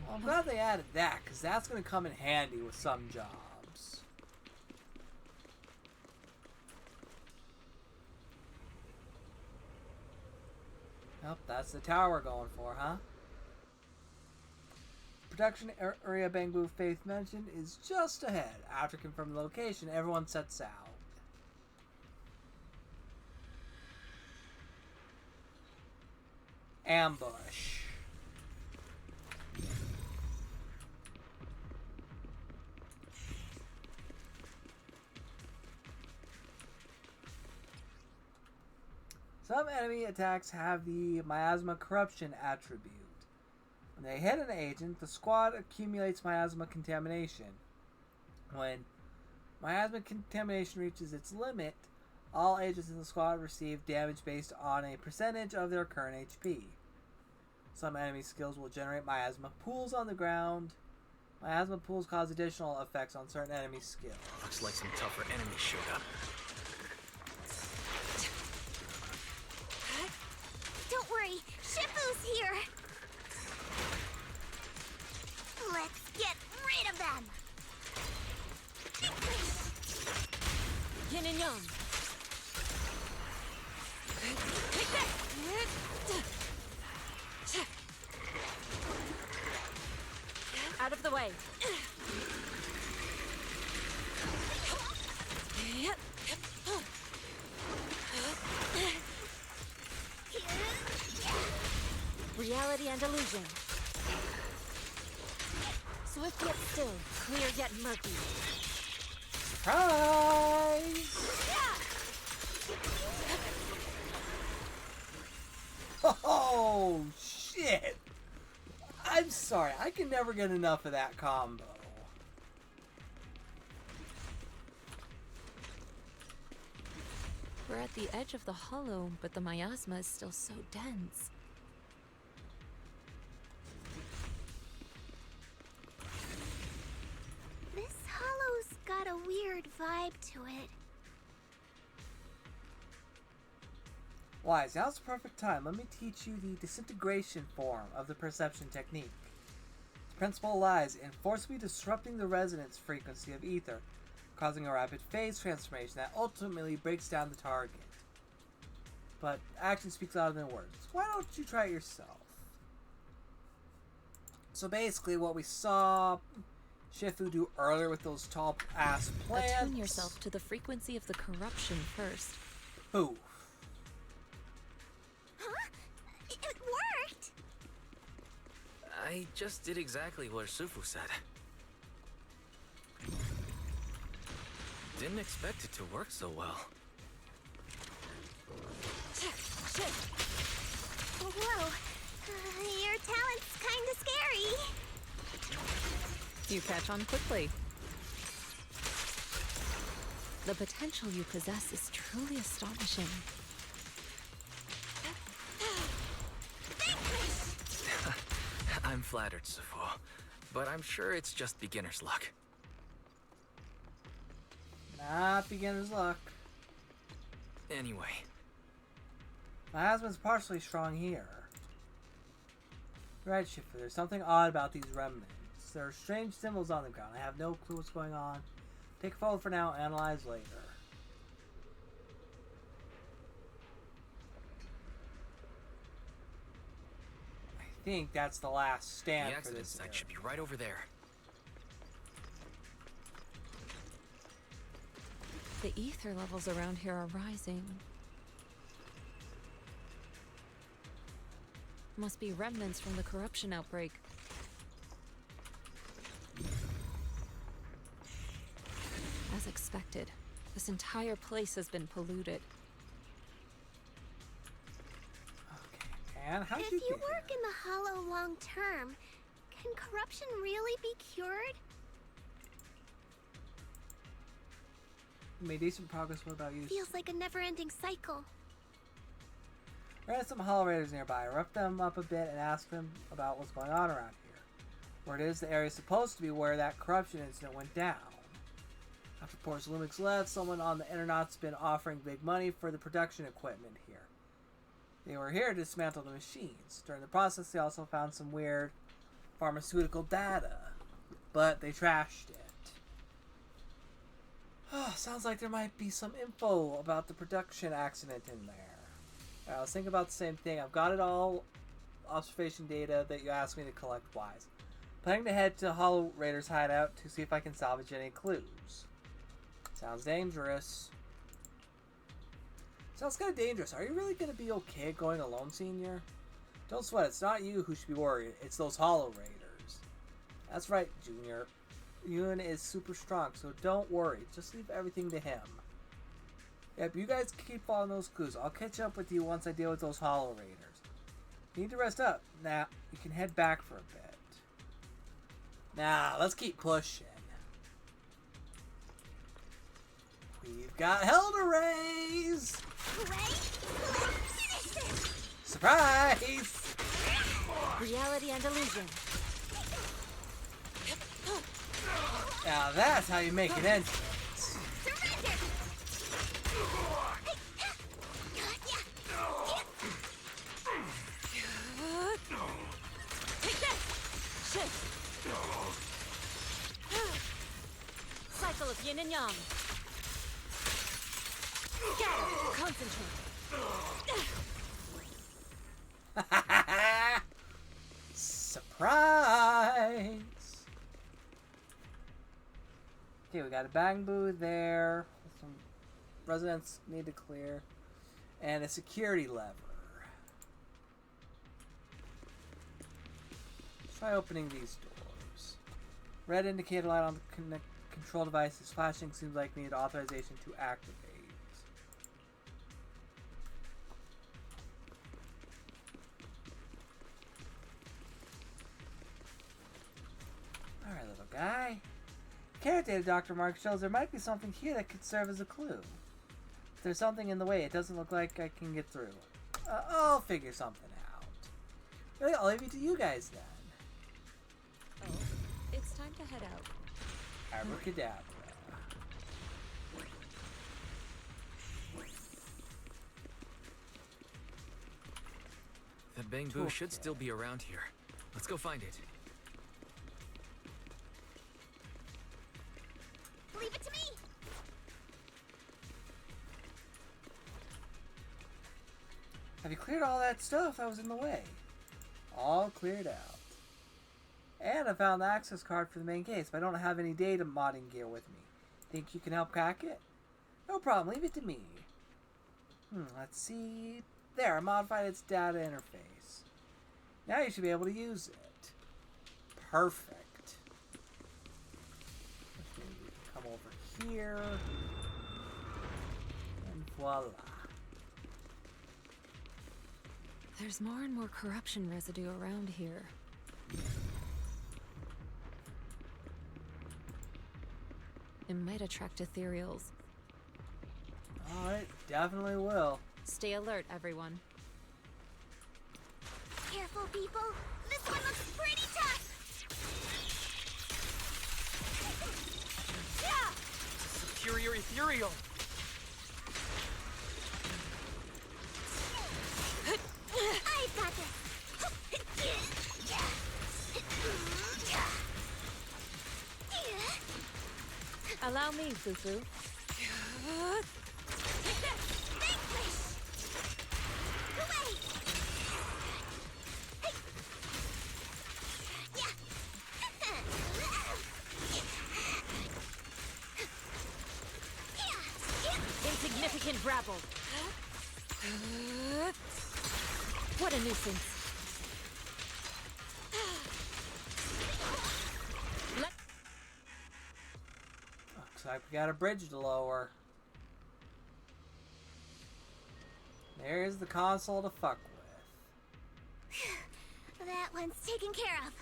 Well, I'm glad they added that, because that's going to come in handy with some jobs. Yep, that's the tower we're going for, huh? Production area Bangbu Faith mentioned is just ahead. After confirming the location, everyone sets out. Ambush. Some enemy attacks have the miasma corruption attribute. When they hit an agent, the squad accumulates miasma contamination. When miasma contamination reaches its limit, all agents in the squad receive damage based on a percentage of their current HP. Some enemy skills will generate miasma pools on the ground. Miasma pools cause additional effects on certain enemy skills. Looks like some tougher enemies showed up. Don't worry, Shifu's here! Let's get rid of them! Yin and Yang. Take this! Out of the way. Reality and illusion. Swift yet still, clear yet murky. Surprise! Oh, shit! I'm sorry, I can never get enough of that combo. We're at the edge of the hollow, but the miasma is still so dense. This hollow's got a weird vibe to it. Wise, now's the perfect time. Let me teach you the disintegration form of the perception technique. Its principle lies in forcibly disrupting the resonance frequency of ether, causing a rapid phase transformation that ultimately breaks down the target. But action speaks louder than words. Why don't you try it yourself? So basically what we saw Shifu do earlier with those tall ass plants. Attune yourself to the frequency of the corruption first. Ooh. Huh? It worked! I just did exactly what Sufu said. Didn't expect it to work so well. Whoa. Your talent's kinda scary. You catch on quickly. The potential you possess is truly astonishing. I'm flattered, Sufu, but I'm sure it's just beginner's luck. Not beginner's luck. Anyway. My husband's partially strong here. Right, Shifu, there's something odd about these remnants. There are strange symbols on the ground. I have no clue what's going on. Take a photo for now, analyze later. I think that's the last stand The for accident this site area. should be right over there. The ether levels around here are rising. Must be remnants from the corruption outbreak. As expected, this entire place has been polluted. And how If did you work in the Hollow long term, can corruption really be cured? You made decent progress. What about you? Feels like a never-ending cycle. There are some Hollow Raiders nearby. Rough them up a bit and ask them about what's going on around here. Where it is, the area is supposed to be where that corruption incident went down. After Porcelumix left, someone on the internet's been offering big money for the production equipment here. They were here to dismantle the machines. During the process, they also found some weird pharmaceutical data, but they trashed it. Sounds like there might be some info about the production accident in there. I was thinking about the same thing. I've got it all, observation data that you asked me to collect wise. Planning to head to Hollow Raiders hideout to see if I can salvage any clues. Sounds dangerous. Sounds kind of dangerous. Are you really going to be okay going alone, Senior? Don't sweat. It's not you who should be worried. It's those Hollow Raiders. That's right, Junior. Yun is super strong, so don't worry. Just leave everything to him. Yep, you guys keep following those clues. I'll catch up with you once I deal with those Hollow Raiders. You need to rest up. Now, you can head back for a bit. Now, let's keep pushing. We've got hell to raise! Surprise! Reality and illusion. Now that's how you make an entrance. Take this! Shift! Cycle of yin and yang. Scatter! Concentrate! Surprise! Okay, we got a bang boo there. Some residents need to clear. And a security lever. Try opening these doors. Red indicator light on the control device is flashing. Seems like we need authorization to activate. Alright, little guy. Carrot data Dr. Mark shows there might be something here that could serve as a clue. If there's something in the way, it doesn't look like I can get through. I'll figure something out. Really, I'll leave it to you guys then. Oh, it's time to head out. Abracadabra. That bamboo should still be around here. Let's go find it. Leave it to me! Have you cleared all that stuff that was in the way? All cleared out. And I found the access card for the main case, but I don't have any data modding gear with me. Think you can help crack it? No problem, leave it to me. Let's see. There, I modified its data interface. Now you should be able to use it. Perfect. Maybe we can come over here. And voila. There's more and more corruption residue around here. It might attract ethereals. Alright, definitely will. Stay alert, everyone. Careful, people. This one looks pretty tough. It's a superior ethereal. I've got this. Allow me, Fufu. Insignificant rabble. What a nuisance. Looks like we got a bridge to lower. There's the console to fuck with. That one's taken care of.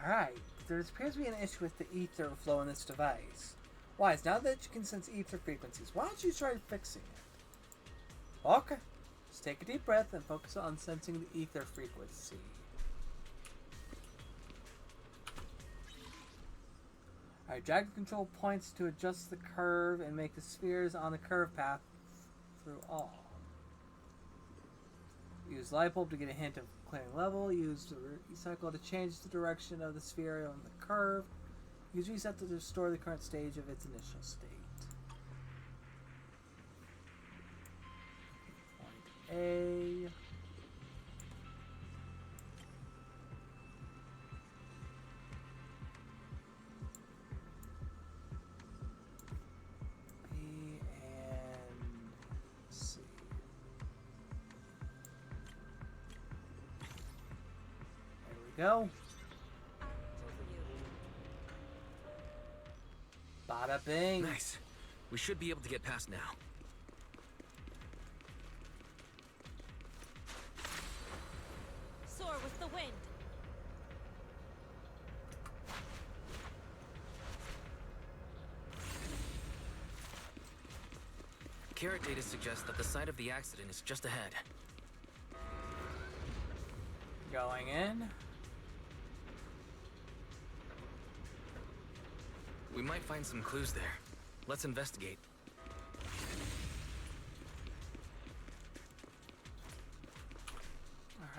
Alright, there appears to be an issue with the ether flow in this device. Wise, now that you can sense ether frequencies, why don't you try fixing it? Okay, just take a deep breath and focus on sensing the ether frequency. Alright, drag the control points to adjust the curve and make the spheres on the curve path through all. Use light bulb to get a hint of clearing level. Use the recycle to change the direction of the sphere on the curve. Use reset to restore the current stage of its initial state. Point A. B and C. There we go. Bada bing. Nice. We should be able to get past now. Soar with the wind. Carrot data suggests that the site of the accident is just ahead. Going in. We might find some clues there. Let's investigate.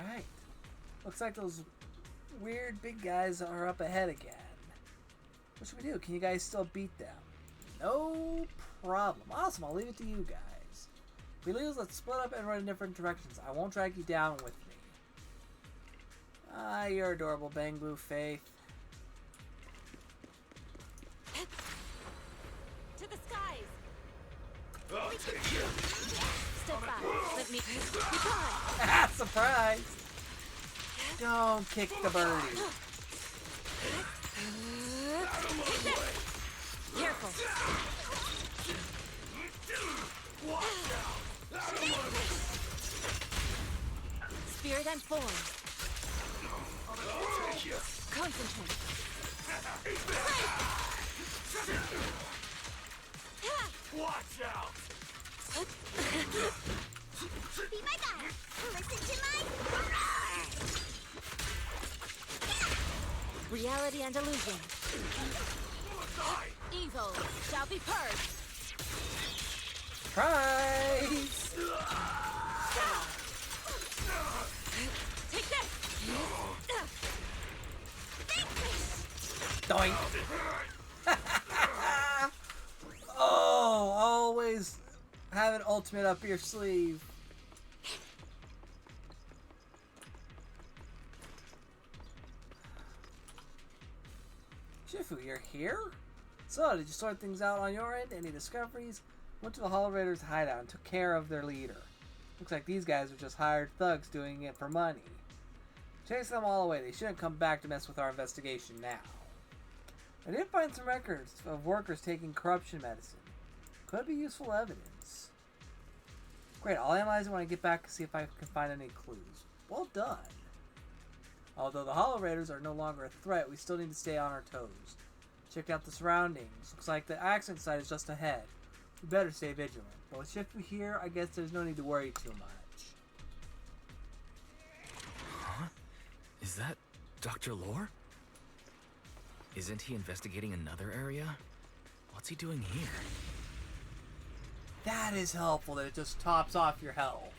Alright. Looks like those weird big guys are up ahead again. What should we do? Can you guys still beat them? No problem. Awesome, I'll leave it to you guys. If we lose, let's split up and run in different directions. I won't drag you down with me. Ah, you're adorable, Bang Blue Faith. To the skies! I'll take you. Step back. Let me... Ah, surprise! Don't kick the birdie. Careful. Spirit and form. I'll take you. Concentrate. Watch out! Be my guide. Listen to my... Reality and illusion. Evil shall be purged. Surprise! Take this! Doink! Oh, always have an ultimate up your sleeve. Shifu, you're here? So, did you sort things out on your end? Any discoveries? Went to the Hollow Raiders' hideout and took care of their leader. Looks like these guys are just hired thugs doing it for money. Chase them all away. They shouldn't come back to mess with our investigation now. I did find some records of workers taking corruption medicine. Could be useful evidence. Great, I'll analyze it when I get back to see if I can find any clues. Well done. Although the Hollow Raiders are no longer a threat, we still need to stay on our toes. Check out the surroundings. Looks like the accident site is just ahead. We better stay vigilant. But with Shifu here, I guess there's no need to worry too much. Huh? Is that Dr. Lore? Isn't he investigating another area? What's he doing here? That is helpful that it just tops off your health.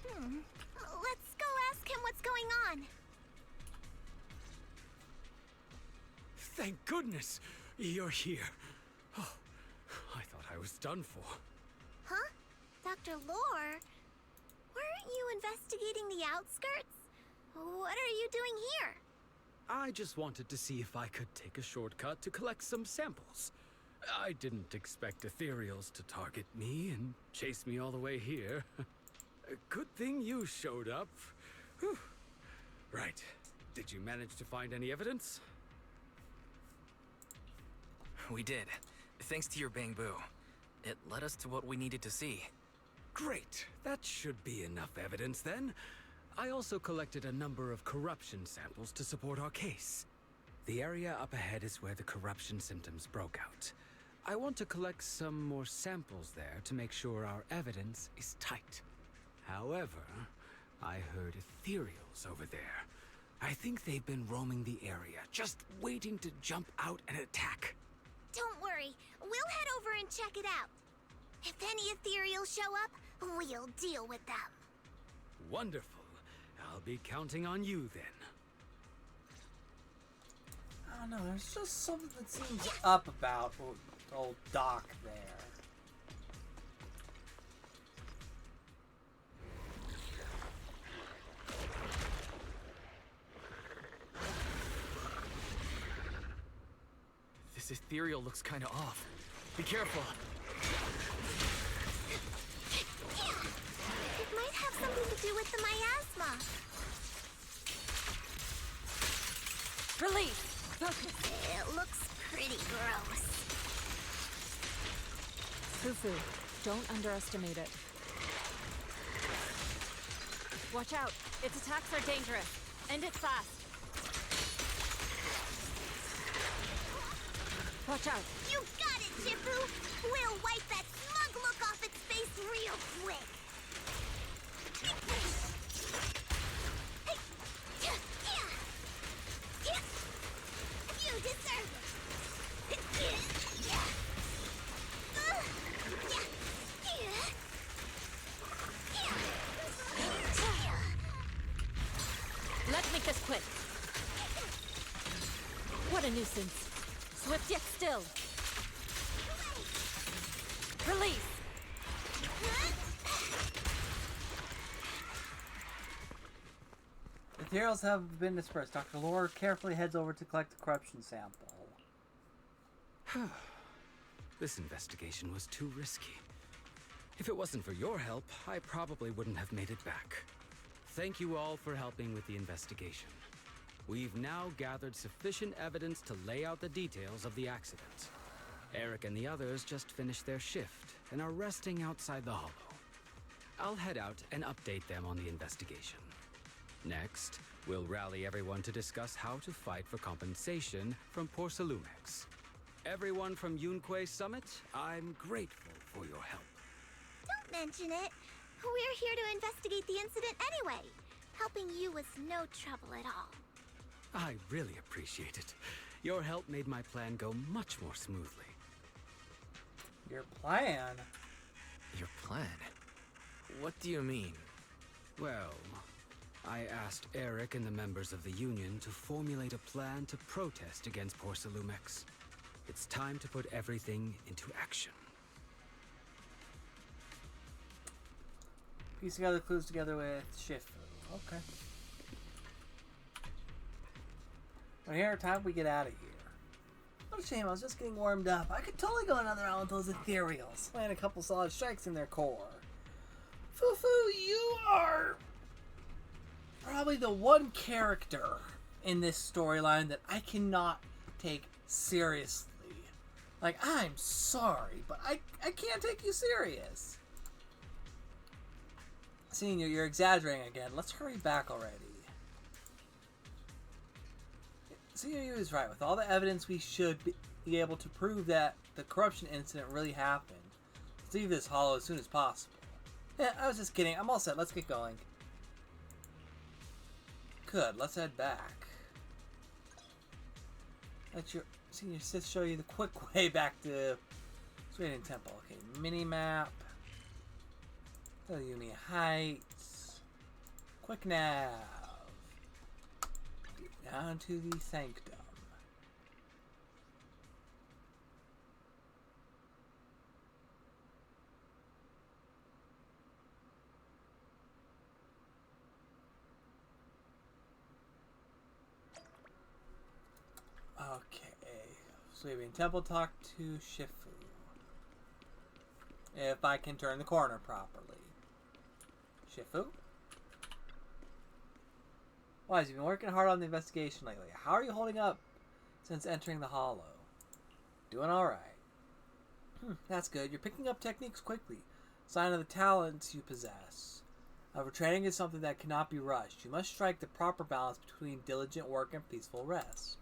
Let's go ask him what's going on. Thank goodness you're here. Oh, I thought I was done for. Huh? Dr. Lore? Weren't you investigating the outskirts? What are you doing here? I just wanted to see if I could take a shortcut to collect some samples. I didn't expect ethereals to target me and chase me all the way here. Good thing you showed up. Whew. Right. Did you manage to find any evidence? We did. Thanks to your bamboo. It led us to what we needed to see. Great. That should be enough evidence then. I also collected a number of corruption samples to support our case. The area up ahead is where the corruption symptoms broke out. I want to collect some more samples there to make sure our evidence is tight. However, I heard ethereals over there. I think they've been roaming the area, just waiting to jump out and attack. Don't worry, we'll head over and check it out. If any ethereals show up, we'll deal with them. Wonderful. I'll be counting on you then. I don't know, there's just something that seems up about old Doc there. This ethereal looks kinda off. Be careful. It might have something to do with the miasma. Release! It looks pretty gross. Fufu, don't underestimate it. Watch out! Its attacks are dangerous. End it fast. Watch out! You got it, Shifu! We'll wipe that smug look off its face real quick. You deserve it. Let's make this quick. What a nuisance. Swift yet still. Release! Ethereals have been dispersed. Dr. Lore carefully heads over to collect the corruption sample. This investigation was too risky. If it wasn't for your help, I probably wouldn't have made it back. Thank you all for helping with the investigation. We've now gathered sufficient evidence to lay out the details of the accident. Eric and the others just finished their shift and are resting outside the hollow. I'll head out and update them on the investigation. Next, we'll rally everyone to discuss how to fight for compensation from Porsalumex. Everyone from Yunque Summit, I'm grateful for your help. Don't mention it. We're here to investigate the incident anyway. Helping you was no trouble at all. I really appreciate it. Your help made my plan go much more smoothly. Your plan? Your plan? What do you mean? Well, I asked Eric and the members of the Union to formulate a plan to protest against Porsalumex. It's time to put everything into action. Piece together clues together with Shifu. Okay. Well, here, time we get out of here. What a shame, I was just getting warmed up. I could totally go another round with those ethereals. Land a couple solid strikes in their core. Fufu, you are probably the one character in this storyline that I cannot take seriously. Like, I'm sorry, but I can't take you serious. Seeing you're exaggerating again. Let's hurry back already. CU is right. With all the evidence, we should be able to prove that the corruption incident really happened. Let's leave this hollow as soon as possible. Yeah, I was just kidding. I'm all set. Let's get going. Good. Let's head back. Let your senior sis show you the quick way back to Sweating Temple. Okay, mini map. Yumi Heights. Quick nav. Down to the sanctum. Okay. Sweating Temple, talk to Shifu. If I can turn the corner properly. Shifu? Wise, you've been working hard on the investigation lately. How are you holding up since entering the Hollow? Doing alright. That's good. You're picking up techniques quickly. Sign of the talents you possess. However, training is something that cannot be rushed. You must strike the proper balance between diligent work and peaceful rest.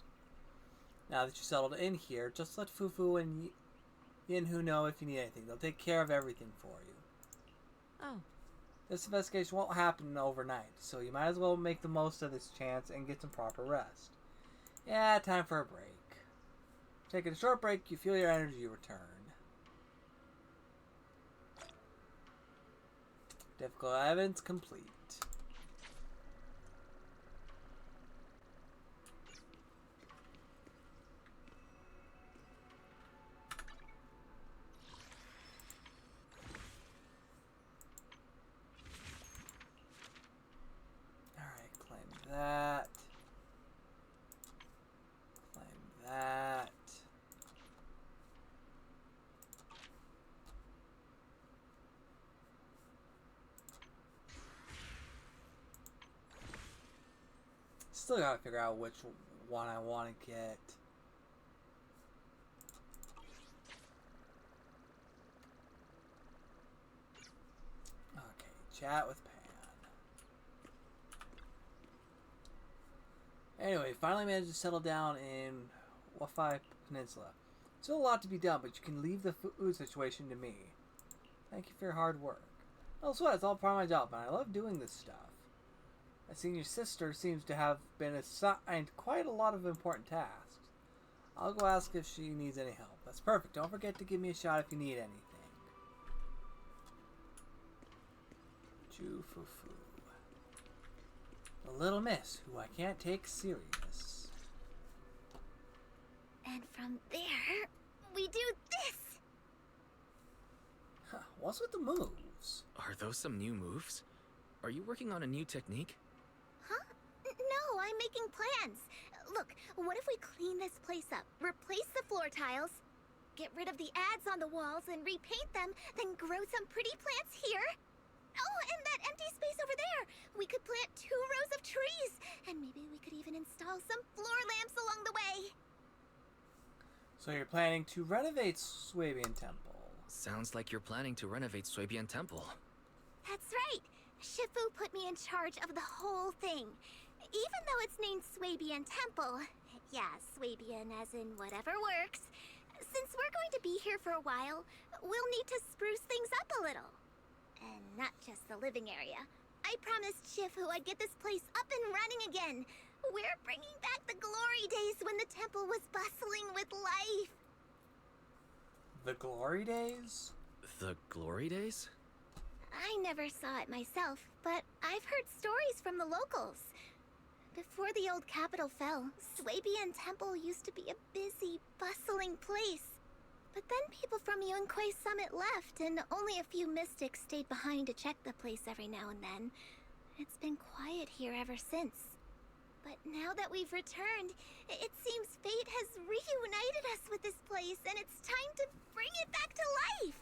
Now that you're settled in here, just let Fufu and Yinhu know if you need anything. They'll take care of everything for you. Oh. This investigation won't happen overnight, so you might as well make the most of this chance and get some proper rest. Yeah, time for a break. Taking a short break, you feel your energy return. Difficult evidence complete. That. Claim that. Still gotta figure out which one I want to get. Okay, chat with Pan. Anyway, finally managed to settle down in Wafai Peninsula. Still a lot to be done, but you can leave the food situation to me. Thank you for your hard work. No sweat, it's all part of my job, and I love doing this stuff. My senior sister seems to have been assigned quite a lot of important tasks. I'll go ask if she needs any help. That's perfect. Don't forget to give me a shot if you need anything. Ju Fufu. The little miss, who I can't take serious. And from there, we do this! Huh, what's with the moves? Are those some new moves? Are you working on a new technique? Huh? No, I'm making plans. Look, what if we clean this place up, replace the floor tiles, get rid of the ads on the walls and repaint them, then grow some pretty plants here? Oh, and that empty space over there! We could plant 2 rows of trees, and maybe we could even install some floor lamps along the way. So you're planning to renovate Swabian Temple? Sounds like you're planning to renovate Swabian Temple. That's right. Shifu put me in charge of the whole thing. Even though it's named Swabian Temple. Yeah, Swabian as in whatever works. Since we're going to be here for a while, we'll need to spruce things up a little. And not just the living area. I promised Shifu I'd get this place up and running again. We're bringing back the glory days when the temple was bustling with life. The glory days? The glory days? I never saw it myself, but I've heard stories from the locals. Before the old capital fell, Swabian Temple used to be a busy, bustling place. But then people from Yunquei Summit left, and only a few mystics stayed behind to check the place every now and then. It's been quiet here ever since. But now that we've returned, it seems fate has reunited us with this place, and it's time to bring it back to life!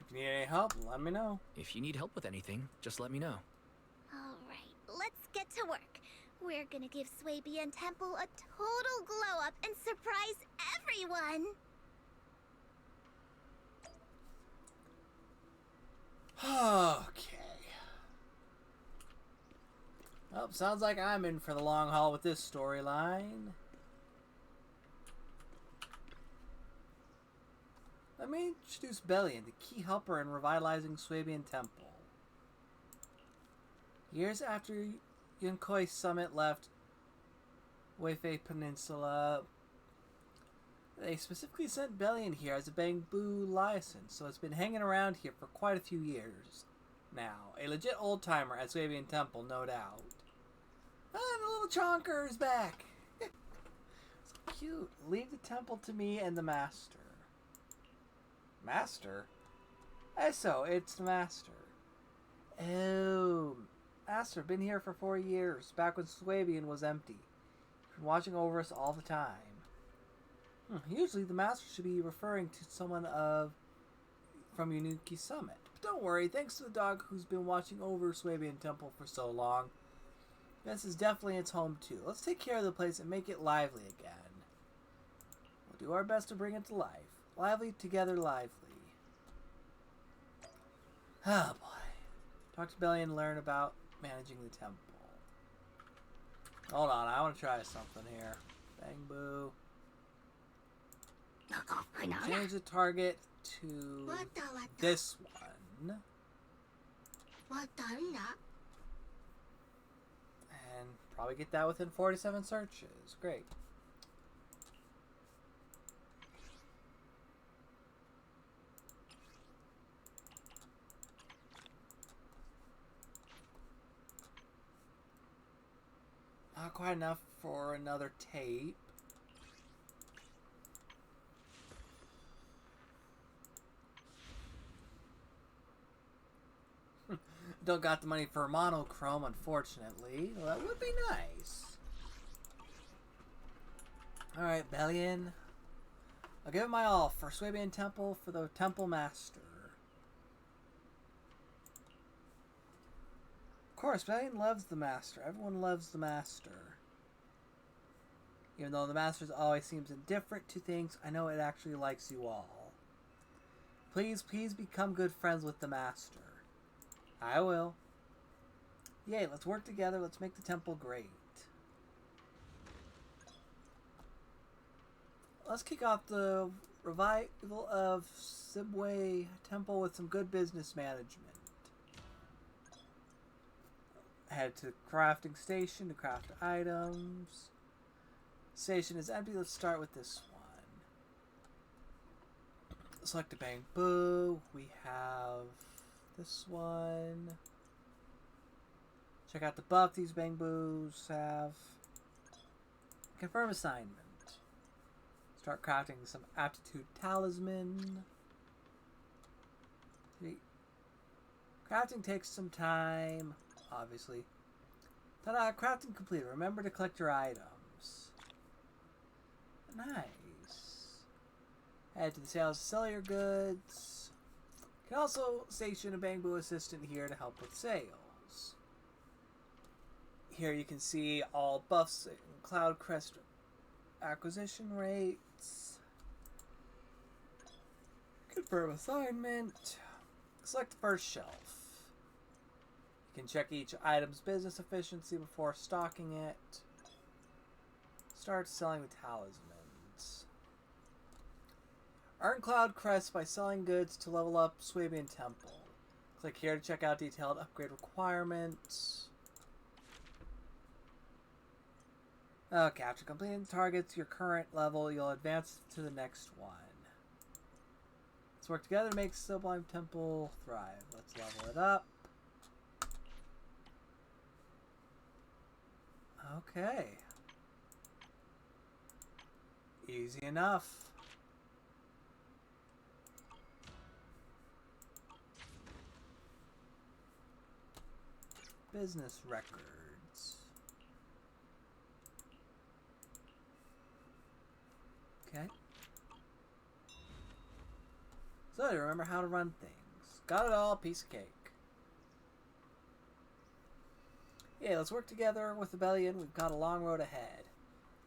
If you need any help, let me know. If you need help with anything, just let me know. Alright, let's get to work. We're gonna give Swabian Temple a total glow-up and surprise everyone! Okay. Well, sounds like I'm in for the long haul with this storyline. Let me introduce Bellion, the key helper in revitalizing Swabian Temple. Years after Yunquei Summit left, Weifei Peninsula. They specifically sent Bellion here as a bamboo license, so it's been hanging around here for quite a few years now. A legit old-timer at Swabian Temple, no doubt. Ah, the little chonker is back! So cute. Leave the temple to me and the master. Master? So it's the master. Oh, master, been here for 4 years, back when Swabian was empty. Been watching over us all the time. Usually the master should be referring to someone from Unuki Summit. But don't worry, thanks to the dog who's been watching over Swabian Temple for so long, this is definitely its home too. Let's take care of the place and make it lively again. We'll do our best to bring it to life. Lively together, lively. Oh boy. Talk to Bellion and learn about managing the temple. Hold on, I want to try something here. Bang boo. Change the target to this one. And probably get that within 47 searches. Great. Not quite enough for another tape. Don't got the money for monochrome, unfortunately. Well, that would be nice. Alright, Bellion. I'll give it my all for Swabian Temple, for the Temple Master. Of course, Bellion loves the Master. Everyone loves the Master. Even though the Master always seems indifferent to things, I know it actually likes you all. Please, please become good friends with the Master. I will. Yay, let's work together. Let's make the temple great. Let's kick off the revival of Sibway Temple with some good business management. Head to the crafting station to craft items. Station is empty. Let's start with this one. Select a bamboo. We have this one. Check out the buff these bamboos have. Confirm assignment. Start crafting some aptitude talisman. Crafting takes some time, obviously. Ta-da! Crafting completed. Remember to collect your items. Nice. Head to the sales to sell your goods. You can also station a bamboo assistant here to help with sales. Here you can see all buffs and Cloud Crest acquisition rates. Confirm assignment. Select the first shelf. You can check each item's business efficiency before stocking it. Start selling the talismans. Earn Cloud Crest by selling goods to level up Swabian Temple. Click here to check out detailed upgrade requirements. Okay, after completing the targets your current level, you'll advance to the next one. Let's work together to make Sublime Temple thrive. Let's level it up. Okay. Easy enough. Business records. Okay. So you remember how to run things. Got it all, piece of cake. Yeah, let's work together with the Bellion. We've got a long road ahead.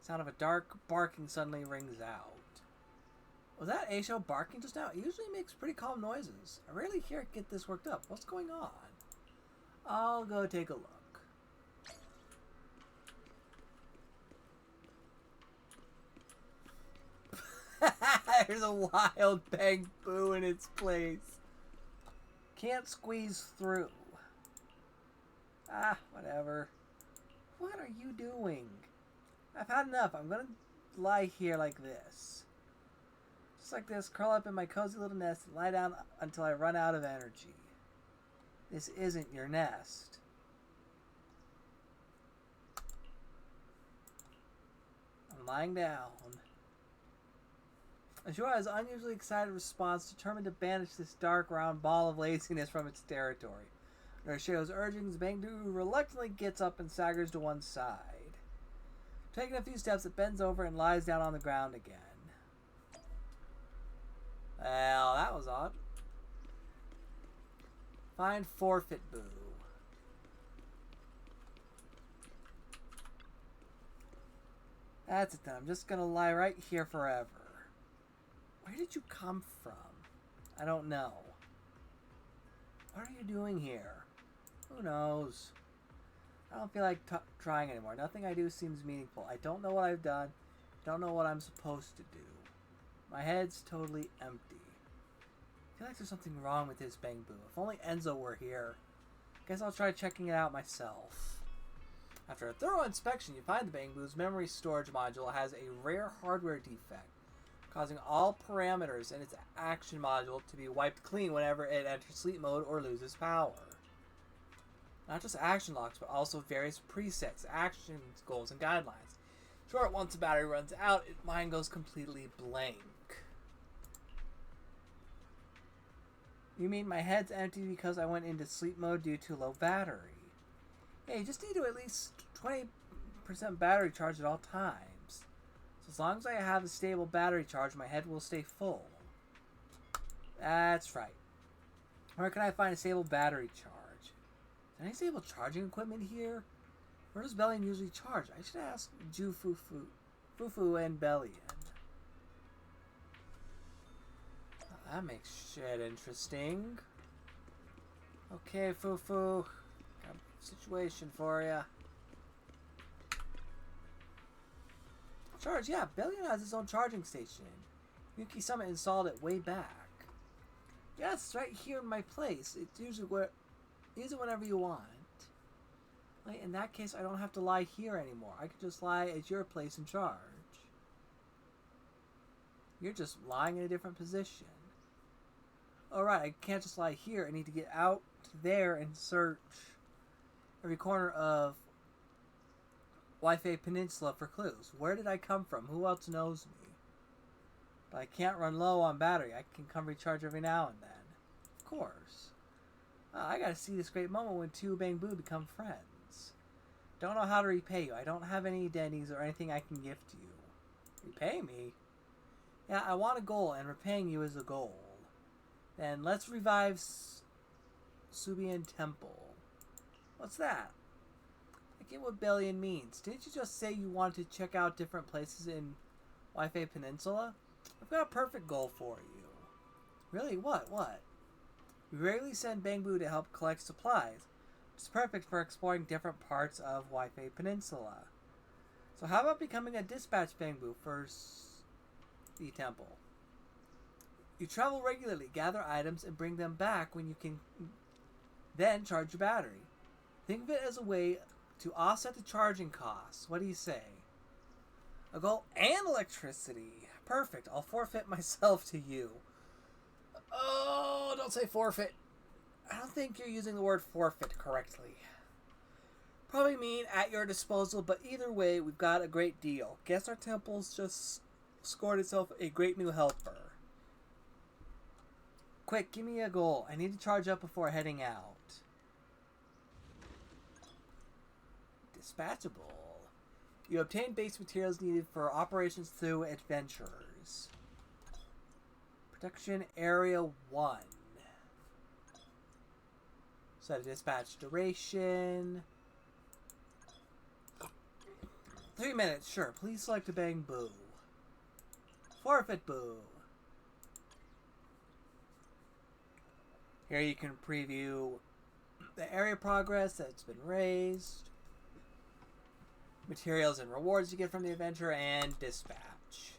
Sound of a dark barking suddenly rings out. Was that Aisho barking just now? It usually makes pretty calm noises. I rarely hear it get this worked up. What's going on? I'll go take a look. There's a wild bamboo in its place. Can't squeeze through. Ah, whatever. What are you doing? I've had enough. I'm gonna lie here like this. Just like this, curl up in my cozy little nest and lie down until I run out of energy. This isn't your nest. I'm lying down. Ashora's unusually excited response, determined to banish this dark round ball of laziness from its territory. Under Ashora's urgings, Bangdu reluctantly gets up and staggers to one side. Taking a few steps, it bends over and lies down on the ground again. Well, that was odd. Find forfeit boo. That's it then. I'm just gonna lie right here forever. Where did you come from? I don't know. What are you doing here? Who knows? I don't feel like trying anymore. Nothing I do seems meaningful. I don't know what I've done. Don't know what I'm supposed to do. My head's totally empty. I feel like there's something wrong with this Bangbu. If only Enzo were here. Guess I'll try checking it out myself. After a thorough inspection, you find the Bangbu's memory storage module has a rare hardware defect, causing all parameters in its action module to be wiped clean whenever it enters sleep mode or loses power. Not just action locks, but also various presets, actions, goals, and guidelines. Sure, once the battery runs out, mine goes completely blank. You mean my head's empty because I went into sleep mode due to low battery? Yeah, you just need to at least 20% battery charge at all times. So as long as I have a stable battery charge, my head will stay full. That's right. Where can I find a stable battery charge? Is there any stable charging equipment here? Where does Bellion usually charge? I should ask Fufu and Bellion. That makes shit interesting. Okay, Fufu. Got a situation for ya. Charge, yeah. Bellion has his own charging station. Yuki Summit installed it way back. Yeah, it's right here in my place. It's usually where... Use it whenever you want. Like, in that case, I don't have to lie here anymore. I could just lie at your place and charge. You're just lying in a different position. Alright, I can't just lie here. I need to get out there and search every corner of Wi-Fi Peninsula for clues. Where did I come from? Who else knows me? But I can't run low on battery. I can come recharge every now and then. Of course. I gotta see this great moment when two Bangbu become friends. Don't know how to repay you. I don't have any dennies or anything I can gift you. Repay me? Yeah, I want a goal, and repaying you is a goal. Then let's revive Subian Temple. What's that? I get what Bellion means. Didn't you just say you wanted to check out different places in Wi-Fi Peninsula? I've got a perfect goal for you. Really? What? We rarely send Bangbu to help collect supplies. It's perfect for exploring different parts of Wi-Fi Peninsula. So how about becoming a dispatch Bangbu for the temple? You travel regularly, gather items, and bring them back when you can then charge your battery. Think of it as a way to offset the charging costs. What do you say? A gold and electricity. Perfect. I'll forfeit myself to you. Oh, don't say forfeit. I don't think you're using the word forfeit correctly. Probably mean at your disposal, but either way, we've got a great deal. Guess our temple's just scored itself a great new helper. Quick, give me a goal. I need to charge up before heading out. Dispatchable. You obtain base materials needed for operations through adventurers. Production Area 1. Set a dispatch duration. 3 minutes, sure. Please select a Bangbu. Forfeit Boo. Here you can preview the area progress that's been raised, materials and rewards you get from the adventure, and dispatch.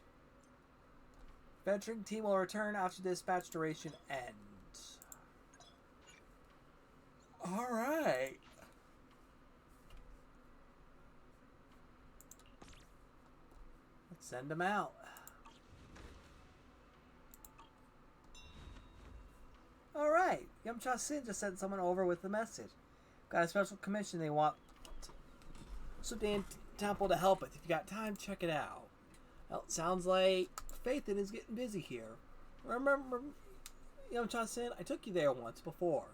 Adventuring team will return after dispatch duration ends. Alright. send them out. Alright, Yamcha Sin just sent someone over with a message. Got a special commission they want Sudan Temple to help with. If you got time, check it out. Well, it sounds like Phaethon is getting busy here. Remember, Yamcha Sin, I took you there once before.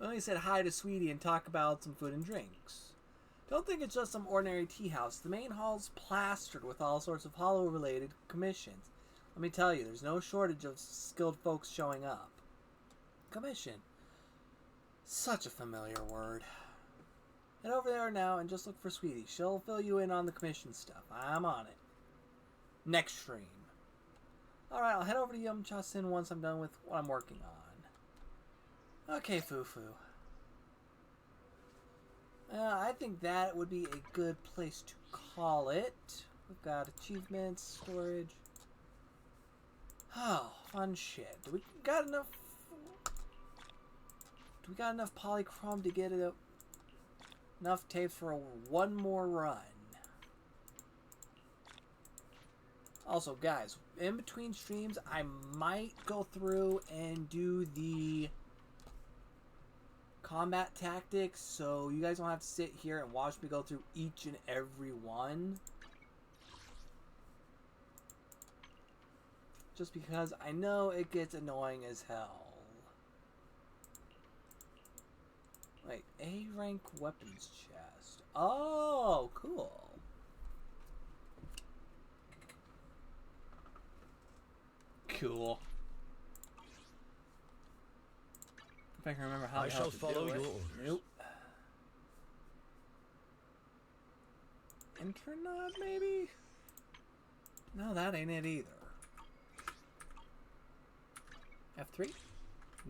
I only said hi to Sweetie and talk about some food and drinks. Don't think it's just some ordinary tea house. The main hall's plastered with all sorts of hollow-related commissions. Let me tell you, there's no shortage of skilled folks showing up. Commission. Such a familiar word. Head over there now and just look for Sweetie. She'll fill you in on the commission stuff. I'm on it. Next stream. Alright, I'll head over to Yamcha Sin once I'm done with what I'm working on. Okay, Fufu. I think that would be a good place to call it. We've got achievements, storage. Oh, fun shit. Do we got enough polychrome to get it enough tapes for one more run? Also, guys, in between streams, I might go through and do the combat tactics, so you guys don't have to sit here and watch me go through each and every one. Just because I know it gets annoying as hell. Wait, A rank weapons chest. Oh, cool. Cool. If I can remember how I shall follow your orders. Nope. Internet, maybe? No, that ain't it either. F3?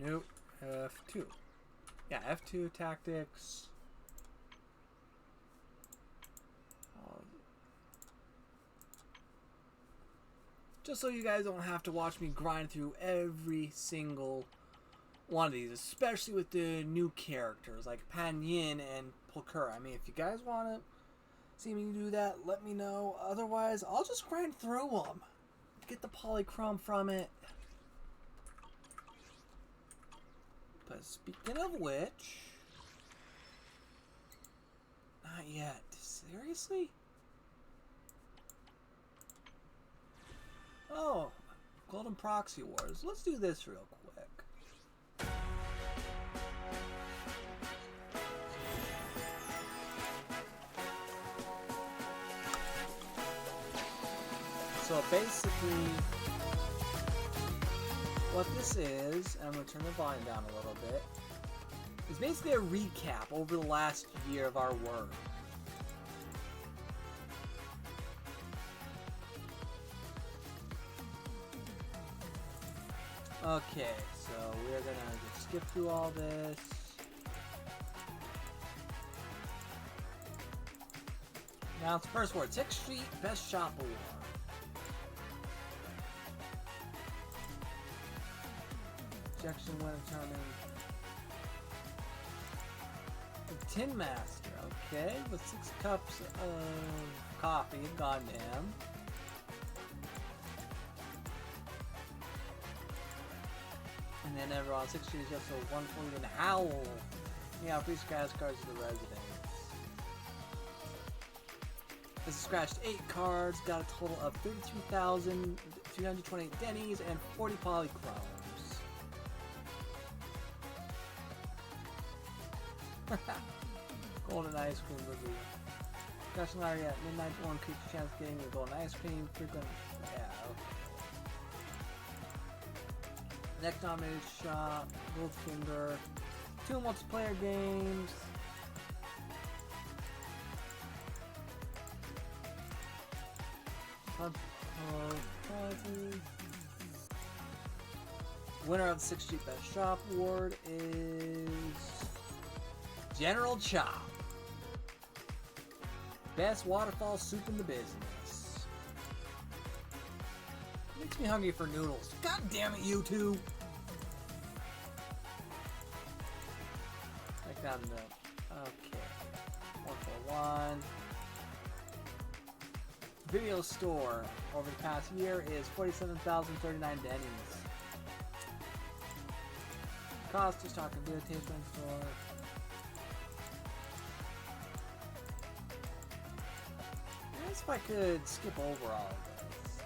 Nope. F2. Yeah, F2 tactics. Just so you guys don't have to watch me grind through every single one of these, especially with the new characters like Pan Yin and Pulkura. I mean, if you guys want to see me do that, let me know. Otherwise, I'll just grind through them. Get the polychrome from it. But speaking of which... Not yet. Seriously? Oh, Golden Proxy Wars. Let's do this real quick. So basically, what this is, and I'm going to turn the volume down a little bit, is basically a recap over the last year of our work. Okay, so we're going to just skip through all this. Now it's first word, 6th Street Best Shop Award. Objection when determined. The Tin Master, okay, with 6 cups of coffee gone down. And then everyone on 6th Street is just a 140 and howl. Yeah, free scratch cards to the residents. This is scratched 8 cards, got a total of 32,328 Denny's and 40 polychromes. Golden ice cream review. Scratching lottery at midnight, one creature chance of getting a golden ice cream. Frequent, yeah, okay. Next nominated shop, Goldfinger, 2 multiplayer games. Prizes. Winner of the 6th Street Best Shop Award is General Chop. Best waterfall soup in the business. Makes me hungry for noodles. God damn it, you two! Back down to okay. 141. video store over the past year is 47,039 Denny's. Cost to stock a videotape store. I guess if I could skip over all of this.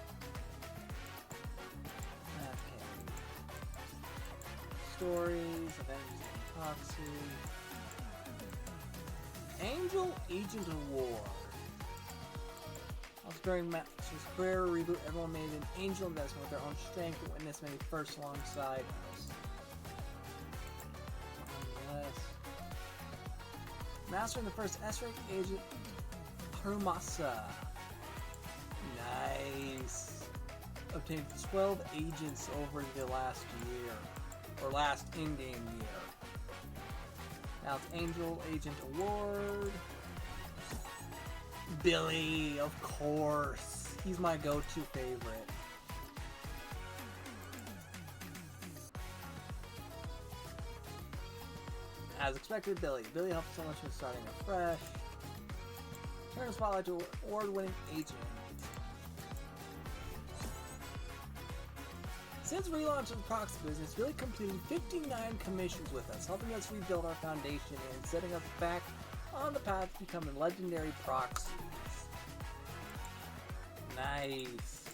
Okay. Stories, Avengers and Proxy. Angel Agent Award. Also during Max's career reboot, everyone made an angel investment with their own strength and witnessed many firsts alongside us. Mastering the first S-rank agent, Harumasa. Nice. Obtained 12 agents over the last year, or last in-game year. Now it's Angel Agent Award. Billy, of course. He's my go-to favorite. As expected, Billy. Billy helps so much with starting afresh. Turn the spotlight to award-winning agent. Since relaunch of the proxy business, Billy completed 59 commissions with us, helping us rebuild our foundation and setting us back on the path to becoming legendary proxies. Nice.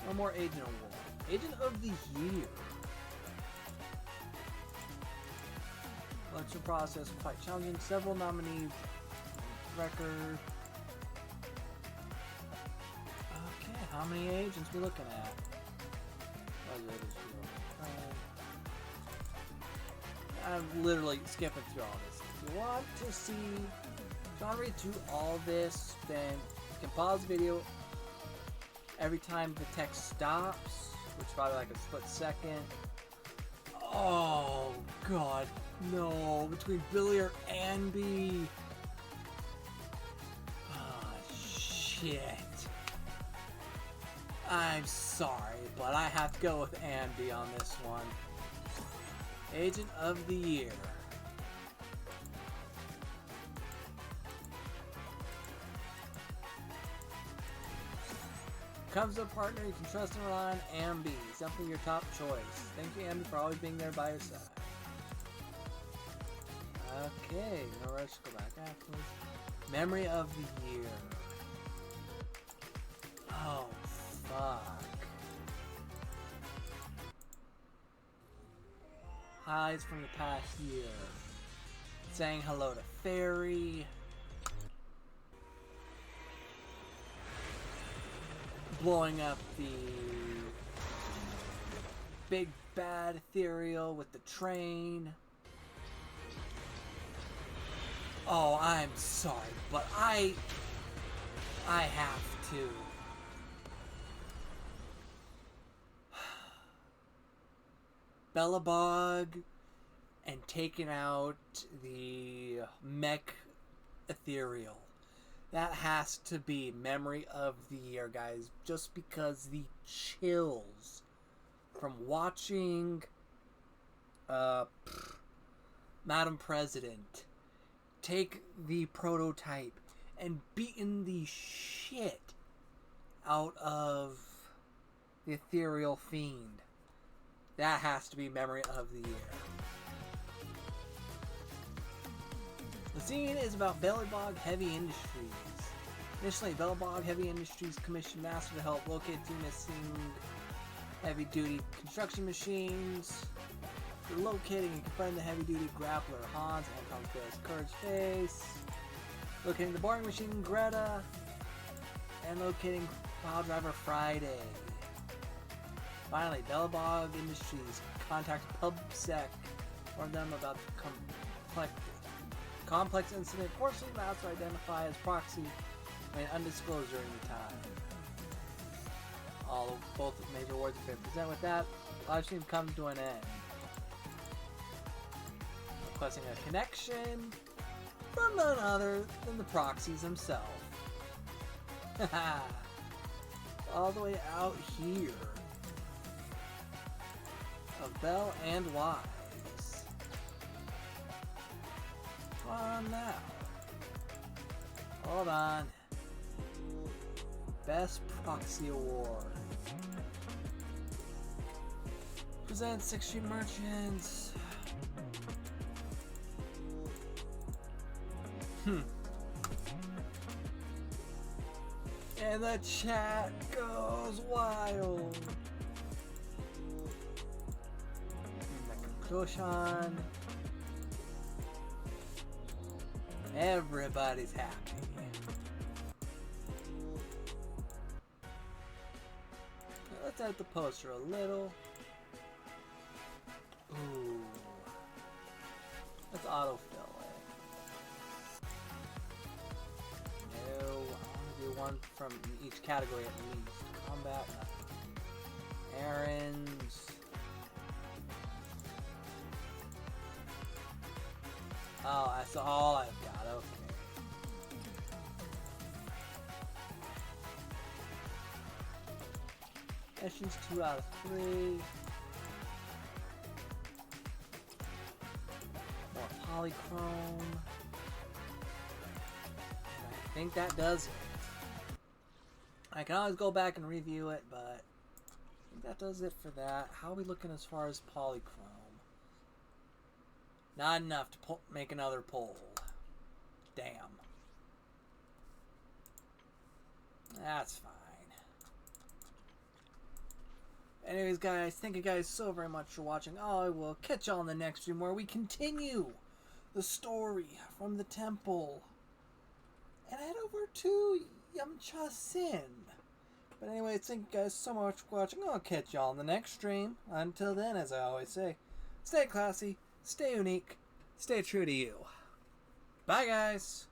One more agent award. Agent of the Year. Election process quite challenging. Several nominees. Record. Okay, how many agents we looking at? I'm literally skipping through all this. If you want to see, if you want to read through all this, then you can pause the video every time the text stops, which is probably like a split second. Oh god, no, between Billy or Anby. Ah, shit. I'm sorry, but I have to go with Anby on this one. Agent of the Year. Comes to a partner you can trust and rely on, Ambi. Definitely your top choice. Thank you, Ambi, for always being there by your side. Okay, no rush to go back afterwards. Memory of the Year. Oh, fuck. Highs from the past year. Saying hello to Fairy. Blowing up the big bad ethereal with the train. Oh, I'm sorry, but I have to. Bellabog and taking out the mech ethereal. That has to be Memory of the Year, guys. Just because the chills from watching Madam President take the prototype and beating the shit out of the ethereal fiend. That has to be Memory of the Year. The scene is about Bellabog Heavy Industries. Initially, Bellabog Heavy Industries commissioned Master to help locate two missing heavy-duty construction machines. They're locating and confronting the heavy-duty grappler Hans, Anton's Bear's Courage Face, locating the boring machine Greta, and locating pile driver Friday. Finally, Bellabog Industries contacts PubSec, warn them about the complex incident. Fortunately, Master identify as proxy remain undisclosed during the time. Both major awards have been presented with that. Live stream comes to an end. Requesting a connection from none other than the proxies himself. All the way out here. Of Bell and Wise. Come on now. Hold on. Best Proxy Award. Present 6th Street Merchants. And the chat goes wild. Mecha Everybody's happy. Let's add the poster a little. Ooh. Let's autofill it. No, I want to do one from each category at least. Combat, errands. Oh, that's all I've got. Okay. Missions 2 out of 3. More polychrome. I think that does it. I can always go back and review it, but I think that does it for that. How are we looking as far as polychrome? Not enough to make another poll. Damn. That's fine. Anyways, guys, thank you guys so very much for watching. I will catch y'all in the next stream where we continue the story from the temple and head over to Yamcha Sin. But anyways, thank you guys so much for watching. I'll catch y'all in the next stream. Until then, as I always say, stay classy, stay unique, stay true to you. Bye, guys.